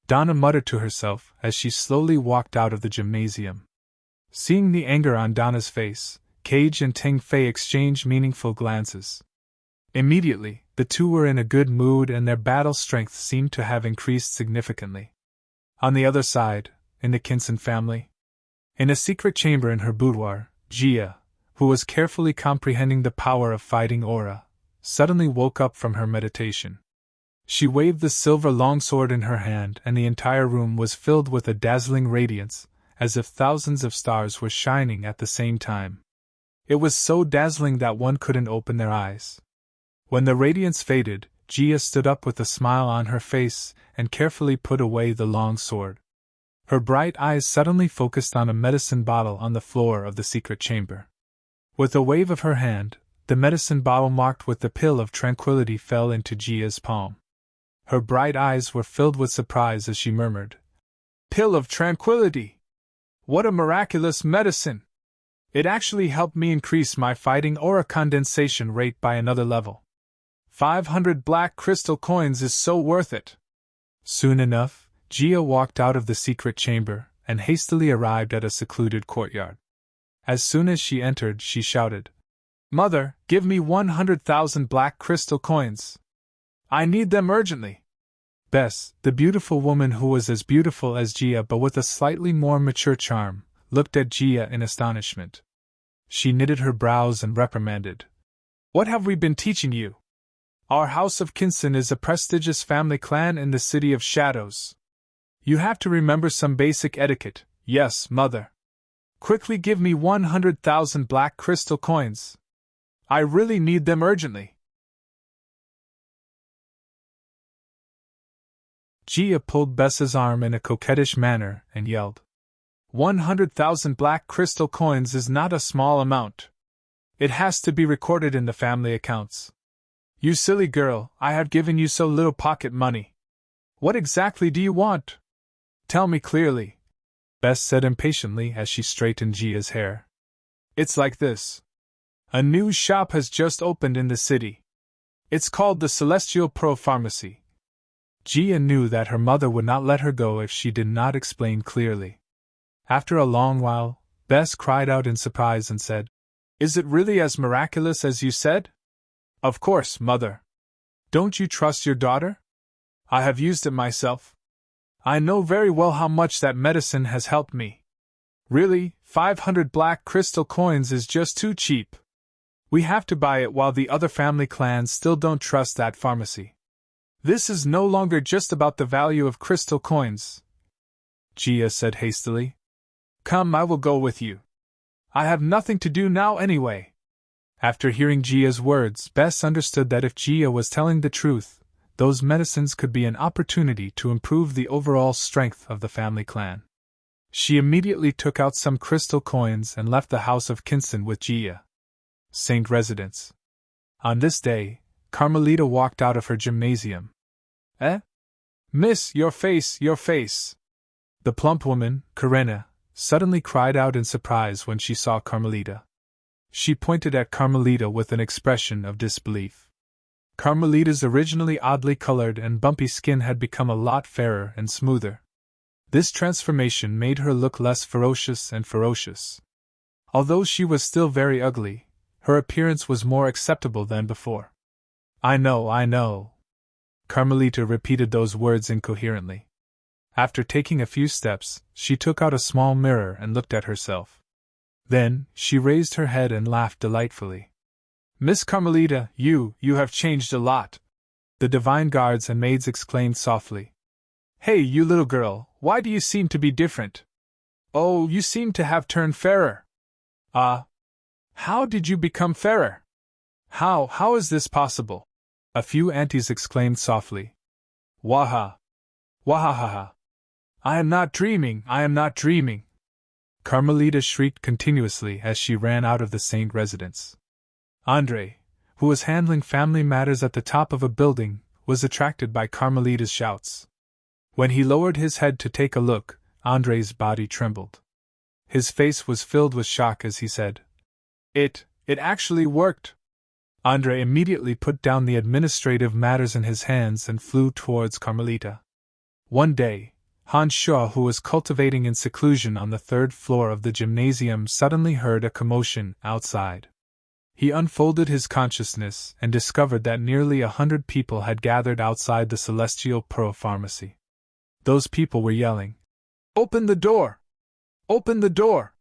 Donna muttered to herself as she slowly walked out of the gymnasium. Seeing the anger on Donna's face, Cage and Tung Fei exchanged meaningful glances. Immediately, the two were in a good mood and their battle strength seemed to have increased significantly. On the other side, in the Kinson family, in a secret chamber in her boudoir, Jia, who was carefully comprehending the power of fighting aura, suddenly woke up from her meditation. She waved the silver longsword in her hand and the entire room was filled with a dazzling radiance, as if thousands of stars were shining at the same time. It was so dazzling that one couldn't open their eyes. When the radiance faded, Jia stood up with a smile on her face and carefully put away the long sword. Her bright eyes suddenly focused on a medicine bottle on the floor of the secret chamber. With a wave of her hand, the medicine bottle marked with the pill of tranquility fell into Jia's palm. Her bright eyes were filled with surprise as she murmured, Pill of tranquility! What a miraculous medicine! It actually helped me increase my fighting aura condensation rate by another level. 500 black crystal coins is so worth it. Soon enough, Jia walked out of the secret chamber and hastily arrived at a secluded courtyard. As soon as she entered, she shouted, Mother, give me 100,000 black crystal coins. I need them urgently. Bess, the beautiful woman who was as beautiful as Gia but with a slightly more mature charm, looked at Gia in astonishment. She knitted her brows and reprimanded. What have we been teaching you? Our House of Kinson is a prestigious family clan in the City of Shadows. You have to remember some basic etiquette. Yes, mother. Quickly give me 100,000 black crystal coins. I really need them urgently. Gia pulled Bess's arm in a coquettish manner and yelled. 100,000 black crystal coins is not a small amount. It has to be recorded in the family accounts. You silly girl, I have given you so little pocket money. What exactly do you want? Tell me clearly, Bess said impatiently as she straightened Gia's hair. It's like this. A new shop has just opened in the city. It's called the Celestial Pro Pharmacy. Gia knew that her mother would not let her go if she did not explain clearly. After a long while, Bess cried out in surprise and said, Is it really as miraculous as you said? Of course, mother. Don't you trust your daughter? I have used it myself. I know very well how much that medicine has helped me. Really, 500 black crystal coins is just too cheap. We have to buy it while the other family clans still don't trust that pharmacy. This is no longer just about the value of crystal coins, Gia said hastily. Come, I will go with you. I have nothing to do now anyway. After hearing Gia's words, Bess understood that if Gia was telling the truth, those medicines could be an opportunity to improve the overall strength of the family clan. She immediately took out some crystal coins and left the House of Kinson with Gia. Saint Residence. On this day, Carmelita walked out of her gymnasium. Miss, your face, your face! The plump woman, Karena, suddenly cried out in surprise when she saw Carmelita. She pointed at Carmelita with an expression of disbelief. Carmelita's originally oddly colored and bumpy skin had become a lot fairer and smoother. This transformation made her look less ferocious and ferocious. Although she was still very ugly, her appearance was more acceptable than before. I know. Carmelita repeated those words incoherently. After taking a few steps, she took out a small mirror and looked at herself. Then, she raised her head and laughed delightfully. Miss Carmelita, you have changed a lot. The divine guards and maids exclaimed softly. Hey, you little girl, why do you seem to be different? Oh, you seem to have turned fairer. How did you become fairer? How is this possible? A few aunties exclaimed softly. Waha! Wahahaha! I am not dreaming! Carmelita shrieked continuously as she ran out of the Saint residence. Andre, who was handling family matters at the top of a building, was attracted by Carmelita's shouts. When he lowered his head to take a look, Andre's body trembled. His face was filled with shock as he said, It actually worked! Andre immediately put down the administrative matters in his hands and flew towards Carmelita. One day, Hans Shaw, who was cultivating in seclusion on the third floor of the gymnasium, suddenly heard a commotion outside. He unfolded his consciousness and discovered that nearly 100 people had gathered outside the Celestial Pro Pharmacy. Those people were yelling, Open the door! Open the door!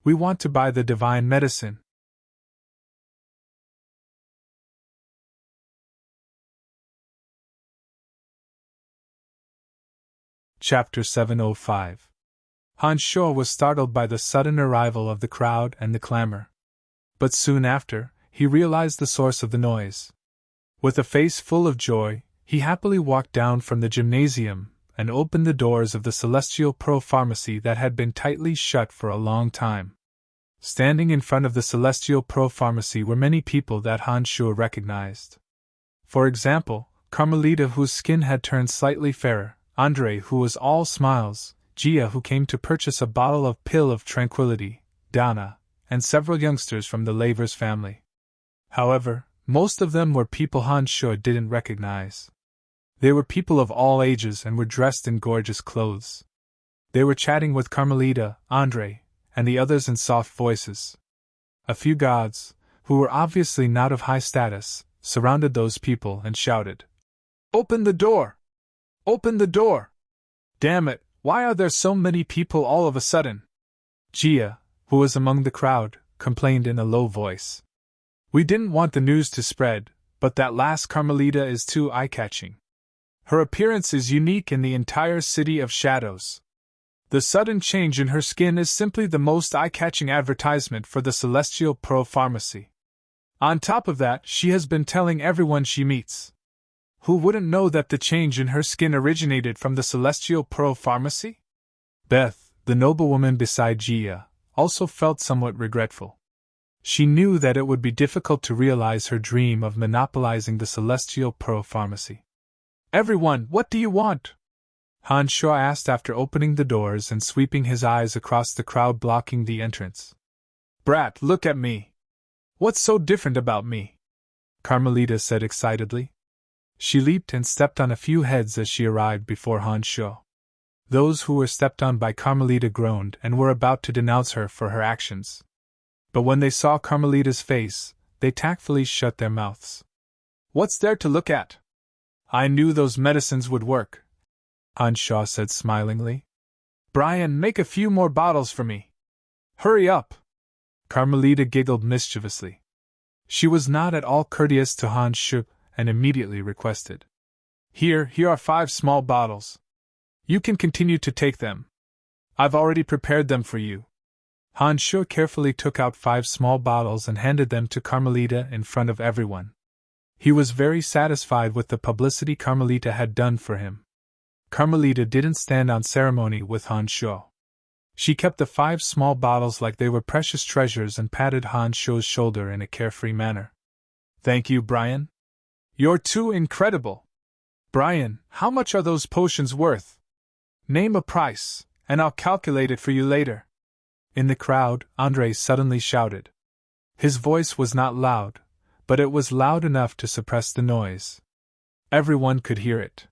We want to buy the divine medicine. Chapter 705. Hans Shaw was startled by the sudden arrival of the crowd and the clamor. But soon after, he realized the source of the noise. With a face full of joy, he happily walked down from the gymnasium and opened the doors of the Celestial Pro Pharmacy that had been tightly shut for a long time. Standing in front of the Celestial Pro Pharmacy were many people that Hans Shaw recognized. For example, Carmelita, whose skin had turned slightly fairer, Andre, who was all smiles, Gia, who came to purchase a bottle of pill of tranquility, Dana, and several youngsters from the Lavers family. However, most of them were people Hans Shaw didn't recognize. They were people of all ages and were dressed in gorgeous clothes. They were chatting with Carmelita, Andre, and the others in soft voices. A few gods, who were obviously not of high status, surrounded those people and shouted, "Open the door! Open the door! Damn it, why are there so many people all of a sudden?" Gia, who was among the crowd, complained in a low voice. "We didn't want the news to spread, but that last Carmelita is too eye-catching. Her appearance is unique in the entire City of Shadows. The sudden change in her skin is simply the most eye-catching advertisement for the Celestial Pearl Pharmacy. On top of that, she has been telling everyone she meets. Who wouldn't know that the change in her skin originated from the Celestial Pearl Pharmacy?" Beth, the noblewoman beside Gia, also felt somewhat regretful. She knew that it would be difficult to realize her dream of monopolizing the Celestial Pearl Pharmacy. "Everyone, what do you want?" Han Shuo asked after opening the doors and sweeping his eyes across the crowd blocking the entrance. "Brat, look at me! What's so different about me?" Carmelita said excitedly. She leaped and stepped on a few heads as she arrived before Han Shuo. Those who were stepped on by Carmelita groaned and were about to denounce her for her actions. But when they saw Carmelita's face, they tactfully shut their mouths. "What's there to look at? I knew those medicines would work," Han Shuo said smilingly. "Brian, make a few more bottles for me. Hurry up!" Carmelita giggled mischievously. She was not at all courteous to Han Shuo and immediately requested, Here are 5 small bottles. You can continue to take them. I've already prepared them for you." Han Shuo carefully took out 5 small bottles and handed them to Carmelita in front of everyone. He was very satisfied with the publicity Carmelita had done for him. Carmelita didn't stand on ceremony with Han Shuo. She kept the 5 small bottles like they were precious treasures and patted Han Shuo's shoulder in a carefree manner. "Thank you, Brian. You're too incredible. Brian, how much are those potions worth? Name a price, and I'll calculate it for you later." In the crowd, Andre suddenly shouted. His voice was not loud, but it was loud enough to suppress the noise. Everyone could hear it.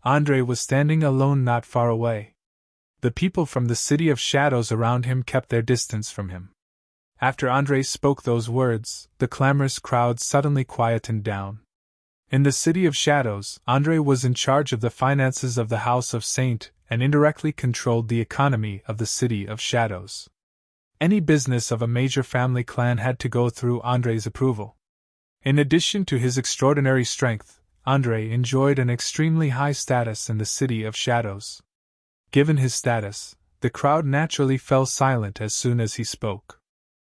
Andre was standing alone not far away. The people from the City of Shadows around him kept their distance from him. After Andre spoke those words, the clamorous crowd suddenly quietened down. In the City of Shadows, Andre was in charge of the finances of the House of Saint and indirectly controlled the economy of the City of Shadows. Any business of a major family clan had to go through Andre's approval. In addition to his extraordinary strength, Andre enjoyed an extremely high status in the City of Shadows. Given his status, the crowd naturally fell silent as soon as he spoke.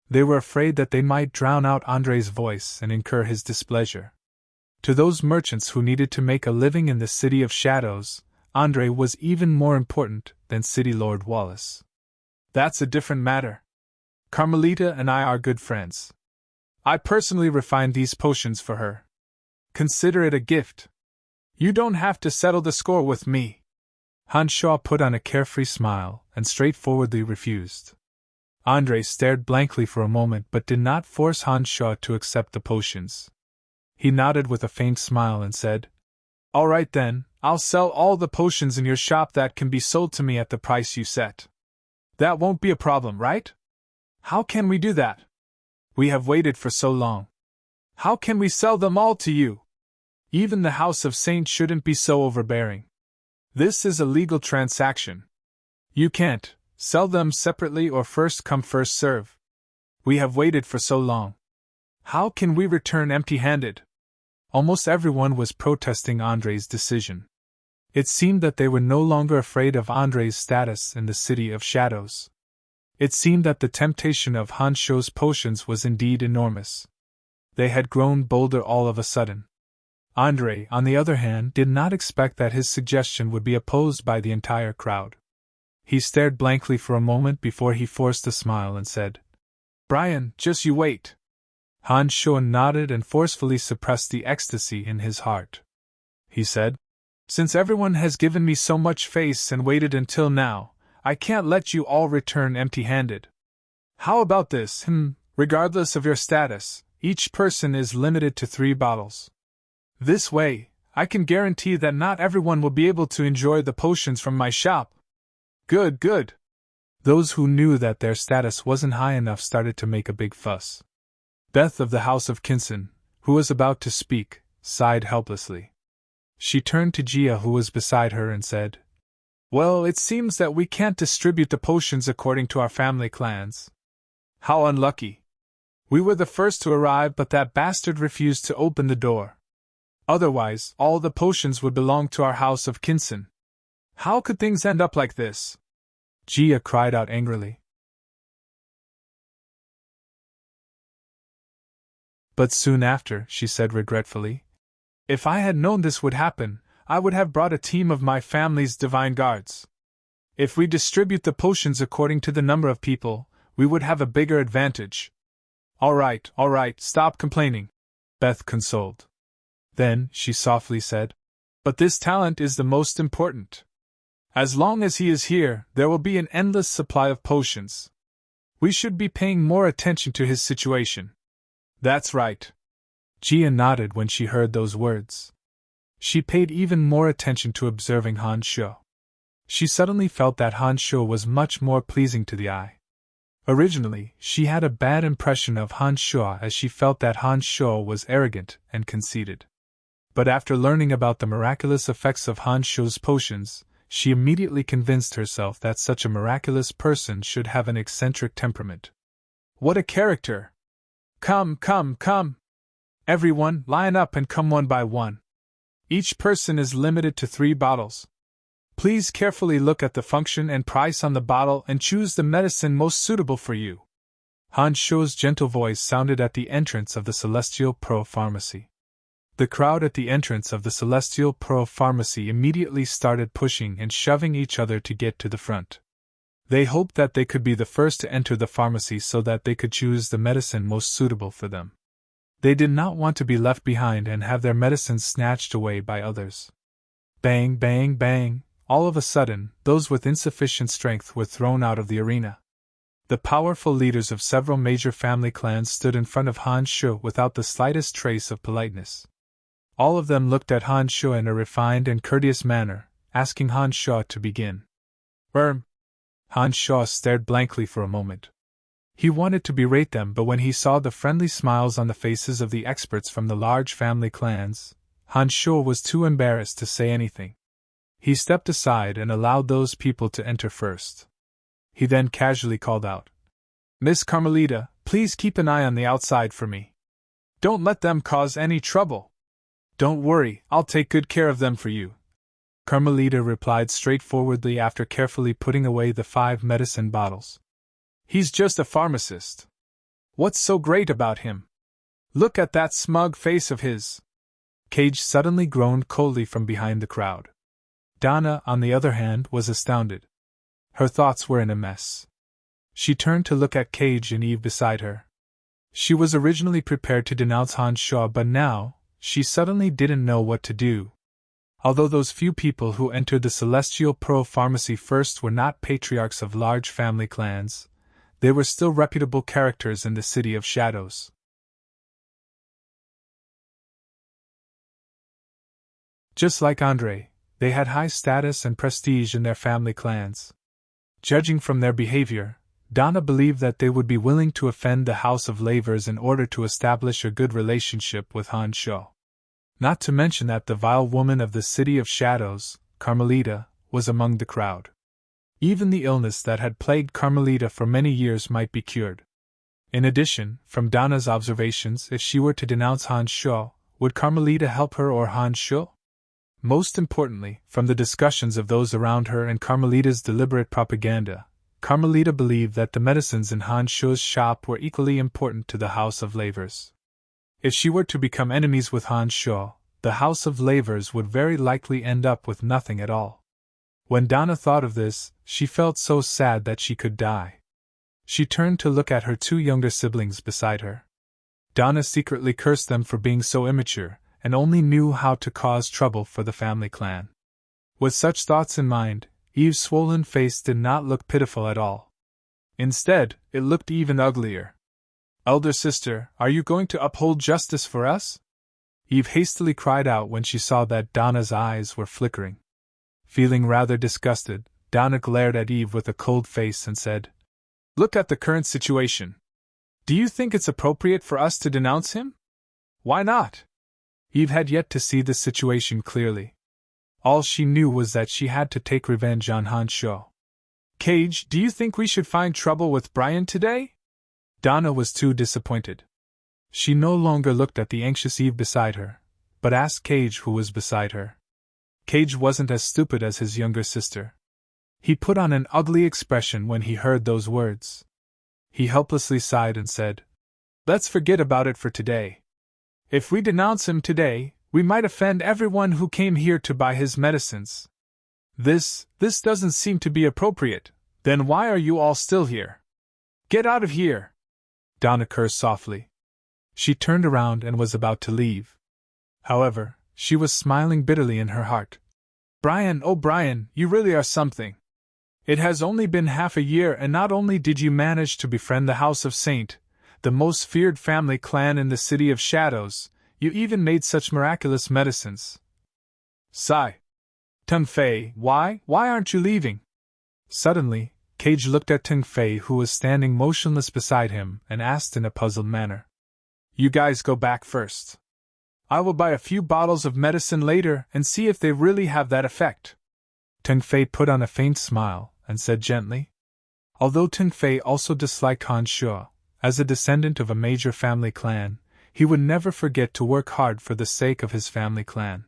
They were afraid that they might drown out Andre's voice and incur his displeasure. To those merchants who needed to make a living in the City of Shadows, Andre was even more important than City Lord Wallace. "That's a different matter. Carmelita and I are good friends. I personally refined these potions for her. Consider it a gift. You don't have to settle the score with me." Han Shuo put on a carefree smile and straightforwardly refused. Andre stared blankly for a moment but did not force Han Shuo to accept the potions. He nodded with a faint smile and said, "All right then, I'll sell all the potions in your shop that can be sold to me at the price you set. That won't be a problem, right? How can we do that? We have waited for so long. How can we sell them all to you? Even the House of Saint shouldn't be so overbearing. This is a legal transaction. You can't sell them separately or first come first serve. We have waited for so long. How can we return empty-handed?" Almost everyone was protesting Andre's decision. It seemed that they were no longer afraid of Andre's status in the City of Shadows. It seemed that the temptation of Han Shuo's potions was indeed enormous. They had grown bolder all of a sudden. Andre, on the other hand, did not expect that his suggestion would be opposed by the entire crowd. He stared blankly for a moment before he forced a smile and said, "Brian, just you wait." Han Shuo nodded and forcefully suppressed the ecstasy in his heart. He said, "Since everyone has given me so much face and waited until now, I can't let you all return empty-handed. How about this? Regardless of your status, each person is limited to 3 bottles. This way, I can guarantee that not everyone will be able to enjoy the potions from my shop." Good. Those who knew that their status wasn't high enough started to make a big fuss. Beth of the House of Kinson, who was about to speak, sighed helplessly. She turned to Gia, who was beside her, and said, "Well, it seems that we can't distribute the potions according to our family clans. How unlucky. We were the first to arrive, but that bastard refused to open the door. Otherwise, all the potions would belong to our House of Kinson. How could things end up like this?" Gia cried out angrily. But soon after, she said regretfully, "If I had known this would happen, I would have brought a team of my family's divine guards. If we distribute the potions according to the number of people, we would have a bigger advantage." All right, stop complaining," Beth consoled. Then, she softly said, "But this talent is the most important. As long as he is here, there will be an endless supply of potions. We should be paying more attention to his situation." "That's right." Gia nodded when she heard those words. She paid even more attention to observing Han Sho. She suddenly felt that Han Sho was much more pleasing to the eye. Originally, she had a bad impression of Han Sho, as she felt that Han Sho was arrogant and conceited. But after learning about the miraculous effects of Han Sho's potions, she immediately convinced herself that such a miraculous person should have an eccentric temperament. What a character! Come! Everyone, line up and come one by one. Each person is limited to 3 bottles. Please carefully look at the function and price on the bottle and choose the medicine most suitable for you." Han Sho's gentle voice sounded at the entrance of the Celestial Pearl Pharmacy. The crowd at the entrance of the Celestial Pearl Pharmacy immediately started pushing and shoving each other to get to the front. They hoped that they could be the first to enter the pharmacy so that they could choose the medicine most suitable for them. They did not want to be left behind and have their medicines snatched away by others. Bang, bang, bang! All of a sudden, those with insufficient strength were thrown out of the arena. The powerful leaders of several major family clans stood in front of Han Sho without the slightest trace of politeness. All of them looked at Han Sho in a refined and courteous manner, asking Han Sho to begin. Han Sho stared blankly for a moment. He wanted to berate them, but when he saw the friendly smiles on the faces of the experts from the large family clans, Han Sho was too embarrassed to say anything. He stepped aside and allowed those people to enter first. He then casually called out, "Miss Carmelita, please keep an eye on the outside for me. Don't let them cause any trouble." "Don't worry, I'll take good care of them for you," Carmelita replied straightforwardly after carefully putting away the 5 medicine bottles. "He's just a pharmacist. What's so great about him? Look at that smug face of his." Cage suddenly groaned coldly from behind the crowd. Donna, on the other hand, was astounded. Her thoughts were in a mess. She turned to look at Cage and Eve beside her. She was originally prepared to denounce Han Sho, but now, she suddenly didn't know what to do. Although those few people who entered the Celestial Pearl Pharmacy first were not patriarchs of large family clans, they were still reputable characters in the City of Shadows. Just like Andre, they had high status and prestige in their family clans. Judging from their behavior, Donna believed that they would be willing to offend the House of Lavers in order to establish a good relationship with Han Sho. Not to mention that the vile woman of the City of Shadows, Carmelita, was among the crowd. Even the illness that had plagued Carmelita for many years might be cured. In addition, from Donna's observations, if she were to denounce Han Sho, would Carmelita help her or Han Sho? Most importantly, from the discussions of those around her and Carmelita's deliberate propaganda, Carmelita believed that the medicines in Han Sho's shop were equally important to the House of Lavers. If she were to become enemies with Han Sho, the House of Lavers would very likely end up with nothing at all. When Donna thought of this, she felt so sad that she could die. She turned to look at her 2 younger siblings beside her. Donna secretly cursed them for being so immature, and only knew how to cause trouble for the family clan. With such thoughts in mind, Eve's swollen face did not look pitiful at all. Instead, it looked even uglier. "Elder sister, are you going to uphold justice for us?" Eve hastily cried out when she saw that Donna's eyes were flickering. Feeling rather disgusted, Donna glared at Eve with a cold face and said, "Look at the current situation. Do you think it's appropriate for us to denounce him?" "Why not?" Eve had yet to see the situation clearly. All she knew was that she had to take revenge on Han Sho. "Cage, do you think we should find trouble with Brian today?" Donna was too disappointed. She no longer looked at the anxious Eve beside her, but asked Cage who was beside her. Cage wasn't as stupid as his younger sister. He put on an ugly expression when he heard those words. He helplessly sighed and said, "Let's forget about it for today. If we denounce him today, we might offend everyone who came here to buy his medicines. This doesn't seem to be appropriate. Then why are you all still here? Get out of here!" Donna cursed softly. She turned around and was about to leave. However, she was smiling bitterly in her heart. "Brian, oh Brian, you really are something. It has only been half a year, and not only did you manage to befriend the House of Saint, the most feared family clan in the City of Shadows, you even made such miraculous medicines." Sigh. "Teng Fei, why aren't you leaving?" Suddenly, Cage looked at Teng Fei, who was standing motionless beside him, and asked in a puzzled manner, "You guys go back first. I will buy a few bottles of medicine later and see if they really have that effect." Teng Fei put on a faint smile and said gently. Although Teng Fei also disliked Han Sho, as a descendant of a major family clan, he would never forget to work hard for the sake of his family clan.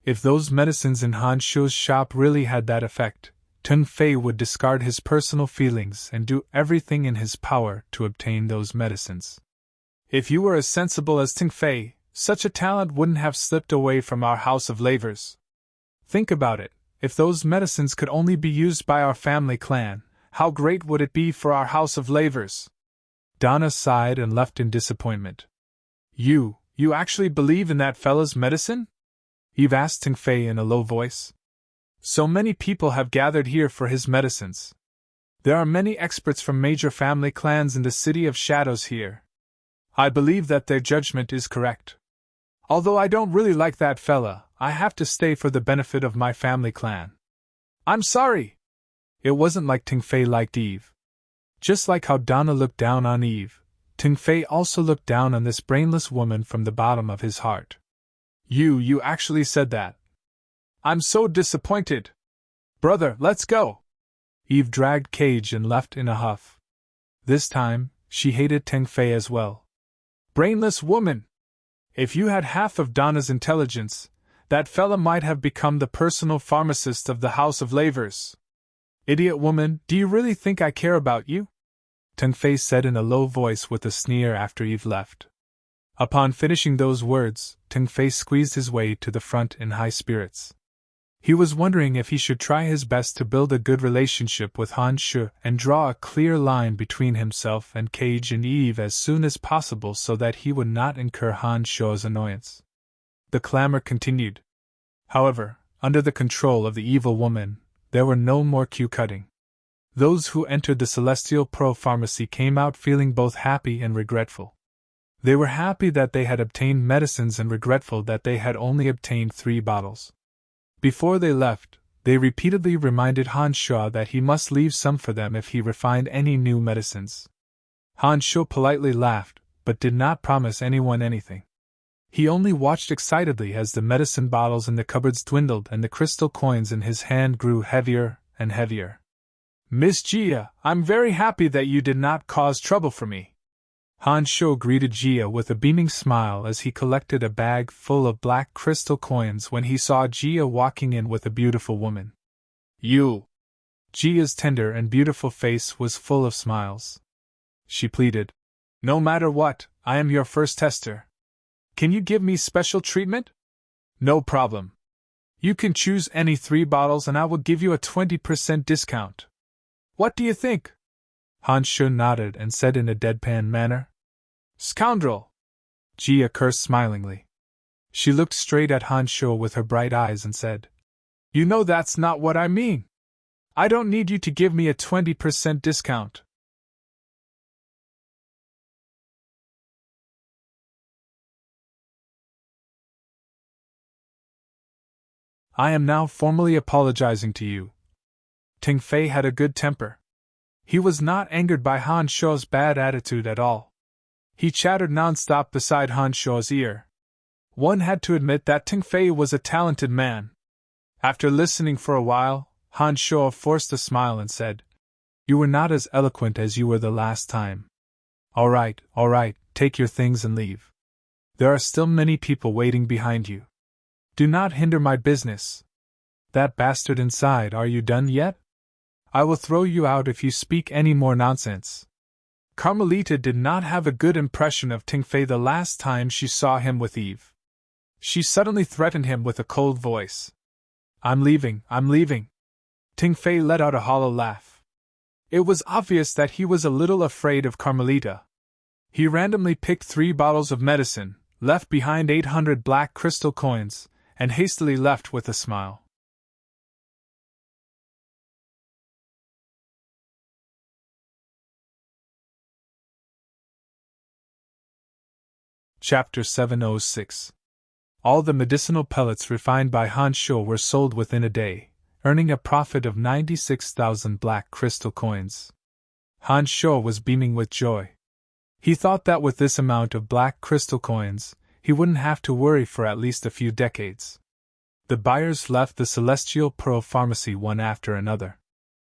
If those medicines in Han Sho's shop really had that effect, Teng Fei would discard his personal feelings and do everything in his power to obtain those medicines. If you were as sensible as Teng Fei, such a talent wouldn't have slipped away from our House of Lavers. Think about it, if those medicines could only be used by our family clan, how great would it be for our House of Lavers? Donna sighed and left in disappointment. You actually believe in that fella's medicine?" Eve asked Teng Fei in a low voice. "So many people have gathered here for his medicines. There are many experts from major family clans in the City of Shadows here. I believe that their judgment is correct. Although I don't really like that fella, I have to stay for the benefit of my family clan." "I'm sorry!" It wasn't like Teng Fei liked Eve. Just like how Donna looked down on Eve, Teng Fei also looked down on this brainless woman from the bottom of his heart. You actually said that. I'm so disappointed. Brother, let's go." Eve dragged Cage and left in a huff. This time, she hated Teng Fei as well. Brainless woman! If you had half of Donna's intelligence, that fella might have become the personal pharmacist of the House of Lavers. Idiot woman, do you really think I care about you? Teng Fei said in a low voice with a sneer after Eve left. Upon finishing those words, Teng Fei squeezed his way to the front in high spirits. He was wondering if he should try his best to build a good relationship with Han Shu and draw a clear line between himself and Cage and Eve as soon as possible so that he would not incur Han Shu's annoyance. The clamor continued. However, under the control of the evil woman, there were no more queue cutting. Those who entered the Celestial Pro Pharmacy came out feeling both happy and regretful. They were happy that they had obtained medicines and regretful that they had only obtained 3 bottles. Before they left, they repeatedly reminded Han Shu that he must leave some for them if he refined any new medicines. Han Shu politely laughed, but did not promise anyone anything. He only watched excitedly as the medicine bottles in the cupboards dwindled and the crystal coins in his hand grew heavier and heavier. Miss Jia, I'm very happy that you did not cause trouble for me. Han Shu greeted Jia with a beaming smile as he collected a bag full of black crystal coins when he saw Jia walking in with a beautiful woman. You! Jia's tender and beautiful face was full of smiles. She pleaded. No matter what, I am your first tester. Can you give me special treatment? No problem. You can choose any 3 bottles and I will give you a 20% discount. What do you think? Han Shu nodded and said in a deadpan manner. Scoundrel! Jia cursed smilingly. She looked straight at Han Shu with her bright eyes and said, You know that's not what I mean. I don't need you to give me a 20% discount. I am now formally apologizing to you. Ting Fei had a good temper. He was not angered by Han Shuo's bad attitude at all. He chattered non-stop beside Han Shuo's ear. One had to admit that Ting Fei was a talented man. After listening for a while, Han Shuo forced a smile and said, "You were not as eloquent as you were the last time. All right, take your things and leave. There are still many people waiting behind you. Do not hinder my business. That bastard inside, are you done yet? I will throw you out if you speak any more nonsense." Carmelita did not have a good impression of Ting Fei the last time she saw him with Eve. She suddenly threatened him with a cold voice. I'm leaving. Ting Fei let out a hollow laugh. It was obvious that he was a little afraid of Carmelita. He randomly picked 3 bottles of medicine, left behind 800 black crystal coins, and hastily left with a smile. Chapter 706. All the medicinal pellets refined by Han Shuo were sold within a day, earning a profit of 96,000 black crystal coins. Han Shuo was beaming with joy. He thought that with this amount of black crystal coins, he wouldn't have to worry for at least a few decades. The buyers left the Celestial Pearl Pharmacy one after another.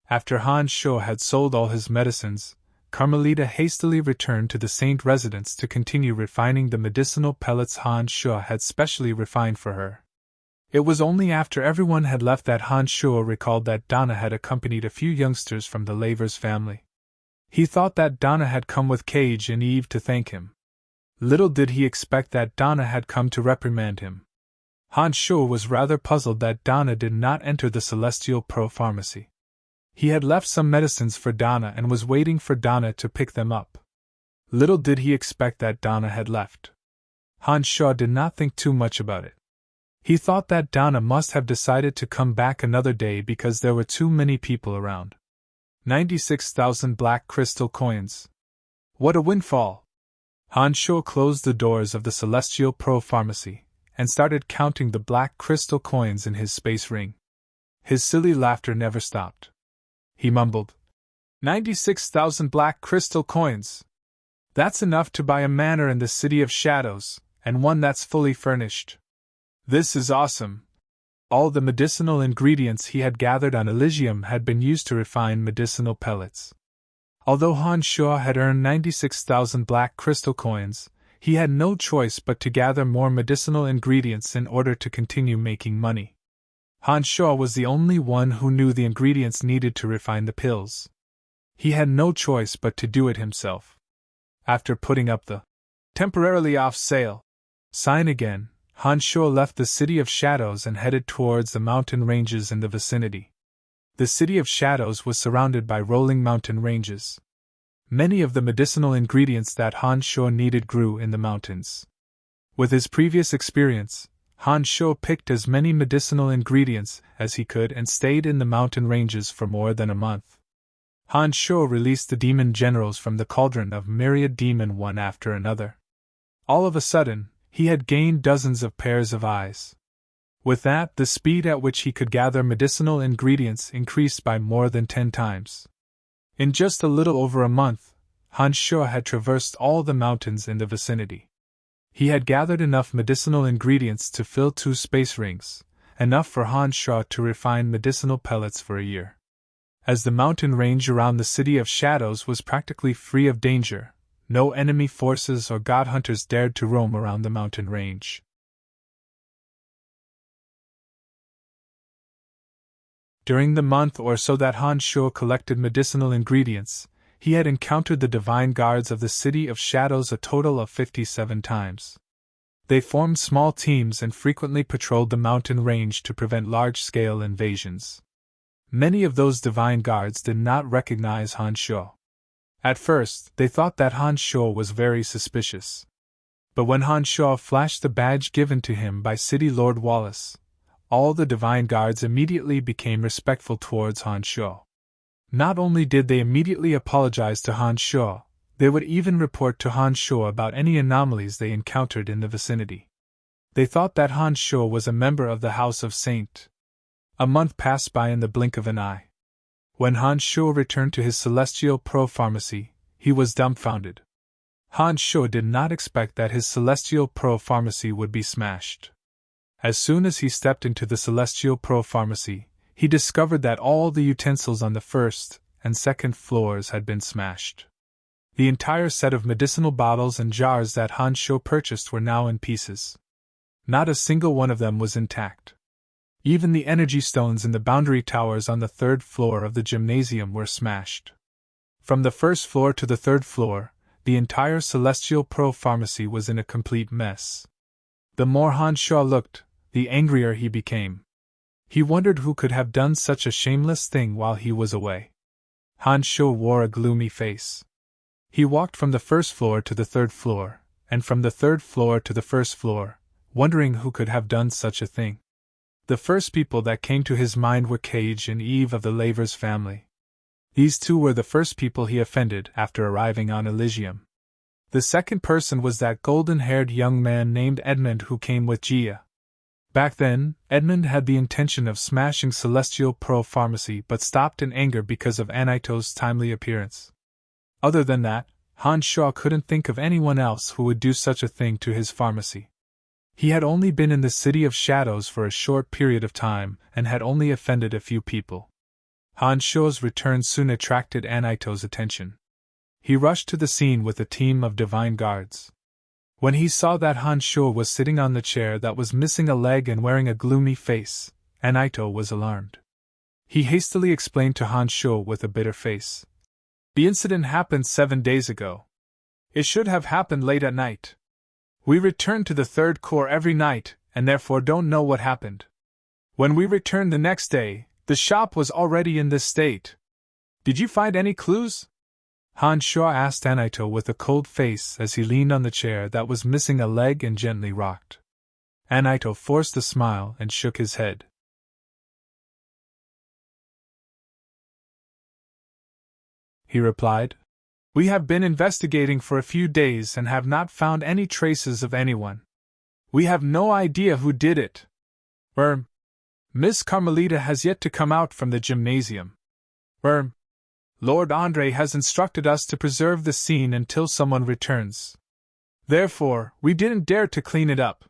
After Han Shuo had sold all his medicines, Carmelita hastily returned to the Saint residence to continue refining the medicinal pellets Han Shuo had specially refined for her. It was only after everyone had left that Han Shuo recalled that Donna had accompanied a few youngsters from the Lavers family. He thought that Donna had come with Cage and Eve to thank him. Little did he expect that Donna had come to reprimand him. Han Shuo was rather puzzled that Donna did not enter the Celestial Pearl Pharmacy. He had left some medicines for Donna and was waiting for Donna to pick them up. Little did he expect that Donna had left. Han Shuo did not think too much about it. He thought that Donna must have decided to come back another day because there were too many people around. 96,000 black crystal coins. What a windfall! Han Shuo closed the doors of the Celestial Pearl Pharmacy and started counting the black crystal coins in his space ring. His silly laughter never stopped. He mumbled, 96,000 black crystal coins. That's enough to buy a manor in the City of Shadows, and one that's fully furnished. This is awesome. All the medicinal ingredients he had gathered on Elysium had been used to refine medicinal pellets. Although Han Shuo had earned 96,000 black crystal coins, he had no choice but to gather more medicinal ingredients in order to continue making money. Han Shuo was the only one who knew the ingredients needed to refine the pills. He had no choice but to do it himself. After putting up the temporarily off sale sign again, Han Shuo left the City of Shadows and headed towards the mountain ranges in the vicinity. The City of Shadows was surrounded by rolling mountain ranges. Many of the medicinal ingredients that Han Shuo needed grew in the mountains. With his previous experience, Han Shuo picked as many medicinal ingredients as he could and stayed in the mountain ranges for more than a month. Han Shuo released the demon generals from the cauldron of myriad demon one after another. All of a sudden, he had gained dozens of pairs of eyes. With that, the speed at which he could gather medicinal ingredients increased by more than 10 times. In just a little over a month, Han Shuo had traversed all the mountains in the vicinity. He had gathered enough medicinal ingredients to fill 2 space rings, enough for Han Shuo to refine medicinal pellets for a year. As the mountain range around the City of Shadows was practically free of danger, no enemy forces or god hunters dared to roam around the mountain range. During the month or so that Han Shuo collected medicinal ingredients, he had encountered the divine guards of the City of Shadows a total of 57 times. They formed small teams and frequently patrolled the mountain range to prevent large-scale invasions. Many of those divine guards did not recognize Han Shuo. At first, they thought that Han Shuo was very suspicious. But when Han Shuo flashed the badge given to him by City Lord Wallace, all the divine guards immediately became respectful towards Han Shuo. Not only did they immediately apologize to Han Shuo, they would even report to Han Shuo about any anomalies they encountered in the vicinity. They thought that Han Shuo was a member of the House of Saint, A month passed by in the blink of an eye. When Han Shuo returned to his celestial pro-pharmacy, he was dumbfounded. Han Shuo did not expect that his celestial pro-pharmacy would be smashed. As soon as he stepped into the celestial pro-pharmacy, he discovered that all the utensils on the first and second floors had been smashed. The entire set of medicinal bottles and jars that Han Shuo purchased were now in pieces. Not a single one of them was intact. Even the energy stones in the boundary towers on the third floor of the gymnasium were smashed. From the first floor to the third floor, the entire celestial pro-pharmacy was in a complete mess. The more Han Shuo looked, the angrier he became. He wondered who could have done such a shameless thing while he was away. Han Shuo wore a gloomy face. He walked from the first floor to the third floor, and from the third floor to the first floor, wondering who could have done such a thing. The first people that came to his mind were Cage and Eve of the Lavers family. These two were the first people he offended after arriving on Elysium. The second person was that golden-haired young man named Edmund who came with Gia. Back then, Edmund had the intention of smashing Celestial Pro-Pharmacy but stopped in anger because of Anaito's timely appearance. Other than that, Han Shuo couldn't think of anyone else who would do such a thing to his pharmacy. He had only been in the City of Shadows for a short period of time and had only offended a few people. Han Shuo's return soon attracted Anaito's attention. He rushed to the scene with a team of divine guards. When he saw that Han Shuo was sitting on the chair that was missing a leg and wearing a gloomy face, Anaito was alarmed. He hastily explained to Han Shuo with a bitter face. The incident happened 7 days ago. It should have happened late at night. We return to the third core every night, and therefore don't know what happened. When we returned the next day, the shop was already in this state. Did you find any clues? Han Shuo asked Anaito with a cold face as he leaned on the chair that was missing a leg and gently rocked. Anaito forced a smile and shook his head. He replied, "We have been investigating for a few days and have not found any traces of anyone. We have no idea who did it. Miss Carmelita has yet to come out from the gymnasium. Lord Andre has instructed us to preserve the scene until someone returns. Therefore, we didn't dare to clean it up.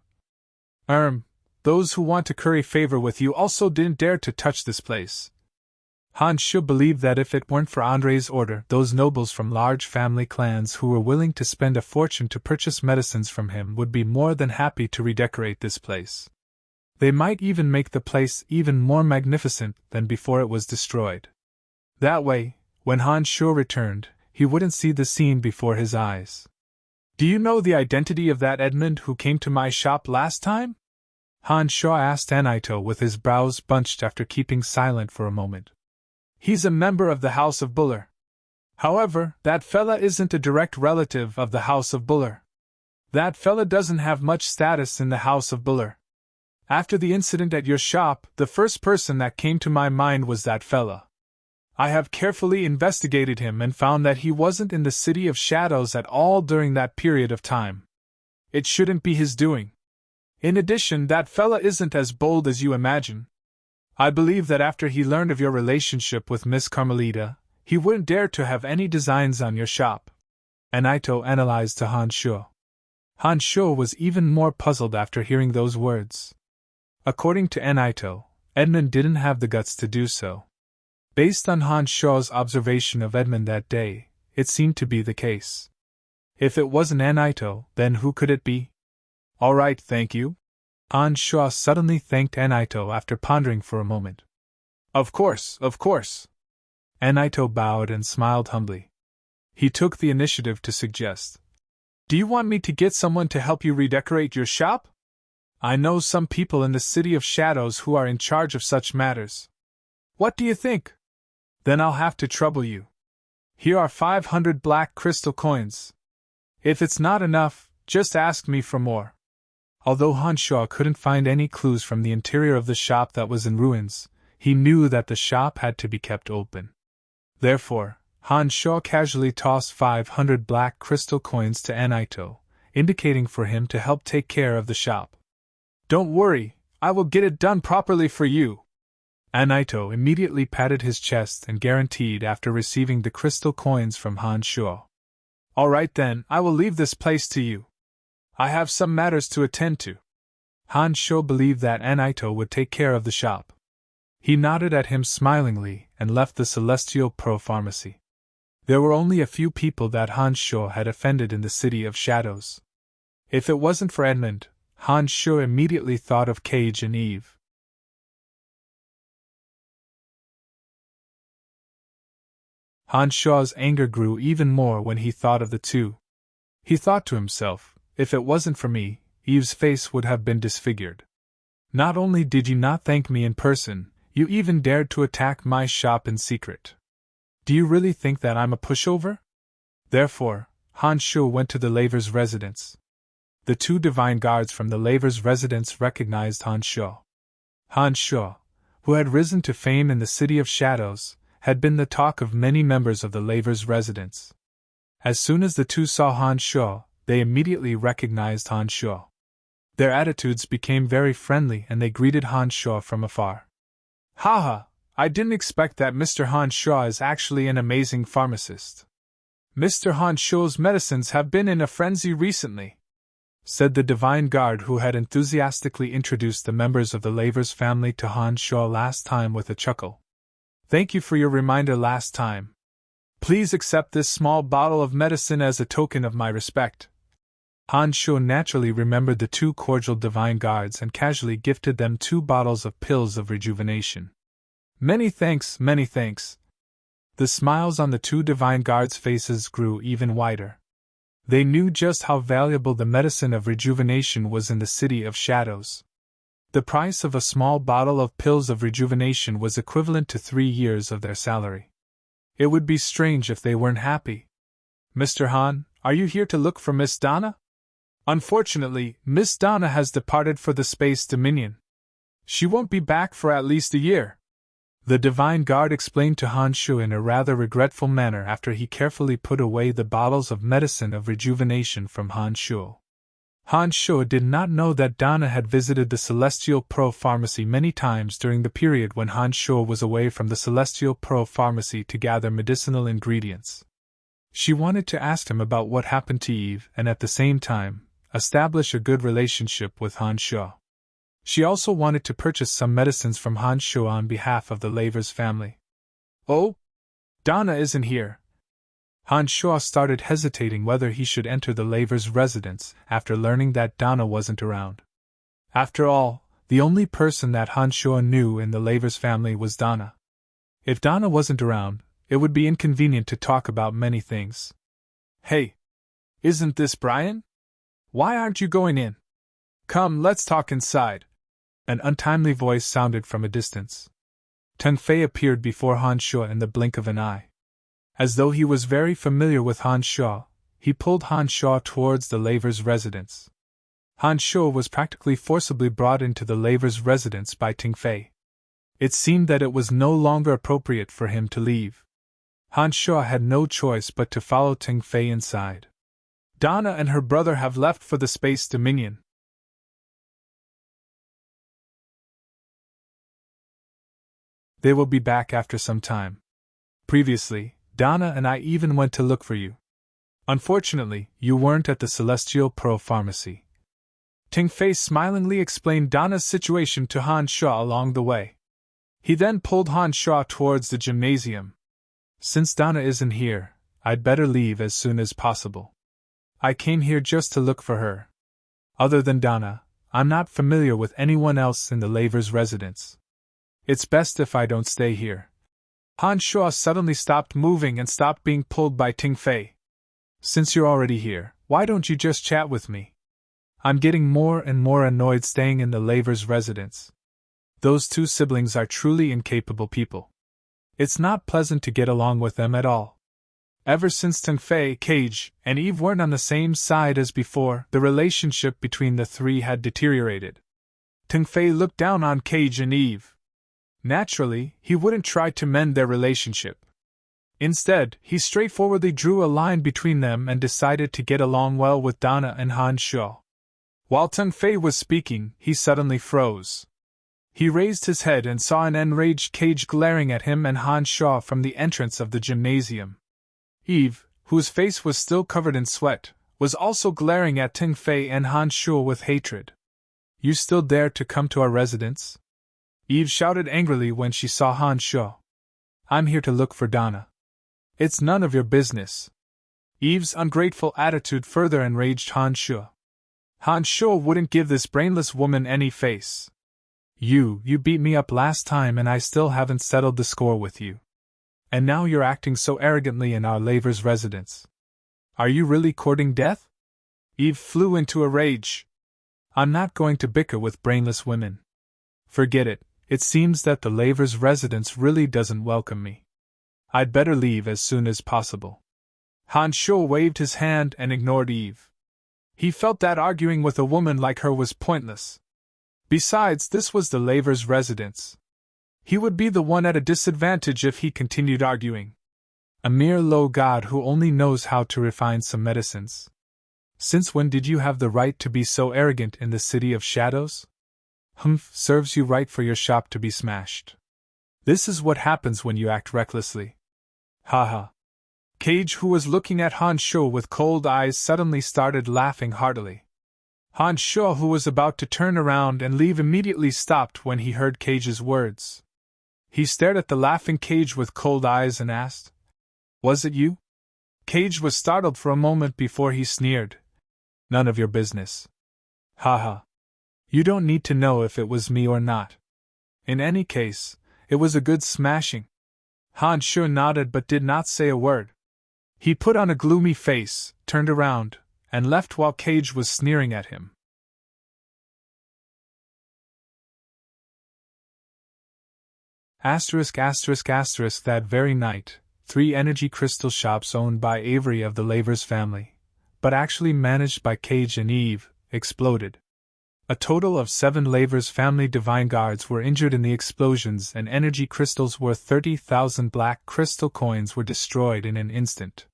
Those who want to curry favor with you also didn't dare to touch this place." Han Shuo believed that if it weren't for Andre's order, those nobles from large family clans who were willing to spend a fortune to purchase medicines from him would be more than happy to redecorate this place. They might even make the place even more magnificent than before it was destroyed. That way, when Han Shuo returned, he wouldn't see the scene before his eyes. "Do you know the identity of that Edmund who came to my shop last time?" Han Shuo asked Anaito with his brows bunched after keeping silent for a moment. "He's a member of the House of Buller. However, that fella isn't a direct relative of the House of Buller. That fella doesn't have much status in the House of Buller. After the incident at your shop, the first person that came to my mind was that fella. I have carefully investigated him and found that he wasn't in the City of Shadows at all during that period of time. It shouldn't be his doing. In addition, that fella isn't as bold as you imagine. I believe that after he learned of your relationship with Miss Carmelita, he wouldn't dare to have any designs on your shop." Anaito analyzed to Han Shuo. Han Shuo was even more puzzled after hearing those words. According to Anaito, Edmund didn't have the guts to do so. Based on Han Shuo's observation of Edmund that day, it seemed to be the case. If it wasn't Anaito, then who could it be? "All right, thank you." Han Shuo suddenly thanked Anaito after pondering for a moment. Of course. Anaito bowed and smiled humbly. He took the initiative to suggest, "Do you want me to get someone to help you redecorate your shop? I know some people in the City of Shadows who are in charge of such matters. What do you think? Then I'll have to trouble you. Here are 500 black crystal coins. If it's not enough, just ask me for more." Although Han Shuo couldn't find any clues from the interior of the shop that was in ruins, he knew that the shop had to be kept open. Therefore, Han Shuo casually tossed 500 black crystal coins to Anaito, indicating for him to help take care of the shop. "Don't worry, I will get it done properly for you." Anaito immediately patted his chest and guaranteed after receiving the crystal coins from Han Shuo. All right then, I will leave this place to you. I have some matters to attend to. Han Shuo believed that Anaito would take care of the shop. He nodded at him smilingly and left the Celestial Pro Pharmacy. There were only a few people that Han Shuo had offended in the City of Shadows. If it wasn't for Edmund, Han Shuo immediately thought of Cage and Eve. Han Shuo's anger grew even more when he thought of the two. He thought to himself, if it wasn't for me, Eve's face would have been disfigured. Not only did you not thank me in person, you even dared to attack my shop in secret. Do you really think that I'm a pushover? Therefore, Han Shuo went to the laver's residence. The two divine guards from the laver's residence recognized Han Shuo. Han Shuo, who had risen to fame in the City of Shadows, had been the talk of many members of the laver's residence. As soon as the two saw Han Shuo, they immediately recognized Han Shuo. Their attitudes became very friendly and they greeted Han Shuo from afar. Haha, I didn't expect that Mr. Han Shuo is actually an amazing pharmacist. Mr. Han Shuo's medicines have been in a frenzy recently, said the divine guard who had enthusiastically introduced the members of the laver's family to Han Shuo last time with a chuckle. Thank you for your reminder last time. Please accept this small bottle of medicine as a token of my respect. Han Shuo naturally remembered the two cordial divine guards and casually gifted them 2 bottles of pills of rejuvenation. Many thanks, many thanks. The smiles on the 2 divine guards' faces grew even wider. They knew just how valuable the medicine of rejuvenation was in the City of Shadows. The price of a small bottle of pills of rejuvenation was equivalent to 3 years of their salary. It would be strange if they weren't happy. Mr. Han, are you here to look for Miss Donna? Unfortunately, Miss Donna has departed for the Space Dominion. She won't be back for at least a year. The divine guard explained to Han Shuo in a rather regretful manner after he carefully put away the bottles of medicine of rejuvenation from Han Shuo. Han Shuo did not know that Donna had visited the Celestial Pro Pharmacy many times during the period when Han Shuo was away from the Celestial Pro Pharmacy to gather medicinal ingredients. She wanted to ask him about what happened to Eve and at the same time, establish a good relationship with Han Shuo. She also wanted to purchase some medicines from Han Shuo on behalf of the laver's family. Oh? Donna isn't here. Han Shuo started hesitating whether he should enter the laver's residence after learning that Donna wasn't around. After all, the only person that Han Shuo knew in the laver's family was Donna. If Donna wasn't around, it would be inconvenient to talk about many things. Hey! Isn't this Brian? Why aren't you going in? Come, let's talk inside. An untimely voice sounded from a distance. Teng Fei appeared before Han Shuo in the blink of an eye. As though he was very familiar with Han Shuo, he pulled Han Shuo towards the laver's residence. Han Shuo was practically forcibly brought into the laver's residence by Teng Fei. It seemed that it was no longer appropriate for him to leave. Han Shuo had no choice but to follow Teng Fei inside. Donna and her brother have left for the Space Dominion. They will be back after some time. Previously, Donna and I even went to look for you. Unfortunately, you weren't at the Celestial Pro Pharmacy. Teng Fei smilingly explained Donna's situation to Han Shuo along the way. He then pulled Han Shuo towards the gymnasium. Since Donna isn't here, I'd better leave as soon as possible. I came here just to look for her. Other than Donna, I'm not familiar with anyone else in the laver's residence. It's best if I don't stay here. Han Shuo suddenly stopped moving and stopped being pulled by Teng Fei. Since you're already here, why don't you just chat with me? I'm getting more and more annoyed staying in the laver's residence. Those 2 siblings are truly incapable people. It's not pleasant to get along with them at all. Ever since Teng Fei, Cage, and Eve weren't on the same side as before, the relationship between the 3 had deteriorated. Teng Fei looked down on Cage and Eve. Naturally, he wouldn't try to mend their relationship. Instead, he straightforwardly drew a line between them and decided to get along well with Donna and Han Shuo. While Teng Fei was speaking, he suddenly froze. He raised his head and saw an enraged Cage glaring at him and Han Shaw from the entrance of the gymnasium. Eve, whose face was still covered in sweat, was also glaring at Ting Fei and Han Shaw with hatred. "You still dare to come to our residence?" Eve shouted angrily when she saw Han Shaw. "I'm here to look for Donna." "It's none of your business." Eve's ungrateful attitude further enraged Han Shaw. Han Shaw wouldn't give this brainless woman any face. You beat me up last time and I still haven't settled the score with you. And now you're acting so arrogantly in our laver's residence. Are you really courting death?" Eve flew into a rage. "I'm not going to bicker with brainless women. Forget it, it seems that the laver's residence really doesn't welcome me. I'd better leave as soon as possible." Han Shaw waved his hand and ignored Eve. He felt that arguing with a woman like her was pointless. Besides, this was the laver's residence. He would be the one at a disadvantage if he continued arguing. A mere low god who only knows how to refine some medicines. "Since when did you have the right to be so arrogant in the City of Shadows?" "Humph, serves you right for your shop to be smashed. This is what happens when you act recklessly." "Ha ha." Cage, who was looking at Han Shaw with cold eyes, suddenly started laughing heartily. Han Shaw, who was about to turn around and leave, immediately stopped when he heard Cage's words. He stared at the laughing Cage with cold eyes and asked, "Was it you?" Cage was startled for a moment before he sneered, "None of your business." "Ha ha. You don't need to know if it was me or not. In any case, it was a good smashing." Han Shaw nodded but did not say a word. He put on a gloomy face, turned around, and left while Cage was sneering at him. That very night, 3 energy crystal shops owned by Avery of the Lavers family, but actually managed by Cage and Eve, exploded. A total of 7 Lavers family divine guards were injured in the explosions, and energy crystals worth 30,000 black crystal coins were destroyed in an instant.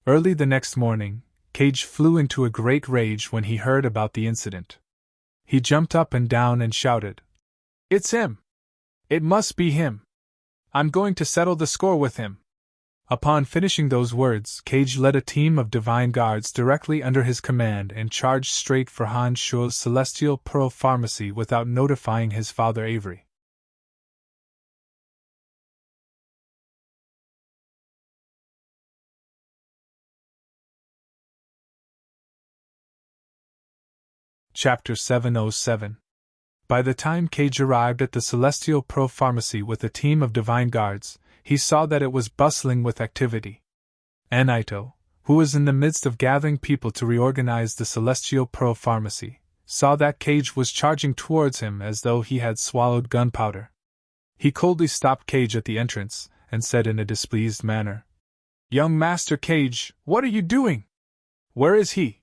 Early the next morning, Cage flew into a great rage when he heard about the incident. He jumped up and down and shouted, "It's him! It must be him! I'm going to settle the score with him!" Upon finishing those words, Cage led a team of divine guards directly under his command and charged straight for Han Shaw's Celestial Pearl Pharmacy without notifying his father Avery. Chapter 707. By the time Cage arrived at the Celestial Pearl Pharmacy with a team of divine guards, he saw that it was bustling with activity. Anaito, who was in the midst of gathering people to reorganize the Celestial Pearl Pharmacy, saw that Cage was charging towards him as though he had swallowed gunpowder. He coldly stopped Cage at the entrance and said in a displeased manner, "Young Master Cage, what are you doing? Where is he?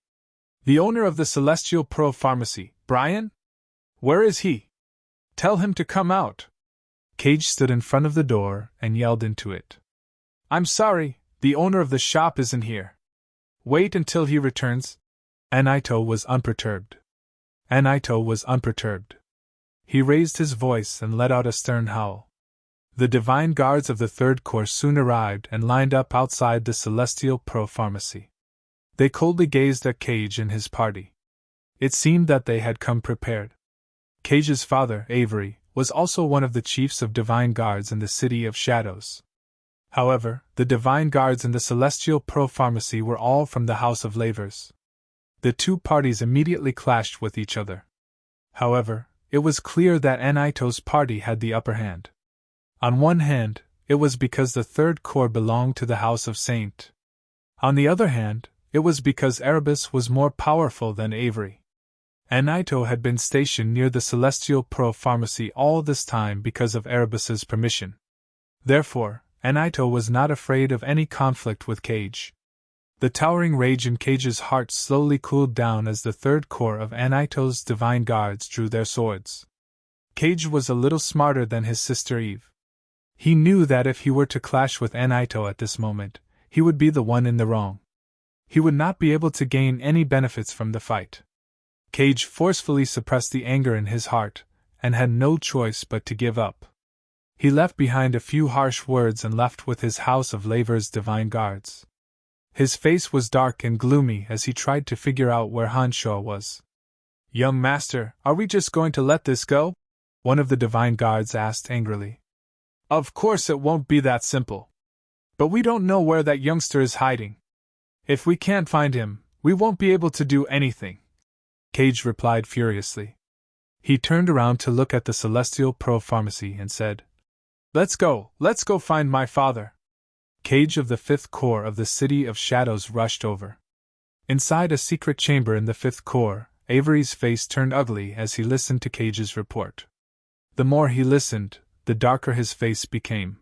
The owner of the Celestial Pearl Pharmacy, Brian? Where is he? Tell him to come out." Cage stood in front of the door and yelled into it, "I'm sorry, the owner of the shop isn't here. Wait until he returns." Anaito was unperturbed. He raised his voice and let out a stern howl. The divine guards of the Third Corps soon arrived and lined up outside the Celestial Pearl Pharmacy. They coldly gazed at Cage and his party. It seemed that they had come prepared. Cage's father, Avery, was also one of the chiefs of divine guards in the City of Shadows. However, the divine guards in the Celestial Pearl Pharmacy were all from the House of Lavers. The two parties immediately clashed with each other. However, it was clear that Anaito's party had the upper hand. On one hand, it was because the Third Corps belonged to the House of Saint. On the other hand, it was because Erebus was more powerful than Avery. Anaito had been stationed near the Celestial Pearl Pharmacy all this time because of Erebus's permission. Therefore, Anaito was not afraid of any conflict with Cage. The towering rage in Cage's heart slowly cooled down as the Third Corps of Anaito's divine guards drew their swords. Cage was a little smarter than his sister Eve. He knew that if he were to clash with Anaito at this moment, he would be the one in the wrong. He would not be able to gain any benefits from the fight. Cage forcefully suppressed the anger in his heart, and had no choice but to give up. He left behind a few harsh words and left with his house of Laver's divine guards. His face was dark and gloomy as he tried to figure out where Hanshaw was. "Young master, are we just going to let this go?" one of the divine guards asked angrily. "Of course it won't be that simple. But we don't know where that youngster is hiding. If we can't find him, we won't be able to do anything," Cage replied furiously. He turned around to look at the celestial pro-pharmacy and said, let's go find my father." Cage of the 5th Corps of the City of Shadows rushed over. Inside a secret chamber in the 5th Corps, Avery's face turned ugly as he listened to Cage's report. The more he listened, the darker his face became.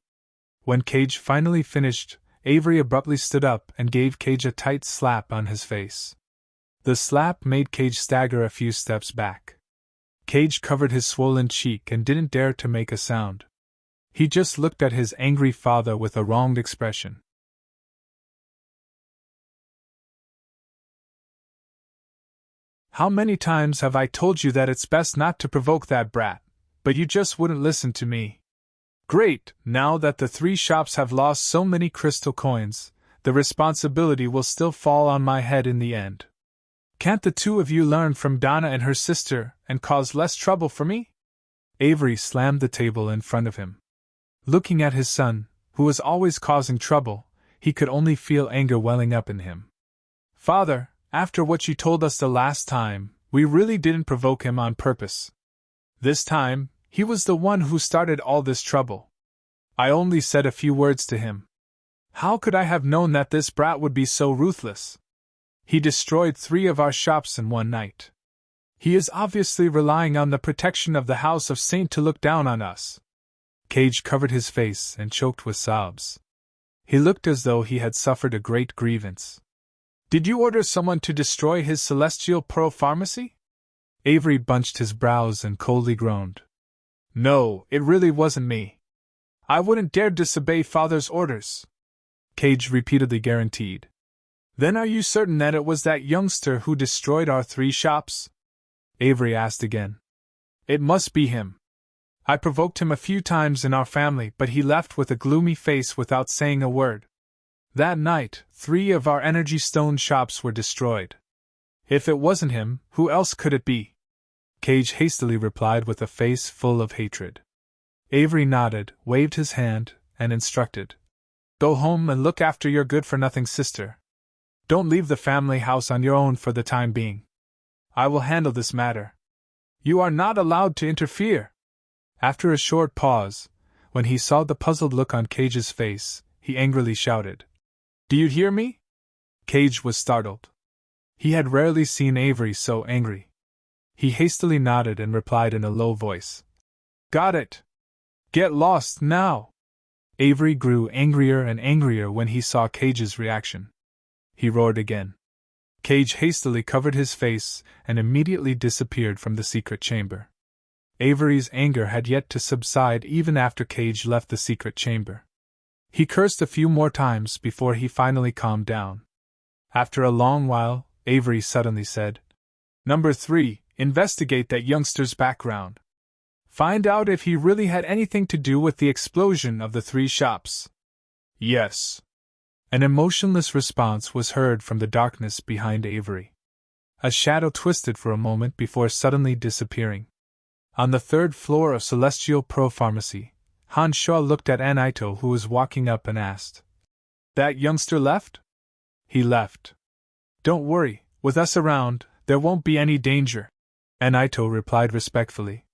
When Cage finally finished, Avery abruptly stood up and gave Cage a tight slap on his face. The slap made Cage stagger a few steps back. Cage covered his swollen cheek and didn't dare to make a sound. He just looked at his angry father with a wronged expression. "How many times have I told you that it's best not to provoke that brat, but you just wouldn't listen to me. Great, now that the 3 shops have lost so many crystal coins, the responsibility will still fall on my head in the end. Can't the 2 of you learn from Donna and her sister and cause less trouble for me?" Avery slammed the table in front of him. Looking at his son, who was always causing trouble, he could only feel anger welling up in him. "Father, after what you told us the last time, we really didn't provoke him on purpose. This time, he was the one who started all this trouble. I only said a few words to him. How could I have known that this brat would be so ruthless? He destroyed 3 of our shops in one night. He is obviously relying on the protection of the House of Saint to look down on us." Cage covered his face and choked with sobs. He looked as though he had suffered a great grievance. "Did you order someone to destroy his celestial pro-pharmacy?" Avery bunched his brows and coldly groaned. "No, it really wasn't me. I wouldn't dare disobey Father's orders," Cage repeatedly guaranteed. "Then are you certain that it was that youngster who destroyed our 3 shops?" Avery asked again. "It must be him. I provoked him a few times in our family, but he left with a gloomy face without saying a word. That night, 3 of our energy stone shops were destroyed. If it wasn't him, who else could it be?" Cage hastily replied with a face full of hatred. Avery nodded, waved his hand, and instructed, "Go home and look after your good-for-nothing sister. Don't leave the family house on your own for the time being. I will handle this matter. You are not allowed to interfere." After a short pause, when he saw the puzzled look on Cage's face, he angrily shouted, "Do you hear me?" Cage was startled. He had rarely seen Avery so angry. He hastily nodded and replied in a low voice, "Got it. Get lost now." Avery grew angrier and angrier when he saw Cage's reaction. He roared again. Cage hastily covered his face and immediately disappeared from the secret chamber. Avery's anger had yet to subside even after Cage left the secret chamber. He cursed a few more times before he finally calmed down. After a long while, Avery suddenly said, "Number 3, investigate that youngster's background. Find out if he really had anything to do with the explosion of the 3 shops." "Yes." An emotionless response was heard from the darkness behind Avery. A shadow twisted for a moment before suddenly disappearing. On the 3rd floor of Celestial Pro-Pharmacy, Hanshaw looked at Anaito, who was walking up, and asked, "That youngster left?" "He left. Don't worry, with us around, there won't be any danger," Anaito replied respectfully.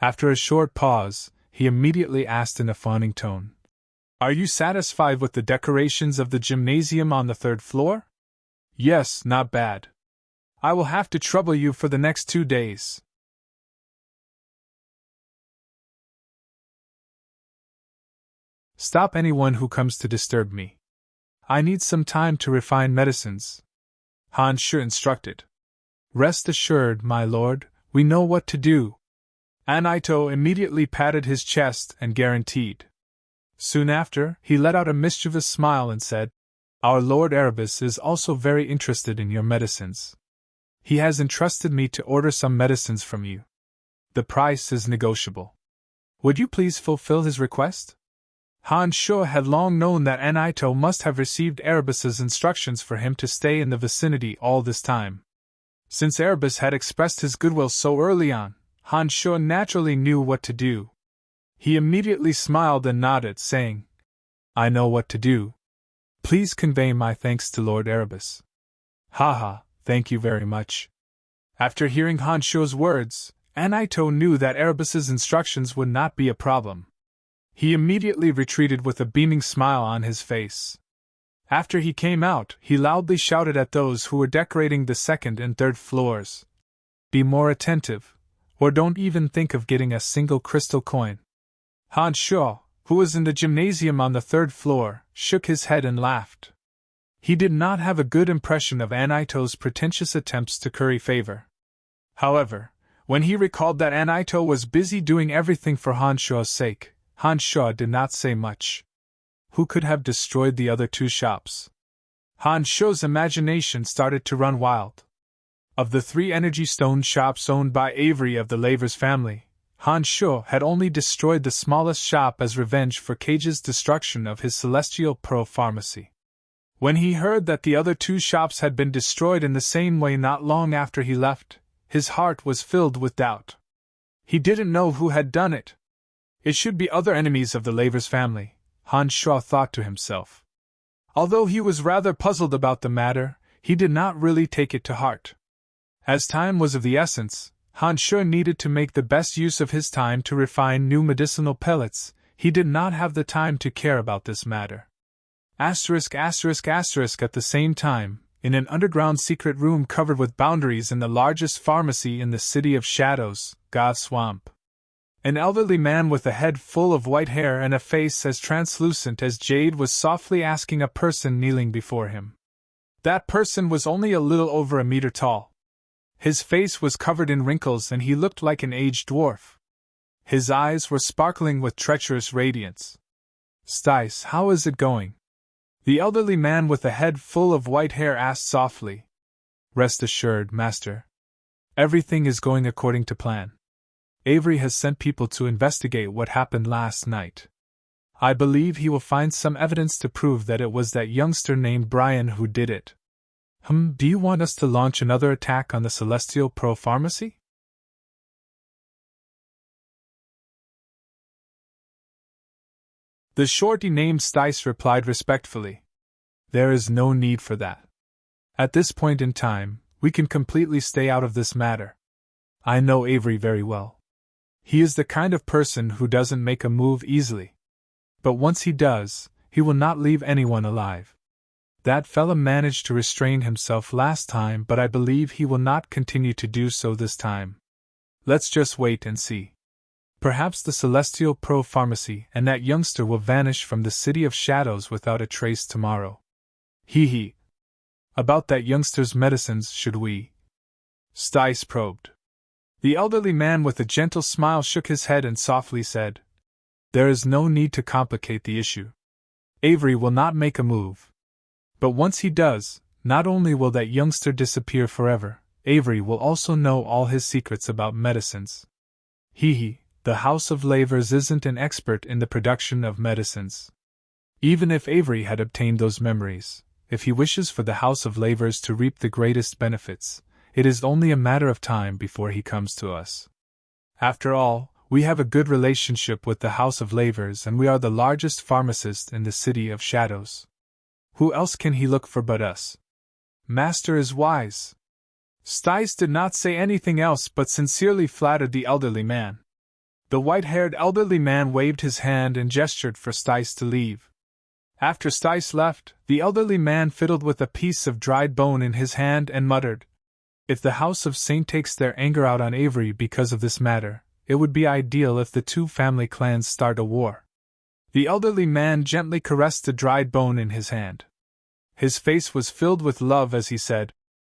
After a short pause, he immediately asked in a fawning tone, "Are you satisfied with the decorations of the gymnasium on the 3rd floor?" "Yes, not bad. I will have to trouble you for the next 2 days. Stop anyone who comes to disturb me. I need some time to refine medicines," Hanshaw instructed. "Rest assured, my lord, we know what to do," Anaito immediately patted his chest and guaranteed. Soon after, he let out a mischievous smile and said, "Our Lord Erebus is also very interested in your medicines. He has entrusted me to order some medicines from you. The price is negotiable. Would you please fulfill his request? Han Shuo had long known that Anaito must have received Erebus's instructions for him to stay in the vicinity all this time. Since Erebus had expressed his goodwill so early on, Han Shuo naturally knew what to do. He immediately smiled and nodded, saying, I know what to do. Please convey my thanks to Lord Erebus. Haha, thank you very much. After hearing Han Shuo's words, Anaito knew that Erebus's instructions would not be a problem. He immediately retreated with a beaming smile on his face. After he came out, he loudly shouted at those who were decorating the second and third floors. Be more attentive, or don't even think of getting a single crystal coin. Han Shuo, who was in the gymnasium on the third floor, shook his head and laughed. He did not have a good impression of Anaito's pretentious attempts to curry favor. However, when he recalled that Anaito was busy doing everything for Han Shuo's sake, Han Shuo did not say much. Who could have destroyed the other two shops? Han Shuo's imagination started to run wild. Of the 3 energy stone shops owned by Avery of the Lavers family, Han Shuo had only destroyed the smallest shop as revenge for Cage's destruction of his Celestial Pearl Pharmacy. When he heard that the other 2 shops had been destroyed in the same way not long after he left, his heart was filled with doubt. He didn't know who had done it. It should be other enemies of the Lavers family, Han Shuo thought to himself. Although he was rather puzzled about the matter, he did not really take it to heart. As time was of the essence, Han Shuo needed to make the best use of his time to refine new medicinal pellets. He did not have the time to care about this matter. At the same time, in an underground secret room covered with boundaries in the largest pharmacy in the City of Shadows, God Swamp, an elderly man with a head full of white hair and a face as translucent as jade was softly asking a person kneeling before him. That person was only a little over a meter tall. His face was covered in wrinkles and he looked like an aged dwarf. His eyes were sparkling with treacherous radiance. Stice, how is it going? The elderly man with a head full of white hair asked softly. Rest assured, master. Everything is going according to plan. Avery has sent people to investigate what happened last night. I believe he will find some evidence to prove that it was that youngster named Brian who did it. Do you want us to launch another attack on the Celestial Pearl Pharmacy? The shorty named Stice replied respectfully. There is no need for that. At this point in time, we can completely stay out of this matter. I know Avery very well. He is the kind of person who doesn't make a move easily. But once he does, he will not leave anyone alive. That fella managed to restrain himself last time, but I believe he will not continue to do so this time. Let's just wait and see. Perhaps the Celestial Pearl Pharmacy and that youngster will vanish from the City of Shadows without a trace tomorrow. Hee. About that youngster's medicines, should we? Stice probed. The elderly man with a gentle smile shook his head and softly said, There is no need to complicate the issue. Avery will not make a move. But once he does, not only will that youngster disappear forever, Avery will also know all his secrets about medicines. The House of Lavers isn't an expert in the production of medicines. Even if Avery had obtained those memories, if he wishes for the House of Lavers to reap the greatest benefits, it is only a matter of time before he comes to us. After all, we have a good relationship with the House of Lavers and we are the largest pharmacist in the City of Shadows. Who else can he look for but us? Master is wise. Stice did not say anything else but sincerely flattered the elderly man. The white-haired elderly man waved his hand and gestured for Stice to leave. After Stice left, the elderly man fiddled with a piece of dried bone in his hand and muttered, If the House of Saint takes their anger out on Avery because of this matter, it would be ideal if the 2 family clans start a war. The elderly man gently caressed the dried bone in his hand. His face was filled with love as he said,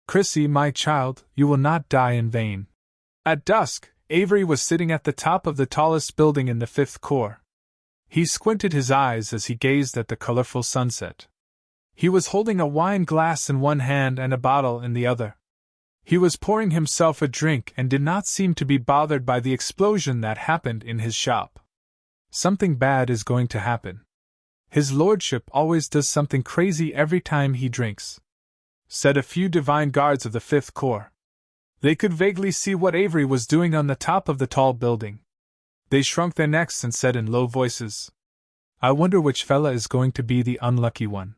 Chrissy, my child, you will not die in vain. At dusk, Avery was sitting at the top of the tallest building in the 5th Corps. He squinted his eyes as he gazed at the colorful sunset. He was holding a wine glass in one hand and a bottle in the other. He was pouring himself a drink and did not seem to be bothered by the explosion that happened in his shop. Something bad is going to happen. His lordship always does something crazy every time he drinks, said a few divine guards of the Fifth Corps. They could vaguely see what Avery was doing on the top of the tall building. They shrunk their necks and said in low voices, "I wonder which fella is going to be the unlucky one.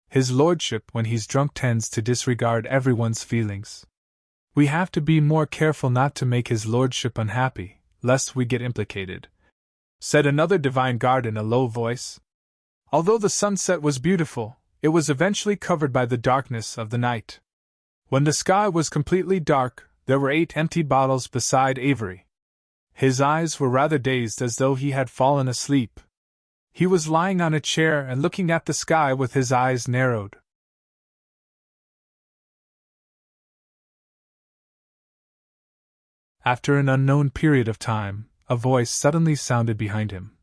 His lordship, when he's drunk, tends to disregard everyone's feelings. We have to be more careful not to make his lordship unhappy, lest we get implicated," said another divine guard in a low voice. Although the sunset was beautiful, it was eventually covered by the darkness of the night. When the sky was completely dark, there were 8 empty bottles beside Avery. His eyes were rather dazed, as though he had fallen asleep. He was lying on a chair and looking at the sky with his eyes narrowed. After an unknown period of time, a voice suddenly sounded behind him.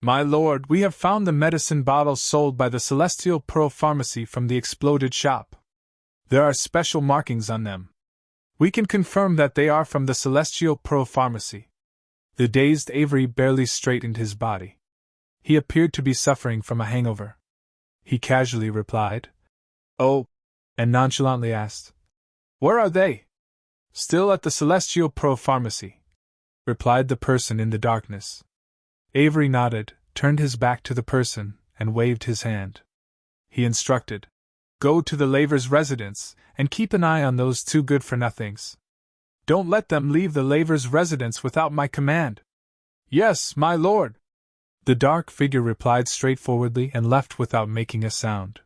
"My lord, we have found the medicine bottles sold by the Celestial Pearl Pharmacy from the exploded shop. There are special markings on them. We can confirm that they are from the Celestial Pearl Pharmacy." The dazed Avery barely straightened his body. He appeared to be suffering from a hangover. He casually replied, "Oh," and nonchalantly asked, "Where are they?" "Still at the Celestial Pearl Pharmacy," replied the person in the darkness. Avery nodded, turned his back to the person, and waved his hand. He instructed, "Go to the laver's residence, and keep an eye on those 2 good-for-nothings. Don't let them leave the laver's residence without my command." "Yes, my lord," the dark figure replied straightforwardly and left without making a sound.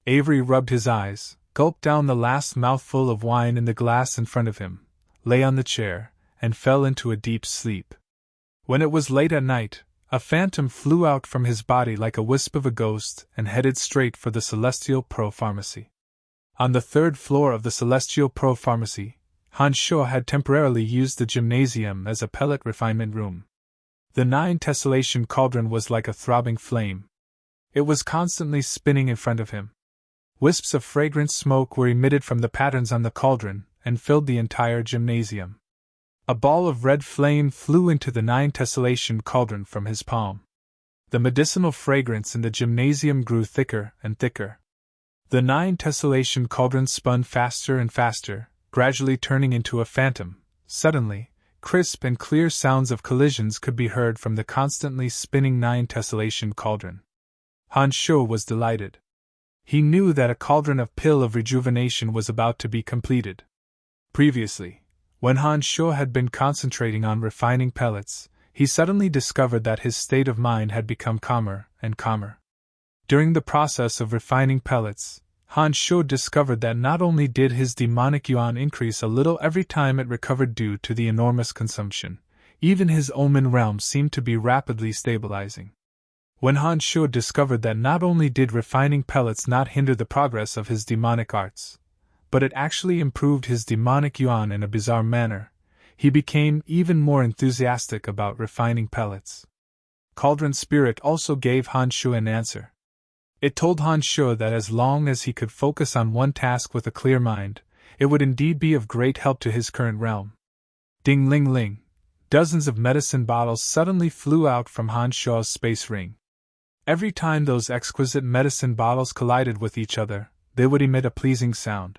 Avery rubbed his eyes, gulped down the last mouthful of wine in the glass in front of him, lay on the chair, and fell into a deep sleep. When it was late at night, a phantom flew out from his body like a wisp of a ghost and headed straight for the Celestial Pearl Pharmacy. On the 3rd floor of the Celestial Pearl Pharmacy, Hans Shaw had temporarily used the gymnasium as a pellet refinement room. The 9 tessellation cauldron was like a throbbing flame. It was constantly spinning in front of him. Wisps of fragrant smoke were emitted from the patterns on the cauldron and filled the entire gymnasium. A ball of red flame flew into the 9 tessellation cauldron from his palm. The medicinal fragrance in the gymnasium grew thicker and thicker. The 9 tessellation cauldron spun faster and faster, gradually turning into a phantom. Suddenly, crisp and clear sounds of collisions could be heard from the constantly spinning 9 tessellation cauldron. Hans Shaw was delighted. He knew that a cauldron of pill of rejuvenation was about to be completed. Previously, when Hans Shaw had been concentrating on refining pellets, he suddenly discovered that his state of mind had become calmer and calmer. During the process of refining pellets, Hans Shaw discovered that not only did his demonic yuan increase a little every time it recovered due to the enormous consumption, even his omen realm seemed to be rapidly stabilizing. When Hans Shaw discovered that not only did refining pellets not hinder the progress of his demonic arts, but it actually improved his demonic yuan in a bizarre manner, he became even more enthusiastic about refining pellets. Cauldron Spirit also gave Hans Shaw an answer. It told Hans Shaw that as long as he could focus on one task with a clear mind, it would indeed be of great help to his current realm. Ding-ling-ling, dozens of medicine bottles suddenly flew out from Hans Shaw's space ring. Every time those exquisite medicine bottles collided with each other, they would emit a pleasing sound.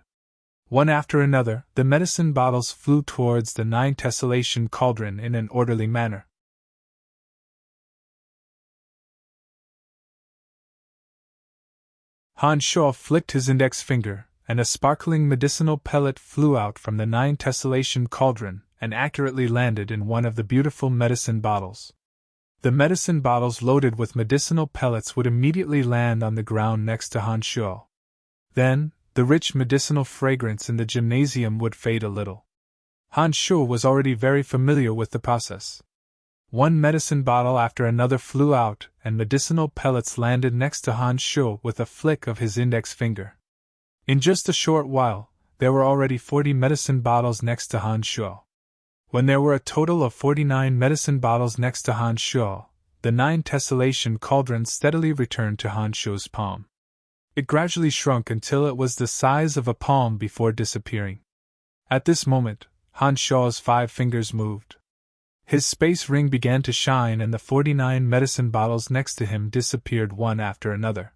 One after another, the medicine bottles flew towards the 9 tessellation cauldron in an orderly manner. Hans Shaw flicked his index finger, and a sparkling medicinal pellet flew out from the 9 tessellation cauldron and accurately landed in one of the beautiful medicine bottles. The medicine bottles loaded with medicinal pellets would immediately land on the ground next to Hans Shaw. Then, the rich medicinal fragrance in the gymnasium would fade a little. Hans Shaw was already very familiar with the process. One medicine bottle after another flew out, and medicinal pellets landed next to Hans Shaw with a flick of his index finger. In just a short while, there were already 40 medicine bottles next to Hans Shaw. When there were a total of 49 medicine bottles next to Hans Shaw, the 9 tessellation cauldron steadily returned to Hans Shaw's palm. It gradually shrunk until it was the size of a palm before disappearing. At this moment, Han Shaw's 5 fingers moved. His space ring began to shine and the 49 medicine bottles next to him disappeared one after another.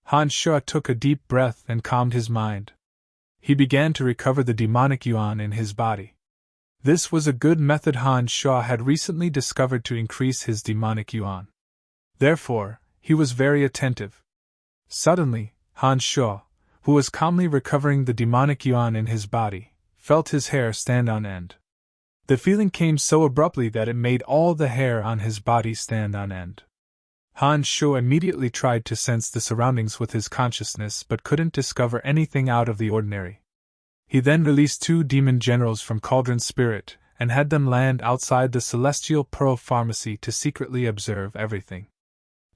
Han Shaw took a deep breath and calmed his mind. He began to recover the demonic yuan in his body. This was a good method Han Shaw had recently discovered to increase his demonic yuan. Therefore, he was very attentive. Suddenly, Han Shaw, who was calmly recovering the demonic yuan in his body, felt his hair stand on end. The feeling came so abruptly that it made all the hair on his body stand on end. Han Shaw immediately tried to sense the surroundings with his consciousness but couldn't discover anything out of the ordinary. He then released 2 demon generals from Cauldron Spirit and had them land outside the Celestial Pearl Pharmacy to secretly observe everything.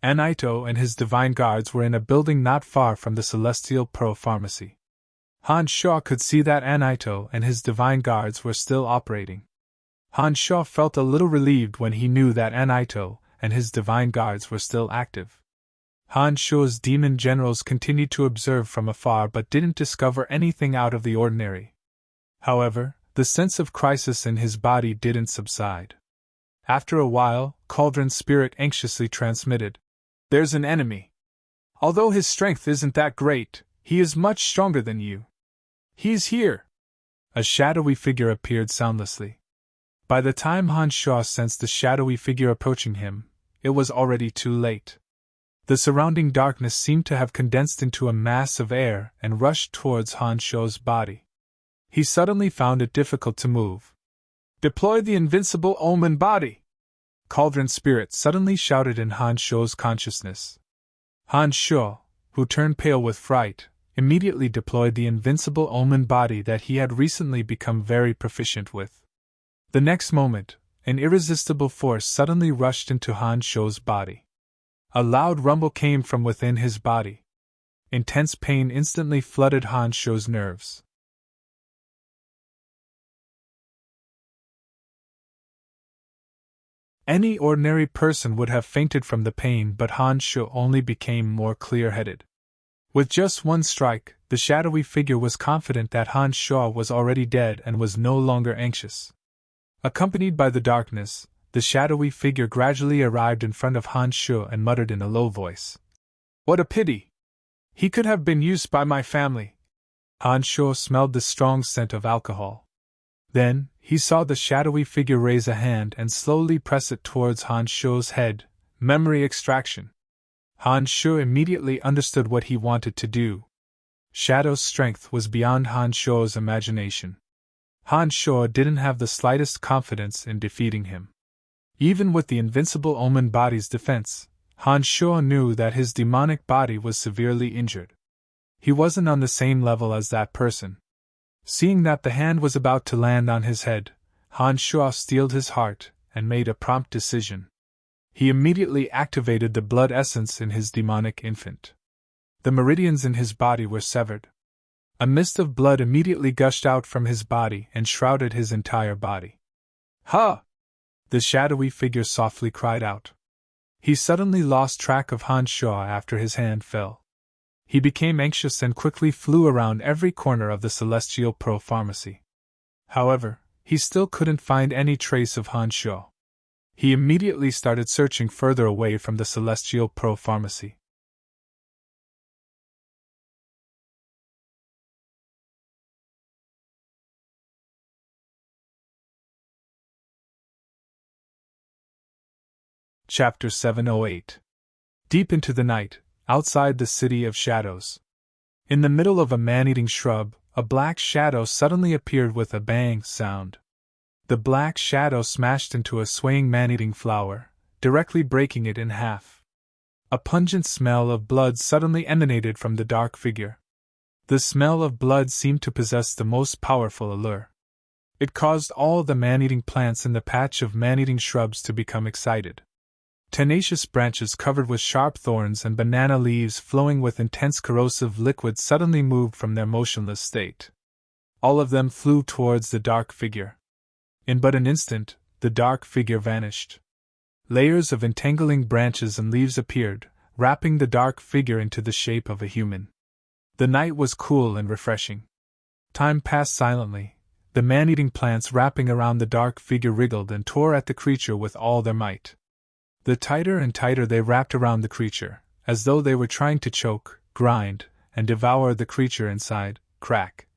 Anaito and his divine guards were in a building not far from the Celestial Pearl Pharmacy. Han Shaw could see that Anaito and his divine guards were still operating. Han Shaw felt a little relieved when he knew that Anaito and his divine guards were still active. Han Shaw's demon generals continued to observe from afar but didn't discover anything out of the ordinary. However, the sense of crisis in his body didn't subside. After a while, Cauldron Spirit anxiously transmitted, "There's an enemy. Although his strength isn't that great, he is much stronger than you. He's here." A shadowy figure appeared soundlessly. By the time Han Shaw sensed the shadowy figure approaching him, it was already too late. The surrounding darkness seemed to have condensed into a mass of air and rushed towards Han Shaw's body. He suddenly found it difficult to move. "Deploy the invincible omen body!" Cauldron Spirit suddenly shouted in Han Shaw's consciousness. Han Shaw, who turned pale with fright, immediately deployed the invincible omen body that he had recently become very proficient with. The next moment, an irresistible force suddenly rushed into Han Shaw's body. A loud rumble came from within his body. Intense pain instantly flooded Han Shaw's nerves. Any ordinary person would have fainted from the pain, but Han Shaw only became more clear-headed. With just one strike, the shadowy figure was confident that Han Shaw was already dead and was no longer anxious. Accompanied by the darkness, the shadowy figure gradually arrived in front of Han Shaw and muttered in a low voice, "What a pity! He could have been used by my family." Han Shaw smelled the strong scent of alcohol. Then, he saw the shadowy figure raise a hand and slowly press it towards Han Shaw's head. Memory extraction. Han Shaw immediately understood what he wanted to do. Shadow's strength was beyond Han Shaw's imagination. Han Shaw didn't have the slightest confidence in defeating him. Even with the invincible omen body's defense, Han Shaw knew that his demonic body was severely injured. He wasn't on the same level as that person. Seeing that the hand was about to land on his head, Han Shaw steeled his heart and made a prompt decision. He immediately activated the blood essence in his demonic infant. The meridians in his body were severed. A mist of blood immediately gushed out from his body and shrouded his entire body. "Ha!" the shadowy figure softly cried out. He suddenly lost track of Han Shaw after his hand fell. He became anxious and quickly flew around every corner of the Celestial Pearl Pharmacy. However, he still couldn't find any trace of Han Shaw. He immediately started searching further away from the Celestial Pearl Pharmacy. Chapter 708. Deep into the night, outside the City of Shadows. In the middle of a man-eating shrub, a black shadow suddenly appeared with a bang sound. The black shadow smashed into a swaying man-eating flower, directly breaking it in half. A pungent smell of blood suddenly emanated from the dark figure. The smell of blood seemed to possess the most powerful allure. It caused all the man-eating plants in the patch of man-eating shrubs to become excited. Tenacious branches covered with sharp thorns and banana leaves flowing with intense corrosive liquid suddenly moved from their motionless state. All of them flew towards the dark figure. In but an instant, the dark figure vanished. Layers of entangling branches and leaves appeared, wrapping the dark figure into the shape of a human. The night was cool and refreshing. Time passed silently, The man-eating plants wrapping around the dark figure wriggled and tore at the creature with all their might. The tighter and tighter they wrapped around the creature, as though they were trying to choke, grind, and devour the creature inside. Crack.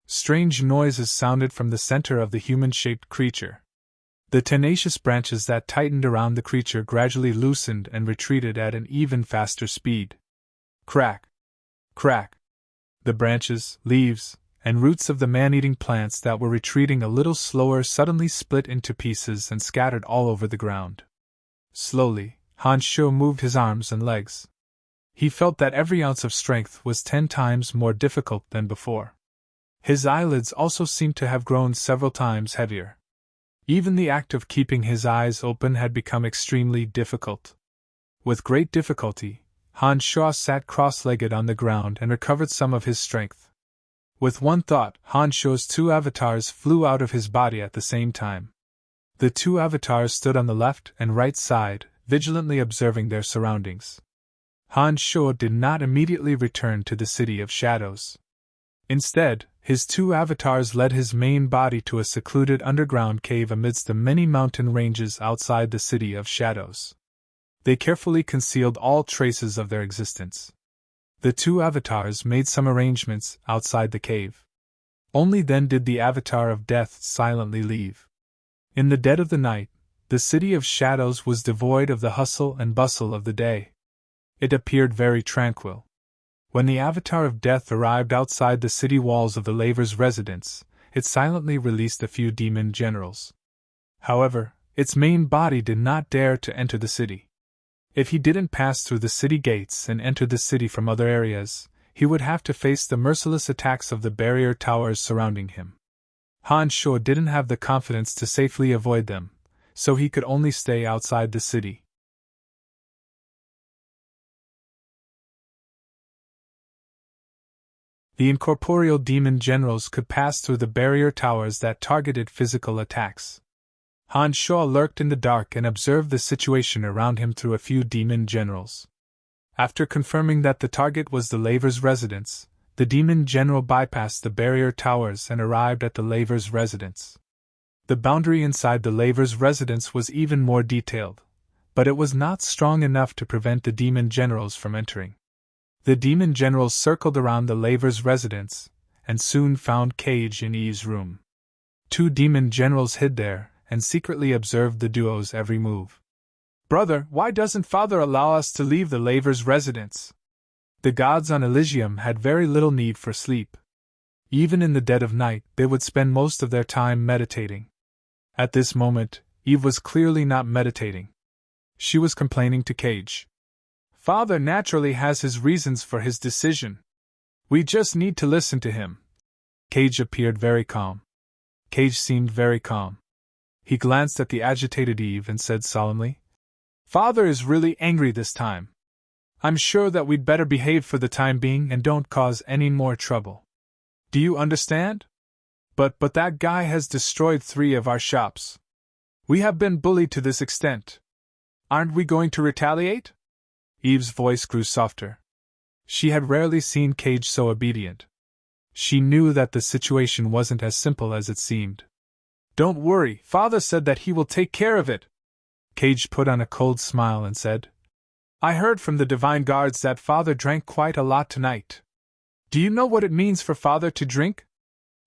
Strange noises sounded from the center of the human-shaped creature. The tenacious branches that tightened around the creature gradually loosened and retreated at an even faster speed. Crack. Crack. The branches, leaves, and roots of the man-eating plants that were retreating a little slower suddenly split into pieces and scattered all over the ground. Slowly, Han Sho moved his arms and legs. He felt that every ounce of strength was 10 times more difficult than before. His eyelids also seemed to have grown several times heavier. Even the act of keeping his eyes open had become extremely difficult. With great difficulty, Han Sho sat cross-legged on the ground and recovered some of his strength. With one thought, Han Sho's 2 avatars flew out of his body at the same time. The 2 avatars stood on the left and right side, vigilantly observing their surroundings. Han Sho did not immediately return to the City of Shadows. Instead, his 2 avatars led his main body to a secluded underground cave amidst the many mountain ranges outside the City of Shadows. They carefully concealed all traces of their existence. The 2 avatars made some arrangements outside the cave. Only then did the avatar of death silently leave. In the dead of the night, the City of Shadows was devoid of the hustle and bustle of the day. It appeared very tranquil. When the avatar of death arrived outside the city walls of the laver's residence, it silently released a few demon generals. However, its main body did not dare to enter the city. If he didn't pass through the city gates and enter the city from other areas, he would have to face the merciless attacks of the barrier towers surrounding him. Han Sho didn't have the confidence to safely avoid them, so he could only stay outside the city. The incorporeal demon generals could pass through the barrier towers that targeted physical attacks. Han Sho lurked in the dark and observed the situation around him through a few demon generals. After confirming that the target was the laver's residence, the demon general bypassed the barrier towers and arrived at the laver's residence. The boundary inside the laver's residence was even more detailed, but it was not strong enough to prevent the demon generals from entering. The demon generals circled around the laver's residence, and soon found Cage in Eve's room. 2 demon generals hid there, and secretly observed the duo's every move. "Brother, why doesn't Father allow us to leave the laver's residence?" The gods on Elysium had very little need for sleep. Even in the dead of night, they would spend most of their time meditating. At this moment, Eve was clearly not meditating. She was complaining to Cage. "Father naturally has his reasons for his decision. We just need to listen to him." Cage appeared very calm. Cage seemed very calm. He glanced at the agitated Eve and said solemnly, "Father is really angry this time. I'm sure that we'd better behave for the time being and don't cause any more trouble. Do you understand? But that guy has destroyed 3 of our shops. We have been bullied to this extent. Aren't we going to retaliate?" Eve's voice grew softer. She had rarely seen Cage so obedient. She knew that the situation wasn't as simple as it seemed. "Don't worry, Father said that he will take care of it." Cage put on a cold smile and said, "I heard from the Divine Guards that Father drank quite a lot tonight. Do you know what it means for Father to drink?"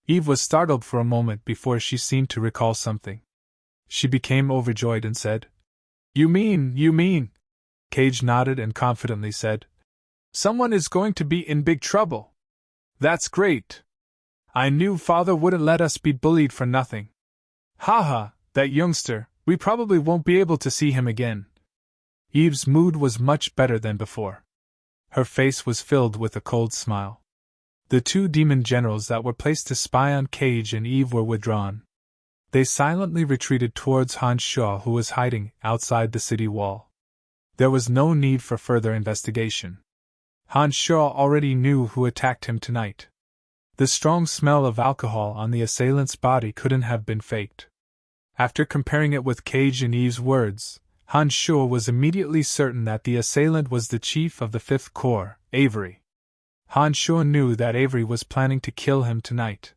Eve was startled for a moment before she seemed to recall something. She became overjoyed and said, You mean. Cage nodded and confidently said, "Someone is going to be in big trouble. That's great. I knew Father wouldn't let us be bullied for nothing. Haha, that youngster, we probably won't be able to see him again." Eve's mood was much better than before. Her face was filled with a cold smile. The 2 demon generals that were placed to spy on Cage and Eve were withdrawn. They silently retreated towards Han Sho, who was hiding outside the city wall. There was no need for further investigation. Han Sho already knew who attacked him tonight. The strong smell of alcohol on the assailant's body couldn't have been faked. After comparing it with Cage and Eve's words, Han Sho was immediately certain that the assailant was the chief of the 5th Corps, Avery. Han Sho knew that Avery was planning to kill him tonight.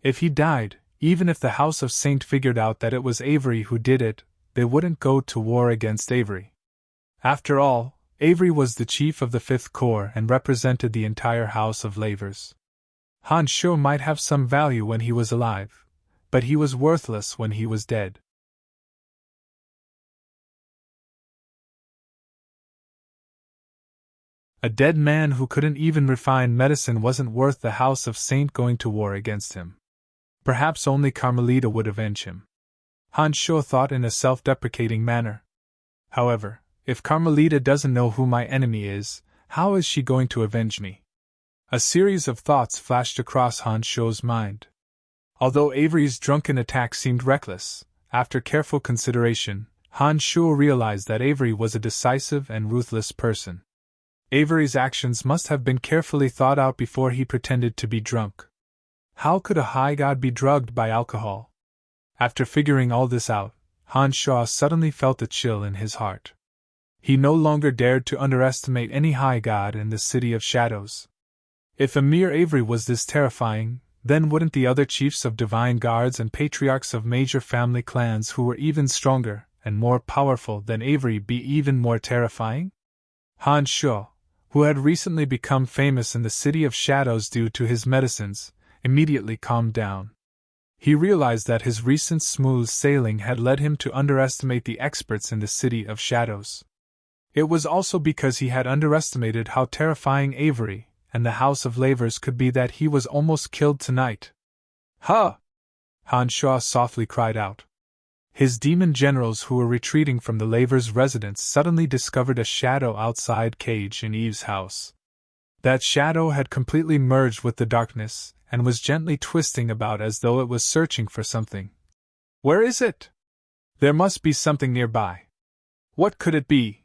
If he died, even if the House of Saint figured out that it was Avery who did it, they wouldn't go to war against Avery. After all, Avery was the chief of the Fifth Corps and represented the entire House of Lavers. Han Sho might have some value when he was alive, but he was worthless when he was dead. A dead man who couldn't even refine medicine wasn't worth the House of Saint going to war against him. Perhaps only Carmelita would avenge him. Han Sho thought in a self-deprecating manner. However, if Carmelita doesn't know who my enemy is, how is she going to avenge me? A series of thoughts flashed across Han Sho's mind. Although Avery's drunken attack seemed reckless, after careful consideration, Han Sho realized that Avery was a decisive and ruthless person. Avery's actions must have been carefully thought out before he pretended to be drunk. How could a high god be drugged by alcohol? After figuring all this out, Han Sho suddenly felt a chill in his heart. He no longer dared to underestimate any high god in the City of Shadows. If Emir Avery was this terrifying, then wouldn't the other chiefs of divine guards and patriarchs of major family clans who were even stronger and more powerful than Avery be even more terrifying? Han Sho, who had recently become famous in the City of Shadows due to his medicines, immediately calmed down. He realized that his recent smooth sailing had led him to underestimate the experts in the City of Shadows. It was also because he had underestimated how terrifying Avery and the House of Lavers could be that he was almost killed tonight. "Ha!" Han Sho softly cried out. His demon generals who were retreating from the Lavers' residence suddenly discovered a shadow outside Cage in Eve's house. That shadow had completely merged with the darkness and was gently twisting about as though it was searching for something. Where is it? There must be something nearby. What could it be?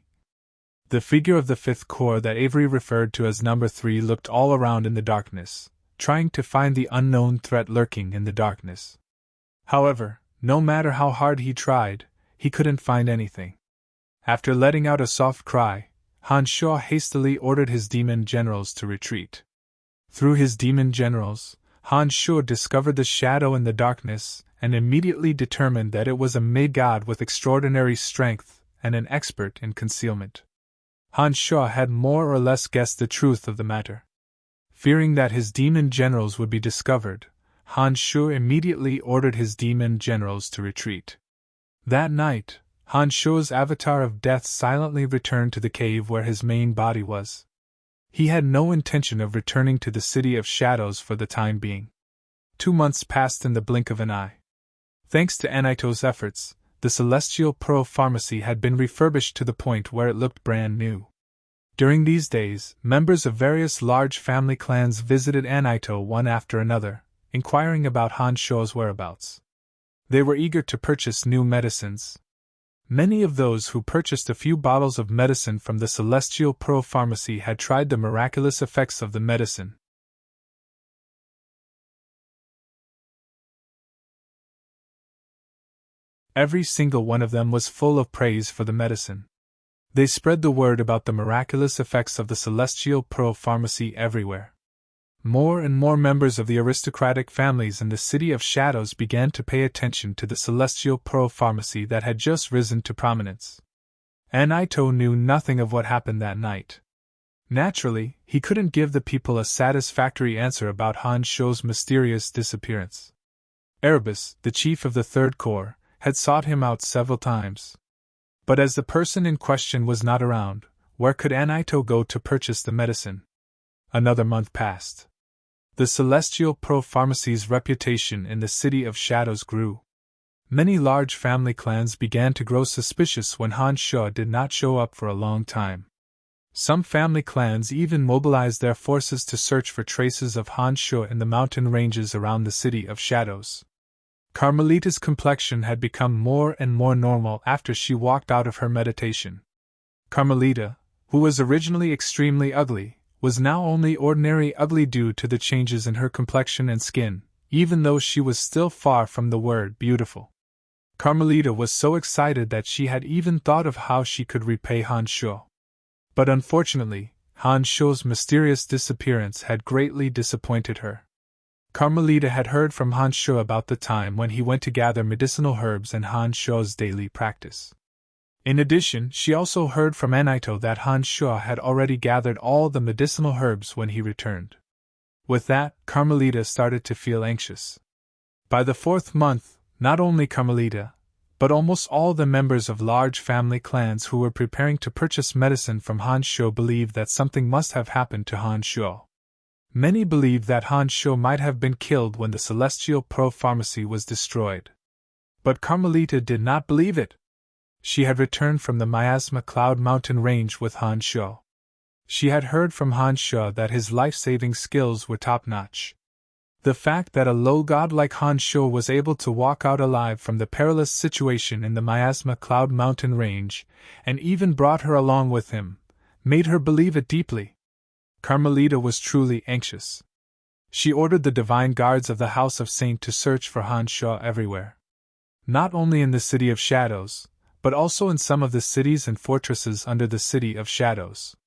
The figure of the Fifth Corps that Avery referred to as Number 3 looked all around in the darkness, trying to find the unknown threat lurking in the darkness. However, no matter how hard he tried, he couldn't find anything. After letting out a soft cry, Han Sho hastily ordered his demon generals to retreat. Through his demon generals, Han Sho discovered the shadow in the darkness and immediately determined that it was a mid-god with extraordinary strength and an expert in concealment. Han Sho had more or less guessed the truth of the matter. Fearing that his demon generals would be discovered, Han Sho immediately ordered his demon generals to retreat. That night, Han Sho's avatar of death silently returned to the cave where his main body was. He had no intention of returning to the City of Shadows for the time being. 2 months passed in the blink of an eye. Thanks to Anaito's efforts, the Celestial Pearl Pharmacy had been refurbished to the point where it looked brand new. During these days, members of various large family clans visited Anaito one after another, inquiring about Han Sho's whereabouts. They were eager to purchase new medicines. Many of those who purchased a few bottles of medicine from the Celestial Pearl Pharmacy had tried the miraculous effects of the medicine. Every single one of them was full of praise for the medicine. They spread the word about the miraculous effects of the Celestial Pearl Pharmacy everywhere. More and more members of the aristocratic families in the City of Shadows began to pay attention to the Celestial Pearl Pharmacy that had just risen to prominence. Anaito knew nothing of what happened that night. Naturally, he couldn't give the people a satisfactory answer about Han Sho's mysterious disappearance. Erebus, the chief of the Third Corps, had sought him out several times. But as the person in question was not around, where could Anaito go to purchase the medicine? Another month passed. The Celestial Pearl Pharmacy's reputation in the City of Shadows grew. Many large family clans began to grow suspicious when Han Sho did not show up for a long time. Some family clans even mobilized their forces to search for traces of Han Sho in the mountain ranges around the City of Shadows. Carmelita's complexion had become more and more normal after she walked out of her meditation. Carmelita, who was originally extremely ugly, was now only ordinary ugly due to the changes in her complexion and skin, even though she was still far from the word beautiful. Carmelita was so excited that she had even thought of how she could repay Han Sho. But unfortunately, Han Sho's mysterious disappearance had greatly disappointed her. Carmelita had heard from Han Shuo about the time when he went to gather medicinal herbs and Han Shuo's daily practice. In addition, she also heard from Anaito that Han Shuo had already gathered all the medicinal herbs when he returned. With that, Carmelita started to feel anxious. By the 4th month, not only Carmelita, but almost all the members of large family clans who were preparing to purchase medicine from Han Shuo believed that something must have happened to Han Shuo. Many believed that Han Shuo might have been killed when the Celestial Pro Pharmacy was destroyed. But Carmelita did not believe it. She had returned from the Miasma Cloud Mountain range with Han Shuo. She had heard from Han Shuo that his life-saving skills were top-notch. The fact that a low god like Han Shuo was able to walk out alive from the perilous situation in the Miasma Cloud Mountain range, and even brought her along with him, made her believe it deeply. Carmelita was truly anxious. She ordered the divine guards of the House of Saint to search for Han Shuo everywhere. Not only in the City of Shadows, but also in some of the cities and fortresses under the City of Shadows.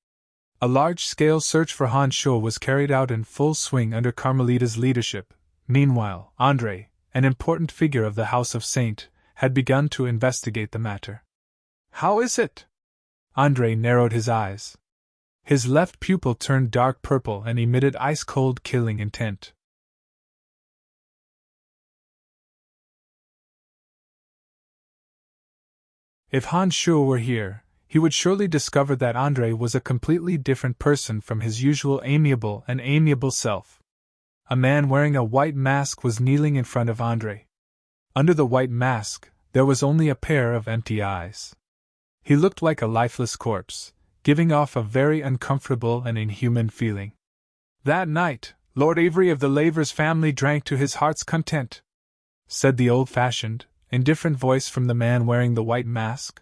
A large-scale search for Han Shuo was carried out in full swing under Carmelita's leadership. Meanwhile, Andre, an important figure of the House of Saint, had begun to investigate the matter. "How is it?" Andre narrowed his eyes. His left pupil turned dark purple and emitted ice-cold killing intent. If Han Shuo were here, he would surely discover that Andre was a completely different person from his usual amiable self. A man wearing a white mask was kneeling in front of Andre. Under the white mask, there was only a pair of empty eyes. He looked like a lifeless corpse, giving off a very uncomfortable and inhuman feeling. "That night, Lord Avery of the Lavers family drank to his heart's content," said the old-fashioned, indifferent voice from the man wearing the white mask.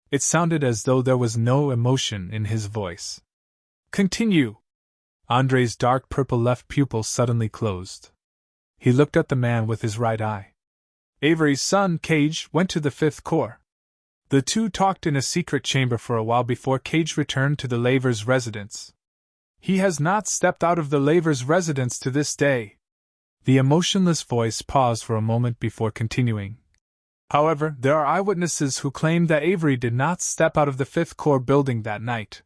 It sounded as though there was no emotion in his voice. "Continue." Andre's dark purple left pupil suddenly closed. He looked at the man with his right eye. "Avery's son, Cage, went to the 5th Corps. The two talked in a secret chamber for a while before Cage returned to the Lavers' residence. He has not stepped out of the Lavers' residence to this day." The emotionless voice paused for a moment before continuing. "However, there are eyewitnesses who claim that Avery did not step out of the 5th Corps building that night.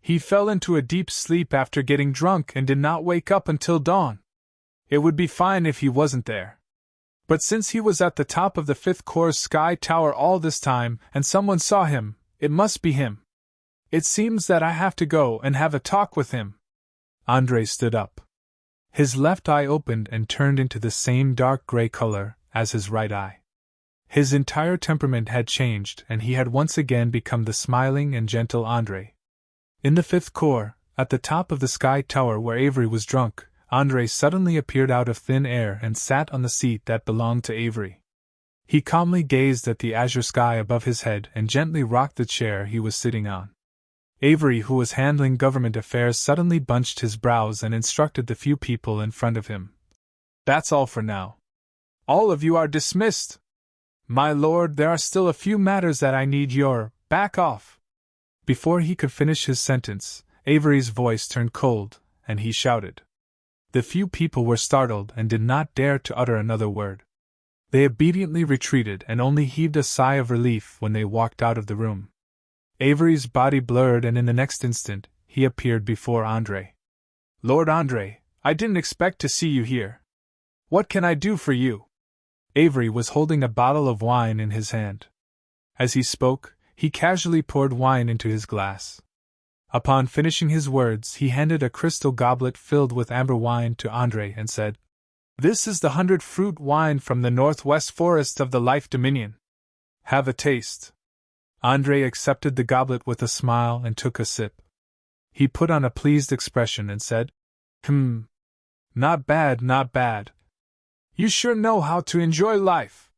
He fell into a deep sleep after getting drunk and did not wake up until dawn. It would be fine if he wasn't there. But since he was at the top of the 5th Corps' sky tower all this time and someone saw him, it must be him. It seems that I have to go and have a talk with him." Andre stood up. His left eye opened and turned into the same dark gray color as his right eye. His entire temperament had changed and he had once again become the smiling and gentle Andre. In the 5th Corps, at the top of the sky tower where Avery was drunk, Andre suddenly appeared out of thin air and sat on the seat that belonged to Avery. He calmly gazed at the azure sky above his head and gently rocked the chair he was sitting on. Avery, who was handling government affairs, suddenly bunched his brows and instructed the few people in front of him. "That's all for now. All of you are dismissed. My lord, there are still a few matters that I need your back off." Before he could finish his sentence, Avery's voice turned cold, and he shouted. The few people were startled and did not dare to utter another word. They obediently retreated and only heaved a sigh of relief when they walked out of the room. Avery's body blurred and in the next instant, he appeared before Andre. "Lord Andre, I didn't expect to see you here. What can I do for you?" Avery was holding a bottle of wine in his hand. As he spoke, he casually poured wine into his glass. Upon finishing his words, he handed a crystal goblet filled with amber wine to Andre and said, "This is the 100-fruit wine from the northwest forest of the Life Dominion. Have a taste." Andre accepted the goblet with a smile and took a sip. He put on a pleased expression and said, Not bad, not bad. You sure know how to enjoy life."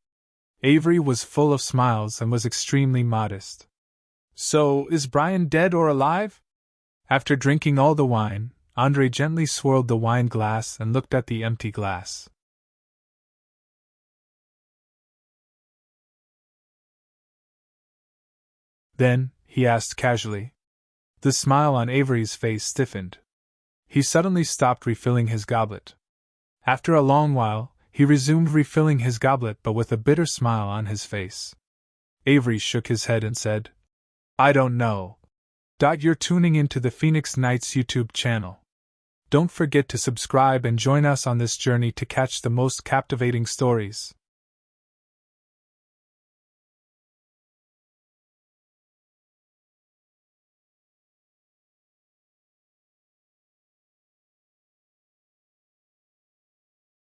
Avery was full of smiles and was extremely modest. "So, is Brian dead or alive?" After drinking all the wine, Andre gently swirled the wine glass and looked at the empty glass. Then, he asked casually. The smile on Avery's face stiffened. He suddenly stopped refilling his goblet. After a long while, he resumed refilling his goblet, but with a bitter smile on his face. Avery shook his head and said, I don't know. You're tuning into the Phoenix Nights YouTube channel. Don't forget to subscribe and join us on this journey to catch the most captivating stories.